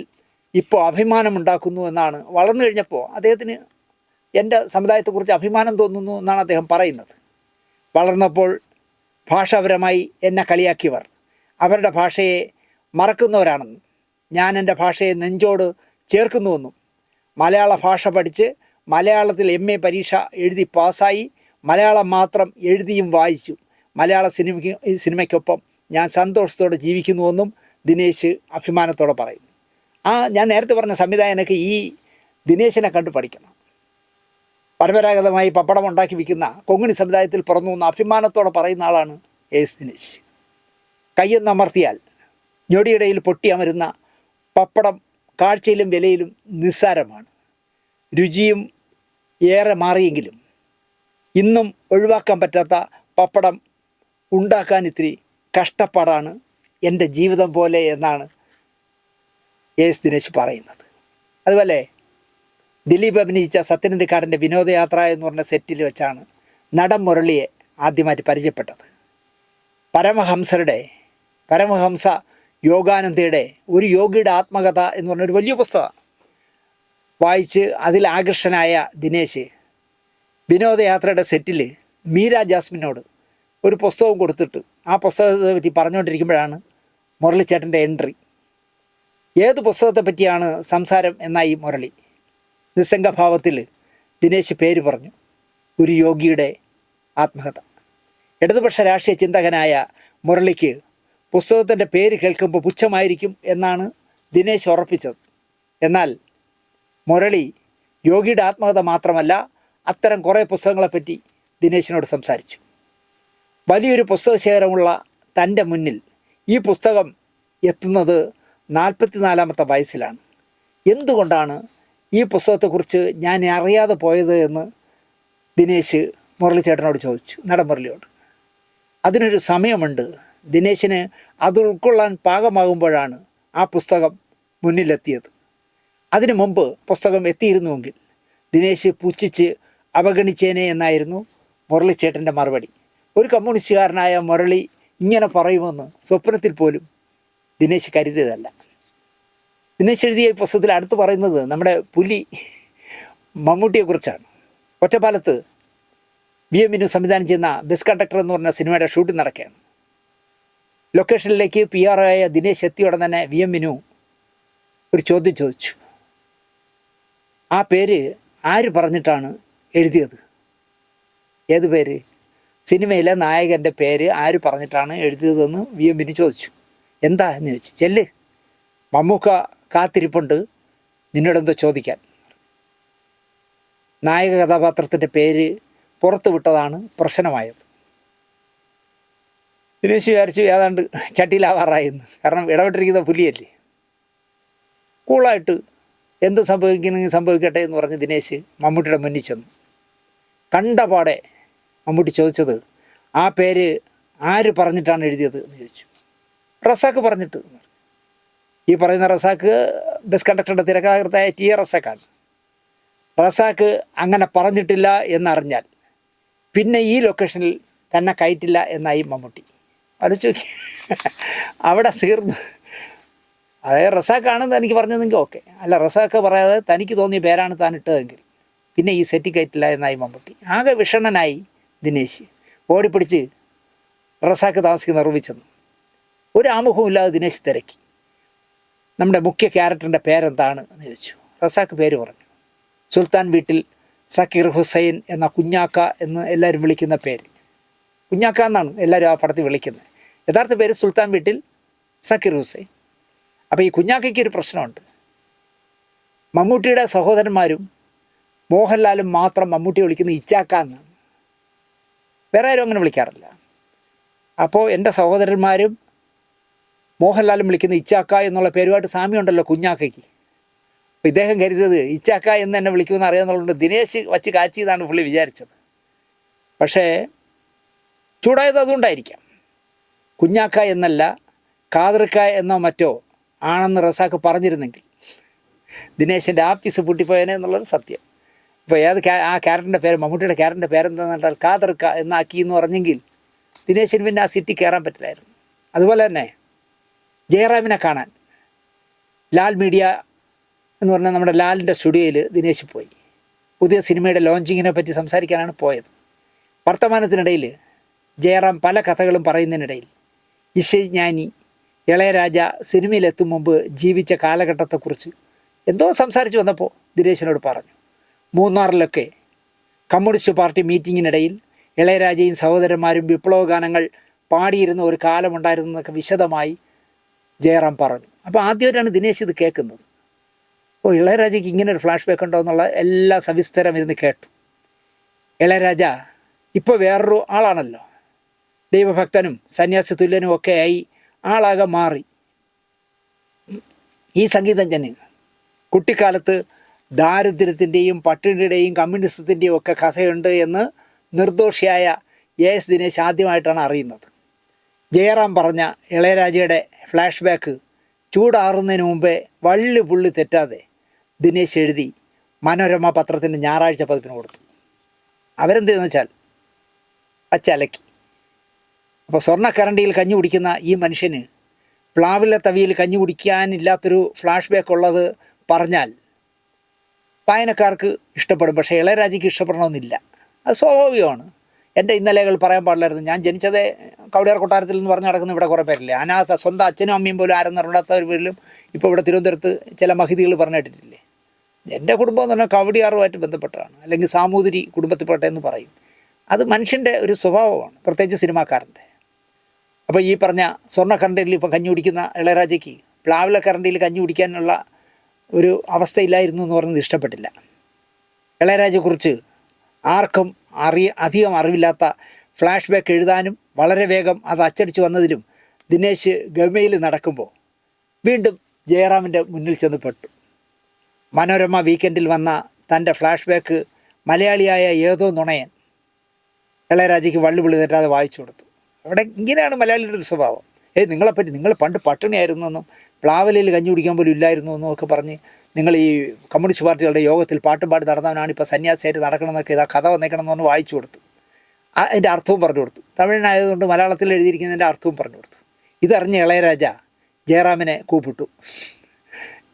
Speaker 1: ഇപ്പോൾ അഭിമാനമുണ്ടാക്കുന്നു എന്നാണ്. വളർന്നു കഴിഞ്ഞപ്പോൾ അദ്ദേഹത്തിന് എൻ്റെ സമുദായത്തെക്കുറിച്ച് അഭിമാനം തോന്നുന്നു എന്നാണ് അദ്ദേഹം പറയുന്നത്. വളർന്നപ്പോൾ ഭാഷാപരമായി എന്നെ കളിയാക്കിയവർ അവരുടെ ഭാഷയെ മറക്കുന്നവരാണെന്നും ഞാൻ എൻ്റെ ഭാഷയെ നെഞ്ചോട് ചേർക്കുന്നുവെന്നും, മലയാള ഭാഷ പഠിച്ച് മലയാളത്തിൽ MA പരീക്ഷ എഴുതി പാസ്സായി മലയാളം മാത്രം എഴുതിയും വായിച്ചു മലയാള സിനിമയ്ക്കൊപ്പം ഞാൻ സന്തോഷത്തോടെ ജീവിക്കുന്നുവെന്നും ദിനേശ് അഭിമാനത്തോടെ പറയുന്നു. ഞാൻ നേരത്തെ പറഞ്ഞ സംവിധായകനൊക്കെ ഈ ദിനേശിനെ കണ്ടു പഠിക്കണം. പരമ്പരാഗതമായി പപ്പടം ഉണ്ടാക്കി വിൽക്കുന്ന കൊങ്ങിണി സമുദായത്തിൽ പിറന്നു എന്ന് അഭിമാനത്തോടെ പറയുന്ന ആളാണ് എസ് ദിനേശ്. കയ്യൊന്നമർത്തിയാൽ ഞൊടിയിടയിൽ പൊട്ടിയമരുന്ന പപ്പടം കാഴ്ചയിലും വിലയിലും നിസ്സാരമാണ്. രുചിയും ഏറെ മാറിയെങ്കിലും ഇന്നും ഒഴിവാക്കാൻ പറ്റാത്ത പപ്പടം ഉണ്ടാക്കാൻ ഇത്തിരി കഷ്ടപ്പാടാണ് എൻ്റെ ജീവിതം പോലെ എന്നാണ് എസ് ദിനേശ് പറയുന്നത്. അതുപോലെ ദിലീപ് അഭിനയിച്ച സത്യനന്ദിക്കാടിൻ്റെ വിനോദയാത്ര എന്ന് പറഞ്ഞ സെറ്റിൽ വെച്ചാണ് നടൻ മുരളിയെ ആദ്യമായിട്ട് പരിചയപ്പെട്ടത്. പരമഹംസ യോഗാനന്ദയുടെ ഒരു യോഗിയുടെ ആത്മകഥ എന്ന് പറഞ്ഞൊരു വലിയ പുസ്തകം വായിച്ച് അതിൽ ആകർഷനായ ദിനേശ് വിനോദയാത്രയുടെ സെറ്റിൽ മീര ജാസ്മിനോട് ഒരു പുസ്തകം കൊടുത്തിട്ട് ആ പുസ്തകത്തെ പറ്റി പറഞ്ഞുകൊണ്ടിരിക്കുമ്പോഴാണ് മുരളിച്ചേട്ടൻ്റെ എൻട്രി. ഏത് പുസ്തകത്തെ പറ്റിയാണ് സംസാരം എന്നായി മുരളി. നിസ്സംഗഭാവത്തിൽ ദിനേശ് പേര് പറഞ്ഞു, ഒരു യോഗിയുടെ ആത്മകഥ. ഇടതുപക്ഷ രാഷ്ട്രീയ ചിന്തകനായ മുരളിക്ക് പുസ്തകത്തിൻ്റെ പേര് കേൾക്കുമ്പോൾ പുച്ഛമായിരിക്കും എന്നാണ് ദിനേശ് ഉറപ്പിച്ചത്. എന്നാൽ മുരളി യോഗിയുടെ ആത്മകഥ മാത്രമല്ല, അത്തരം കുറേ പുസ്തകങ്ങളെപ്പറ്റി ദിനേശിനോട് സംസാരിച്ചു. വലിയൊരു പുസ്തകശേഖരമുള്ള തൻ്റെ മുന്നിൽ ഈ പുസ്തകം എത്തുന്നത് 44-ാമത്തെ വയസ്സിലാണ്. എന്തുകൊണ്ടാണ് ഈ പുസ്തകത്തെക്കുറിച്ച് ഞാൻ അറിയാതെ പോയത് എന്ന് ദിനേശ് മുരളിച്ചേട്ടനോട് ചോദിച്ചു, നടൻ മുരളിയോട്. അതിനൊരു സമയമുണ്ട്. ദിനേശിന് അത് ഉൾക്കൊള്ളാൻ പാകമാകുമ്പോഴാണ് ആ പുസ്തകം മുന്നിലെത്തിയത്. അതിനു മുമ്പ് പുസ്തകം എത്തിയിരുന്നുവെങ്കിൽ ദിനേശ് പുച്ഛിച്ച് അവഗണിച്ചേനെ എന്നായിരുന്നു മുരളിച്ചേട്ടൻ്റെ മറുപടി. ഒരു കമ്മ്യൂണിസ്റ്റുകാരനായ മുരളി ഇങ്ങനെ പറയുമെന്ന് സ്വപ്നത്തിൽ പോലും ദിനേശ് കരുതിയതല്ല. ദിനേശ് എഴുതിയ ഈ പുസ്തകത്തിൽ അടുത്ത് പറയുന്നത് നമ്മുടെ പുലി മമ്മൂട്ടിയെക്കുറിച്ചാണ്. ഒറ്റപ്പാലത്ത് VM വിനു സംവിധാനം ചെയ്യുന്ന ബസ് കണ്ടക്ടർ എന്ന് പറഞ്ഞ സിനിമയുടെ ഷൂട്ടിംഗ് നടക്കുകയാണ്. ലൊക്കേഷനിലേക്ക് PR ആയ ദിനേശ് എത്തിയ ഉടൻ തന്നെ VM വിനു ഒരു ചോദ്യം ചോദിച്ചു. ആ പേര് ആര് പറഞ്ഞിട്ടാണ് എഴുതിയത്? ഏത് പേര്? സിനിമയിലെ നായകൻ്റെ പേര് ആര് പറഞ്ഞിട്ടാണ് എഴുതിയതെന്ന് VM വിനു ചോദിച്ചു. എന്താ എന്ന് ചോദിച്ചു. ചെല്ല്, മമ്മൂക്ക കാത്തിരിപ്പുണ്ട്, നിന്നോടെന്തോ ചോദിക്കാൻ. നായക കഥാപാത്രത്തിൻ്റെ പേര് പുറത്തു വിട്ടതാണ് പ്രശ്നമായത്. ദിനേശ് വിചാരിച്ചു ഏതാണ്ട് ചട്ടിയിലാവാറായെന്ന്. കാരണം ഇടപെട്ടിരിക്കുന്ന പുലിയല്ലേ. കൂളായിട്ട് എന്ത് സംഭവിക്കണമെങ്കിൽ സംഭവിക്കട്ടെ എന്ന് പറഞ്ഞ് ദിനേശ് മമ്മൂട്ടിയുടെ മുന്നിൽ ചെന്നു. കണ്ടപാടെ മമ്മൂട്ടി ചോദിച്ചത് ആ പേര് ആര് പറഞ്ഞിട്ടാണ് എഴുതിയത് എന്ന് ചോദിച്ചു. റസാക്ക് പറഞ്ഞിട്ട്. ഈ പറയുന്ന റസാക്ക് ബസ് കണ്ടക്ടറുടെ തിരക്കഥാകൃത്തായ TA റസാക്കാണ്. റസാക്ക് അങ്ങനെ പറഞ്ഞിട്ടില്ല എന്നറിഞ്ഞാൽ പിന്നെ ഈ ലൊക്കേഷനിൽ തന്നെ കയറ്റില്ല എന്നായി മമ്മൂട്ടി. ആലോചിച്ച് നോക്കി. അവിടെ തീർന്നു. അതായത് റസാക്കാണെന്ന് എനിക്ക് പറഞ്ഞതെങ്കിൽ ഓക്കെ, അല്ല റസാക്ക് പറയാതെ തനിക്ക് തോന്നിയ പേരാണ് താൻ ഇട്ടതെങ്കിൽ പിന്നെ ഈ സെറ്റ് കയറ്റില്ല എന്നായി മമ്മൂട്ടി. ആകെ വിഷണ്ണനായി ദിനേശ്. ഓടിപ്പിടിച്ച് റസാക്ക് താമസിക്കുന്ന റൂമിൽ ചെന്നു. ഒരു ആമുഖവും ഇല്ലാതെ ദിനേശ് തിരക്കി. നമ്മുടെ മുഖ്യ ക്യാരക്ടറിൻ്റെ പേരെന്താണ് എന്ന് ചോദിച്ചു. റസാക്ക് പേര് പറഞ്ഞു. സുൽത്താൻ വീട്ടിൽ സക്കീർ ഹുസൈൻ എന്ന കുഞ്ഞാക്ക എന്ന് എല്ലാവരും വിളിക്കുന്ന പേര്. കുഞ്ഞാക്ക എന്നാണ് എല്ലാവരും ആ പടത്തിൽ വിളിക്കുന്നത്. യഥാർത്ഥ പേര് സുൽത്താൻ വീട്ടിൽ സക്കീർ ഹുസൈൻ. അപ്പോൾ ഈ കുഞ്ഞാക്കയ്ക്ക് ഒരു പ്രശ്നമുണ്ട്. മമ്മൂട്ടിയുടെ സഹോദരന്മാരും മോഹൻലാലും മാത്രം മമ്മൂട്ടിയെ വിളിക്കുന്നത് ഇച്ചാക്ക എന്നാണ്. വേറെ ആരും അങ്ങനെ വിളിക്കാറില്ല. അപ്പോൾ എൻ്റെ സഹോദരന്മാരും മോഹൻലാലും വിളിക്കുന്ന ഇച്ചാക്ക എന്നുള്ള പേരുമായിട്ട് സാമ്യമുണ്ടല്ലോ കുഞ്ഞാക്കയ്ക്ക്. അപ്പോൾ ഇദ്ദേഹം കരുതിയത് ഇച്ചാക്ക എന്ന് എന്നെ വിളിക്കുമെന്ന് അറിയാമെന്നുള്ളത് ദിനേശ് വച്ച് കാച്ചിയതാണ് പുള്ളി വിചാരിച്ചത്. പക്ഷേ ചൂടായത് അതുകൊണ്ടായിരിക്കാം. കുഞ്ഞാക്ക എന്നല്ല കാതർക്ക എന്നോ മറ്റോ ആണെന്ന് റസാക്ക് പറഞ്ഞിരുന്നെങ്കിൽ ദിനേശിൻ്റെ ആഫീസ് പൂട്ടിപ്പോയനെ എന്നുള്ളത് സത്യം. ഇപ്പോൾ ആ ക്യാരക്ടറിൻ്റെ പേര്, മമ്മൂട്ടിയുടെ ക്യാരക്ടറിൻ്റെ പേരെന്താണെന്ന് പറഞ്ഞാൽ കാതർക്ക എന്നാക്കി എന്ന് പറഞ്ഞെങ്കിൽ ദിനേശിന് പിന്നെ ആ സിറ്റി കയറാൻ പറ്റില്ലായിരുന്നു. അതുപോലെ തന്നെ ജയറാമിനെ കാണാൻ ലാൽ മീഡിയ എന്ന് പറഞ്ഞാൽ നമ്മുടെ ലാലിൻ്റെ സ്റ്റുഡിയോയിൽ ദിനേശ് പോയി. പുതിയ സിനിമയുടെ ലോഞ്ചിങ്ങിനെ പറ്റി സംസാരിക്കാനാണ് പോയത്. വർത്തമാനത്തിനിടയിൽ ജയറാം പല കഥകളും പറയുന്നതിനിടയിൽ ഇശജ്ഞാനി ഇളയരാജ സിനിമയിലെത്തും മുമ്പ് ജീവിച്ച കാലഘട്ടത്തെക്കുറിച്ച് എന്തോ സംസാരിച്ച് വന്നപ്പോൾ ദിനേശിനോട് പറഞ്ഞു. മൂന്നാറിലൊക്കെ കമ്മ്യൂണിസ്റ്റ് പാർട്ടി മീറ്റിങ്ങിനിടയിൽ ഇളയരാജയും സഹോദരന്മാരും വിപ്ലവ ഗാനങ്ങൾ പാടിയിരുന്ന ഒരു കാലമുണ്ടായിരുന്നതൊക്കെ വിശദമായി ജയറാം പറഞ്ഞു. അപ്പോൾ ആദ്യമായിട്ടാണ് ദിനേശ് ഇത് കേൾക്കുന്നത്. ഇളയരാജയ്ക്ക് ഇങ്ങനെ ഒരു ഫ്ലാഷ് ബാക്ക് ഉണ്ടോ എന്നുള്ള എല്ലാ സവിസ്തരം ഇരുന്ന് കേട്ടു. ഇളയരാജ ഇപ്പോൾ വേറൊരു ആളാണല്ലോ. ദൈവഭക്തനും സന്യാസി തുല്യനും ഒക്കെ ആയി ആളാകെ മാറി. ഈ സംഗീതജ്ഞന് കുട്ടിക്കാലത്ത് ദാരിദ്ര്യത്തിൻ്റെയും പട്ടിണിയുടെയും കമ്മ്യൂണിസത്തിൻ്റെയും ഒക്കെ കഥയുണ്ട് എന്ന് നിർദോഷിയായ AS ദിനേശ് ആദ്യമായിട്ടാണ് അറിയുന്നത്. ജയറാം പറഞ്ഞ ഇളയരാജയുടെ ഫ്ലാഷ് ബാക്ക് ചൂടാറുന്നതിന് മുമ്പേ വള്ളി പുള്ളി തെറ്റാതെ ദിനേശ് എഴുതി മനോരമ പത്രത്തിൻ്റെ ഞായറാഴ്ച പതിപ്പിന് കൊടുത്തു. അവരെന്തെന്ന് വെച്ചാൽ അച്ചലക്കി. അപ്പോൾ സ്വർണ്ണക്കരണ്ടിയിൽ കഞ്ഞി കുടിക്കുന്ന ഈ മനുഷ്യന് പ്ലാവിലെ തവിയിൽ കഞ്ഞി കുടിക്കാനില്ലാത്തൊരു ഫ്ലാഷ് ബാക്ക് ഉള്ളത് പറഞ്ഞാൽ വായനക്കാർക്ക് ഇഷ്ടപ്പെടും. പക്ഷേ ഇളയരാജയ്ക്ക് ഇഷ്ടപ്പെടണമെന്നില്ല. അത് സ്വാഭാവികമാണ്. എൻ്റെ ഇന്നലെകൾ പറയാൻ പാടില്ലായിരുന്നു. ഞാൻ ജനിച്ചത് കവടിയാർ കൊട്ടാരത്തിൽ എന്ന് പറഞ്ഞ് നടക്കുന്ന ഇവിടെ കുറേ പേരില്ലേ. അനാഥ സ്വന്തം അച്ഛനും അമ്മയും പോലും ആരും അറിയാത്ത വീട്ടിലും ഇപ്പോൾ ഇവിടെ തിരുവനന്തപുരത്ത് ചില മഹിതികൾ പറഞ്ഞു കേട്ടിട്ടില്ലേ. എൻ്റെ കുടുംബം എന്ന് പറഞ്ഞാൽ കവടിയാറുമായിട്ട് ബന്ധപ്പെട്ടാണ്, അല്ലെങ്കിൽ സാമൂതിരി കുടുംബത്തിൽപ്പെട്ട എന്ന് പറയും. അത് മനുഷ്യൻ്റെ ഒരു സ്വഭാവമാണ്, പ്രത്യേകിച്ച് സിനിമാക്കാരൻ്റെ. അപ്പോൾ ഈ പറഞ്ഞ സ്വർണ്ണക്കരണ്ടിയിൽ ഇപ്പോൾ കഞ്ഞി കുടിക്കുന്ന ഇളയരാജയ്ക്ക് പ്ലാവിലെ കരണ്ടിയിൽ കഞ്ഞി കുടിക്കാനുള്ള ഒരു അവസ്ഥയില്ലായിരുന്നു എന്ന് പറയുന്നത് ഇഷ്ടപ്പെട്ടില്ല. ഇളയരാജയെക്കുറിച്ച് ആർക്കും അധികം അറിവില്ലാത്ത ഫ്ലാഷ് ബാക്ക് എഴുതാനും വളരെ വേഗം അത് അച്ചടിച്ചു വന്നതിലും ദിനേശ് ഗമയിൽ നടക്കുമ്പോൾ വീണ്ടും ജയറാമിൻ്റെ മുന്നിൽ ചെന്ന് പെട്ടു. മനോരമ വീക്കെൻഡിൽ വന്ന തൻ്റെ ഫ്ലാഷ് ബാക്ക് മലയാളിയായ ഏതോ നുണയൻ ഇളയരാജയ്ക്ക് വള്ളിപുള്ളി തെറ്റാതെ വായിച്ചു കൊടുത്തു. അവിടെ ഇങ്ങനെയാണ് മലയാളിയുടെ ഒരു സ്വഭാവം. നിങ്ങളെപ്പറ്റി നിങ്ങൾ പണ്ട് പട്ടിണിയായിരുന്നു എന്നും പ്ലാവലയിൽ കഞ്ഞി കുടിക്കാൻ പോലും ഇല്ലായിരുന്നു എന്നൊക്കെ പറഞ്ഞ് നിങ്ങൾ ഈ കമ്മ്യൂണിസ്റ്റ് പാർട്ടികളുടെ യോഗത്തിൽ പാട്ടും പാടി നടന്നവനാണ് ഇപ്പോൾ സന്യാസിയായിട്ട് നടക്കണമെന്നൊക്കെ ഇതാ കഥ വന്നേക്കണം എന്ന് പറഞ്ഞ് വായിച്ചു കൊടുത്തു. അതിൻ്റെ അർത്ഥവും പറഞ്ഞു കൊടുത്തു. തമിഴിനായതുകൊണ്ട് മലയാളത്തിൽ എഴുതിയിരിക്കുന്നതിൻ്റെ അർത്ഥവും പറഞ്ഞു കൊടുത്തു. ഇതറിഞ്ഞ ഇളയരാജ ജയറാമിനെ കൂപ്പിട്ടു.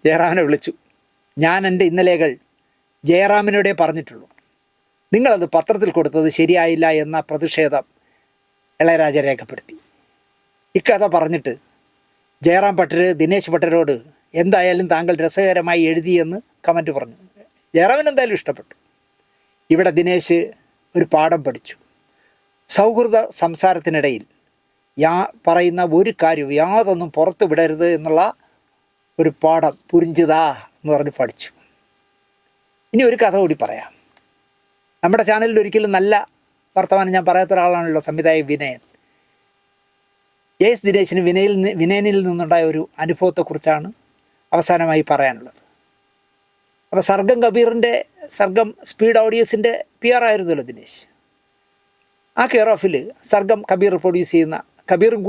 Speaker 1: ജയറാമിനെ വിളിച്ചു. ഞാൻ എൻ്റെ ഇന്നലെകൾ ജയറാമിനോടേ പറഞ്ഞിട്ടുള്ളൂ. നിങ്ങളത് പത്രത്തിൽ കൊടുത്തത് ശരിയായില്ല എന്ന പ്രതിഷേധം ഇളയരാജ രേഖപ്പെടുത്തി. ഇക്കഥ പറഞ്ഞിട്ട് ജയറാം പട്ടർ ദിനേശ് പട്ടരോട് എന്തായാലും താങ്കൾ രസകരമായി എഴുതിയെന്ന് കമൻറ്റ് പറഞ്ഞു. ജയറാമിന് എന്തായാലും ഇഷ്ടപ്പെട്ടു. ഇവിടെ ദിനേശ് ഒരു പാഠം പഠിച്ചു. സൗഹൃദ സംസാരത്തിനിടയിൽ പറയുന്ന ഒരു കാര്യവും യാതൊന്നും പുറത്ത് വിടരുത് എന്നുള്ള ഒരു പാഠം പുരിഞ്ചിതാ എന്ന് പറഞ്ഞ് പഠിച്ചു. ഇനി ഒരു കഥ കൂടി പറയാം. നമ്മുടെ ചാനലിൽ ഒരിക്കലും നല്ല വർത്തമാനം ഞാൻ പറയാത്ത ഒരാളാണല്ലോ സംവിധായകൻ വിനയൻ. എസ് ദിനേശിന് വിനയനിൽ നിന്നുണ്ടായ ഒരു അനുഭവത്തെക്കുറിച്ചാണ് അവസാനമായി പറയാനുള്ളത്. അപ്പോൾ സർഗം സ്പീഡ് ഓഡിയോസിൻ്റെ PR ആയിരുന്നല്ലോ ദിനേശ്. ആ കെയർ ഓഫിൽ സർഗം കബീറും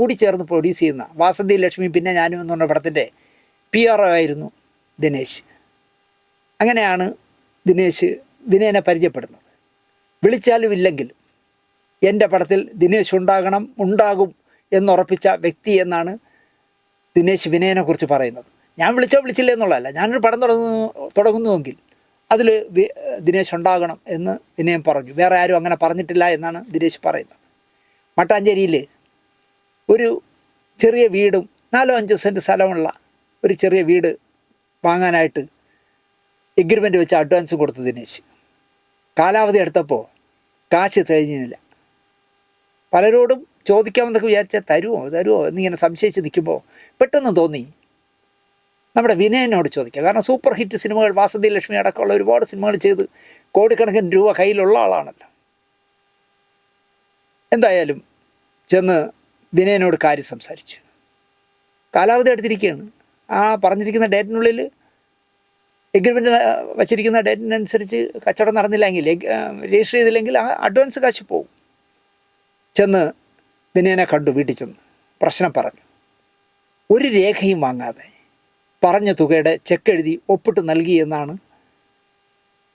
Speaker 1: കൂടി ചേർന്ന് പ്രൊഡ്യൂസ് ചെയ്യുന്ന വാസന്തി ലക്ഷ്മി പിന്നെ ഞാനും എന്ന് പറഞ്ഞ പടത്തിൻ്റെ PR ആയിരുന്നു ദിനേശ്. അങ്ങനെയാണ് ദിനേശ് വിനയനെ പരിചയപ്പെടുന്നത്. വിളിച്ചാലും ഇല്ലെങ്കിലും എൻ്റെ പടത്തിൽ ദിനേശ് ഉണ്ടാകും എന്നുറപ്പിച്ച വ്യക്തി എന്നാണ് ദിനേശ് വിനയനെക്കുറിച്ച് പറയുന്നത്. ഞാൻ വിളിച്ചില്ല എന്നുള്ളതല്ല, ഞാനൊരു പടം തുടങ്ങുന്നുവെങ്കിൽ അതിൽ ദിനേശ് ഉണ്ടാകണം എന്ന് വിനയൻ പറഞ്ഞു. വേറെ ആരും അങ്ങനെ പറഞ്ഞിട്ടില്ല എന്നാണ് ദിനേശ് പറയുന്നത്. മട്ടാഞ്ചേരിയിൽ ഒരു ചെറിയ വീടും 4-5 സെൻറ്റ് സ്ഥലമുള്ള ഒരു ചെറിയ വീട് വാങ്ങാനായിട്ട് എഗ്രിമെൻ്റ് വെച്ച് അഡ്വാൻസ് കൊടുത്തു ദിനേശ്. കാലാവധി എടുത്തപ്പോൾ കാശ് തികഞ്ഞില്ല. പലരോടും ചോദിക്കാമെന്നൊക്കെ വിചാരിച്ചാൽ തരുമോ എന്നിങ്ങനെ സംശയിച്ച് നിൽക്കുമ്പോൾ പെട്ടെന്ന് തോന്നി നമ്മുടെ വിനയനോട് ചോദിക്കാം. കാരണം സൂപ്പർ ഹിറ്റ് സിനിമകൾ വാസന്തി ലക്ഷ്മി അടക്കമുള്ള ഒരുപാട് സിനിമകൾ ചെയ്ത് കോടിക്കണക്കിന് രൂപ കയ്യിലുള്ള ആളാണല്ലോ. എന്തായാലും ചെന്ന് വിനയനോട് കാര്യം സംസാരിച്ചു. കാലാവധി എടുത്തിരിക്കുകയാണ്. ആ പറഞ്ഞിരിക്കുന്ന ഡേറ്റിനുള്ളിൽ എഗ്രിമെൻ്റ് വച്ചിരിക്കുന്ന ഡേറ്റിനനുസരിച്ച് കച്ചവടം നടന്നില്ലെങ്കിൽ രജിസ്റ്റർ ചെയ്തില്ലെങ്കിൽ ആ അഡ്വാൻസ് കാശ് പോകും. ചെന്ന് വിനയനെ കണ്ടു. വീട്ടിൽ ചെന്ന് പ്രശ്നം പറഞ്ഞു. ഒരു രേഖയും വാങ്ങാതെ പറഞ്ഞ തുകയുടെ ചെക്ക് എഴുതി ഒപ്പിട്ട് നൽകി എന്നാണ്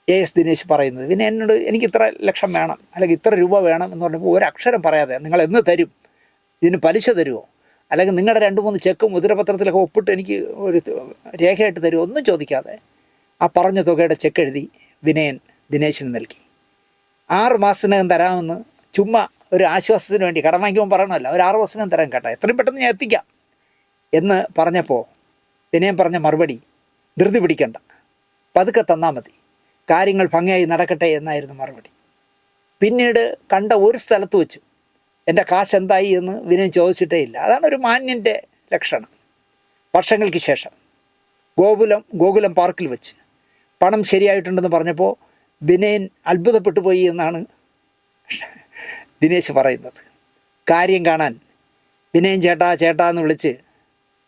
Speaker 1: AS ദിനേശ് പറയുന്നത്. വിനയനോട് എനിക്ക് ഇത്ര ലക്ഷം വേണം അല്ലെങ്കിൽ ഇത്ര രൂപ വേണം എന്ന് പറഞ്ഞപ്പോൾ ഒരക്ഷരം പറയാതെ നിങ്ങൾ എന്ന് തരും, ഇതിന് പലിശ തരുമോ, അല്ലെങ്കിൽ നിങ്ങളുടെ 2-3 ചെക്കും മുദ്രപത്രത്തിലൊക്കെ ഒപ്പിട്ട് എനിക്ക് ഒരു രേഖയായിട്ട് തരുമോ, ഒന്നും ചോദിക്കാതെ ആ പറഞ്ഞ തുകയുടെ ചെക്ക് എഴുതി വിനയൻ ദിനേശിന് നൽകി. 6 മാസത്തിനകം തരാമെന്ന് ചുമ്മാ ഒരു ആശ്വാസത്തിന് വേണ്ടി കടം വാങ്ങിക്കുമ്പോൾ പറയണമല്ലോ, ഒരു 6 മാസത്തിനകം തരാൻ കേട്ടോ, എത്രയും പെട്ടെന്ന് ഞാൻ എത്തിക്കാം എന്ന് പറഞ്ഞപ്പോൾ വിനയൻ പറഞ്ഞ മറുപടി ധൃതി പിടിക്കണ്ട, പതുക്കെ തന്നാൽ മതി, കാര്യങ്ങൾ ഭംഗിയായി നടക്കട്ടെ എന്നായിരുന്നു മറുപടി. പിന്നീട് കണ്ട ഒരു സ്ഥലത്ത് വെച്ച് എൻ്റെ കാശ് എന്തായി എന്ന് വിനയൻ ചോദിച്ചിട്ടേ ഇല്ല. അതാണ് ഒരു മാന്യൻ്റെ ലക്ഷണം. വർഷങ്ങൾക്ക് ശേഷം ഗോകുലം പാർക്കിൽ വെച്ച് പണം ശരിയായിട്ടുണ്ടെന്ന് പറഞ്ഞപ്പോൾ വിനയൻ അത്ഭുതപ്പെട്ടു പോയി എന്നാണ് ദിനേശ് പറയുന്നത്. കാര്യം കാണാൻ വിനയൻ ചേട്ടാ എന്ന് വിളിച്ച്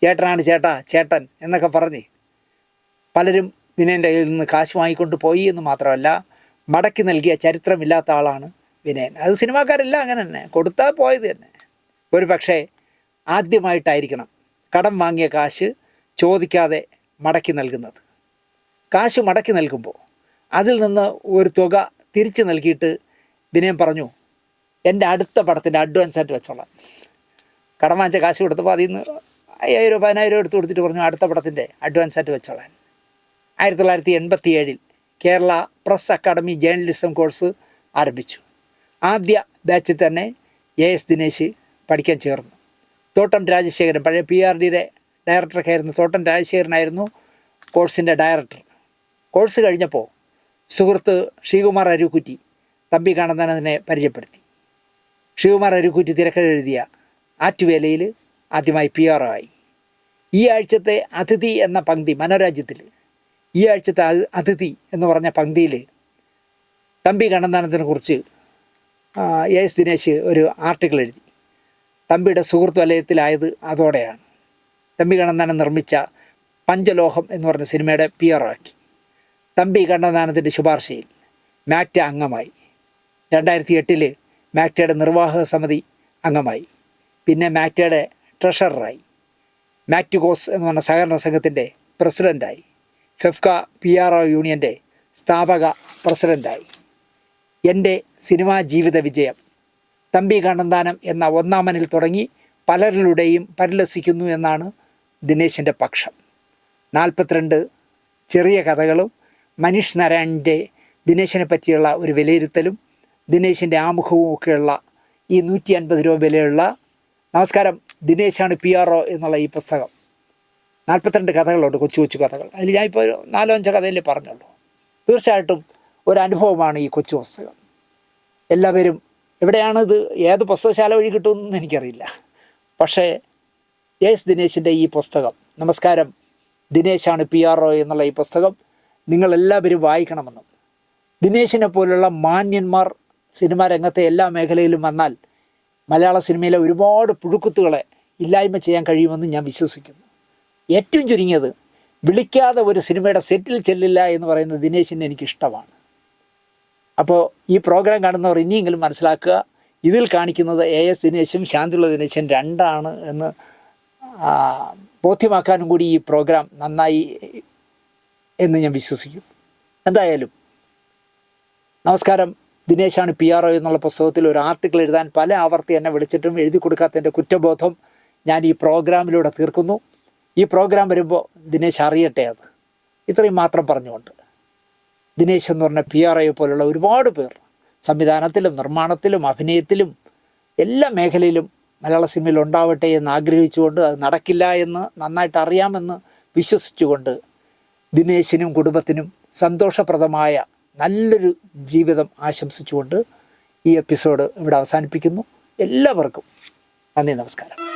Speaker 1: ചേട്ടനാണ് ചേട്ടൻ എന്നൊക്കെ പറഞ്ഞ് പലരും വിനയൻ്റെ കയ്യിൽ നിന്ന് കാശ് വാങ്ങിക്കൊണ്ട് പോയി എന്ന് മാത്രമല്ല മടക്കി നൽകിയ ചരിത്രമില്ലാത്ത ആളാണ് വിനയൻ. അത് സിനിമാക്കാരെല്ലാം അങ്ങനെ തന്നെ, കൊടുത്താൽ പോയത് തന്നെ. ഒരു പക്ഷേ ആദ്യമായിട്ടായിരിക്കണം കടം വാങ്ങിയ കാശ് ചോദിക്കാതെ മടക്കി നൽകുന്നത്. കാശ് മടക്കി നൽകുമ്പോൾ അതിൽ നിന്ന് ഒരു തുക തിരിച്ച് നൽകിയിട്ട് വിനയൻ പറഞ്ഞു, എൻ്റെ അടുത്ത പടത്തിൻ്റെ അഡ്വാൻസ് ആയിട്ട് വെച്ചോളാം. കടം വാങ്ങിച്ച കാശ് കൊടുത്തപ്പോൾ അതിൽ നിന്ന് 5000-10,000 എടുത്ത് കൊടുത്തിട്ട് പറഞ്ഞു അടുത്ത പടത്തിൻ്റെ അഡ്വാൻസ് ആയിട്ട് വെച്ചോളാൻ. 1987 Kerala press academy journalism course ആരംഭിച്ചു. ആദ്യ ബാച്ചിൽ തന്നെ AS ദിനേശ് പഠിക്കാൻ ചേർന്നു. തോട്ടം രാജശേഖരൻ, പഴയ PRDയുടെ ഡയറക്ടറൊക്കെ ആയിരുന്നു, തോട്ടം രാജശേഖരനായിരുന്നു കോഴ്സിൻ്റെ ഡയറക്ടർ. കോഴ്സ് കഴിഞ്ഞപ്പോൾ സുഹൃത്ത് ശ്രീകുമാർ അരുക്കുറ്റി തമ്പി കണ്ണന്താനത്തിനെ പരിചയപ്പെടുത്തി. ശ്രീകുമാർ അരുക്കുറ്റി തിരക്കഥ എഴുതിയ ആറ്റുവേലയിൽ ആദ്യമായി PR ആയി. ഈ ആഴ്ചത്തെ അതിഥി എന്ന പങ്ക്തി മനോരാജ്യത്തിൽ, ഈ ആഴ്ചത്തെ അതിഥി എന്ന് പറഞ്ഞ പങ്ക്തിയിൽ തമ്പി കണ്ണന്താനത്തിനെ കുറിച്ച് AS ദിനേശ് ഒരു ആർട്ടിക്കിൾ എഴുതി. തമ്പിയുടെ സുഹൃത്ത് വലയത്തിലായത് അതോടെയാണ്. തമ്പി കണ്ണന്താനം നിർമ്മിച്ച പഞ്ചലോഹം എന്ന് പറഞ്ഞ സിനിമയുടെ PR ആക്കി. തമ്പി കണ്ണന്താനത്തിൻ്റെ ശുപാർശയിൽ മാക്ട അംഗമായി. 2008 മാക്ടയുടെ നിർവാഹക സമിതി അംഗമായി. പിന്നെ മാക്ടയുടെ ട്രഷററായി. മാക്ടിഗോസ് എന്ന് പറഞ്ഞ സഹകരണ സംഘത്തിൻ്റെ പ്രസിഡൻ്റായി. ഫെഫ്ക PRO യൂണിയൻ്റെ സ്ഥാപക പ്രസിഡൻ്റായി. എൻ്റെ സിനിമാ ജീവിത വിജയം തമ്പി കണ്ണന്താനം എന്ന ഒന്നാമനിൽ തുടങ്ങി പലരിലൂടെയും പരിലസിക്കുന്നു എന്നാണ് ദിനേശിൻ്റെ പക്ഷം. 42 ചെറിയ കഥകളും മനീഷ് നാരായണിൻ്റെ ദിനേശിനെ പറ്റിയുള്ള ഒരു വിലയിരുത്തലും ദിനേശിൻ്റെ ആമുഖവും ഒക്കെയുള്ള ഈ 150 രൂപ വിലയുള്ള നമസ്കാരം ദിനേശാണ് PRO എന്നുള്ള ഈ പുസ്തകം. 42 കഥകളുണ്ട്, കൊച്ചു കൊച്ചു കഥകൾ. അതിൽ ഞാനിപ്പോൾ 4-5 കഥയിലേ പറഞ്ഞുള്ളൂ. തീർച്ചയായിട്ടും ഒരു അനുഭവമാണ് ഈ കൊച്ചു പുസ്തകം. എല്ലാവരും എവിടെയാണിത്, ഏത് പുസ്തകശാല വഴി കിട്ടുമെന്ന് എനിക്കറിയില്ല. പക്ഷേ എസ് ദിനേശിൻ്റെ ഈ പുസ്തകം നമസ്കാരം ദിനേശാണ് PRO എന്നുള്ള ഈ പുസ്തകം നിങ്ങളെല്ലാവരും വായിക്കണമെന്നും ദിനേശിനെ പോലുള്ള മാന്യന്മാർ സിനിമാ രംഗത്തെ എല്ലാ മേഖലയിലും വന്നാൽ മലയാള സിനിമയിലെ ഒരുപാട് പുഴുക്കുത്തുകളെ ഇല്ലായ്മ ചെയ്യാൻ കഴിയുമെന്ന് ഞാൻ വിശ്വസിക്കുന്നു. ഏറ്റവും ചുരുങ്ങിയത് വിളിക്കാതെ ഒരു സിനിമയുടെ സെറ്റിൽ ചെല്ലില്ല എന്ന് പറയുന്നത് ദിനേശിന് എനിക്കിഷ്ടമാണ്. അപ്പോൾ ഈ പ്രോഗ്രാം കാണുന്നവർ ഇനിയെങ്കിലും മനസ്സിലാക്കുക, ഇതിൽ കാണിക്കുന്നത് AS ദിനേശും ശാന്തിയുള്ള ദിനേശൻ രണ്ടാണ് എന്ന് ബോധ്യമാക്കാനും കൂടി ഈ പ്രോഗ്രാം നന്നായി എന്ന് ഞാൻ വിശ്വസിക്കുന്നു. എന്തായാലും നമസ്കാരം ദിനേശാണ് PRO എന്നുള്ള പുസ്തകത്തിൽ ഒരു ആർട്ടിക്കിൾ എഴുതാൻ പല ആവർത്തി എന്നെ വിളിച്ചിട്ടും എഴുതി കൊടുക്കാത്തതിൻ്റെ കുറ്റബോധം ഞാൻ ഈ പ്രോഗ്രാമിലൂടെ തീർക്കുന്നു. ഈ പ്രോഗ്രാം വരുമ്പോൾ ദിനേശ് അറിയട്ടെ അത്. ഇത്രയും മാത്രം പറഞ്ഞുകൊണ്ട് ദിനേശ് എന്ന് പറഞ്ഞ PRO പോലുള്ള ഒരുപാട് പേർ സംവിധാനത്തിലും നിർമ്മാണത്തിലും അഭിനയത്തിലും എല്ലാ മേഖലയിലും മലയാള സിനിമയിൽ ഉണ്ടാവട്ടെ എന്ന് ആഗ്രഹിച്ചുകൊണ്ട്, അത് നടക്കില്ല എന്ന് നന്നായിട്ട് അറിയാമെന്ന് വിശ്വസിച്ചുകൊണ്ട് ദിനേശിനും കുടുംബത്തിനും സന്തോഷപ്രദമായ നല്ലൊരു ജീവിതം ആശംസിച്ചുകൊണ്ട് ഈ എപ്പിസോഡ് ഇവിടെ അവസാനിപ്പിക്കുന്നു. എല്ലാവർക്കും നന്ദി, നമസ്കാരം.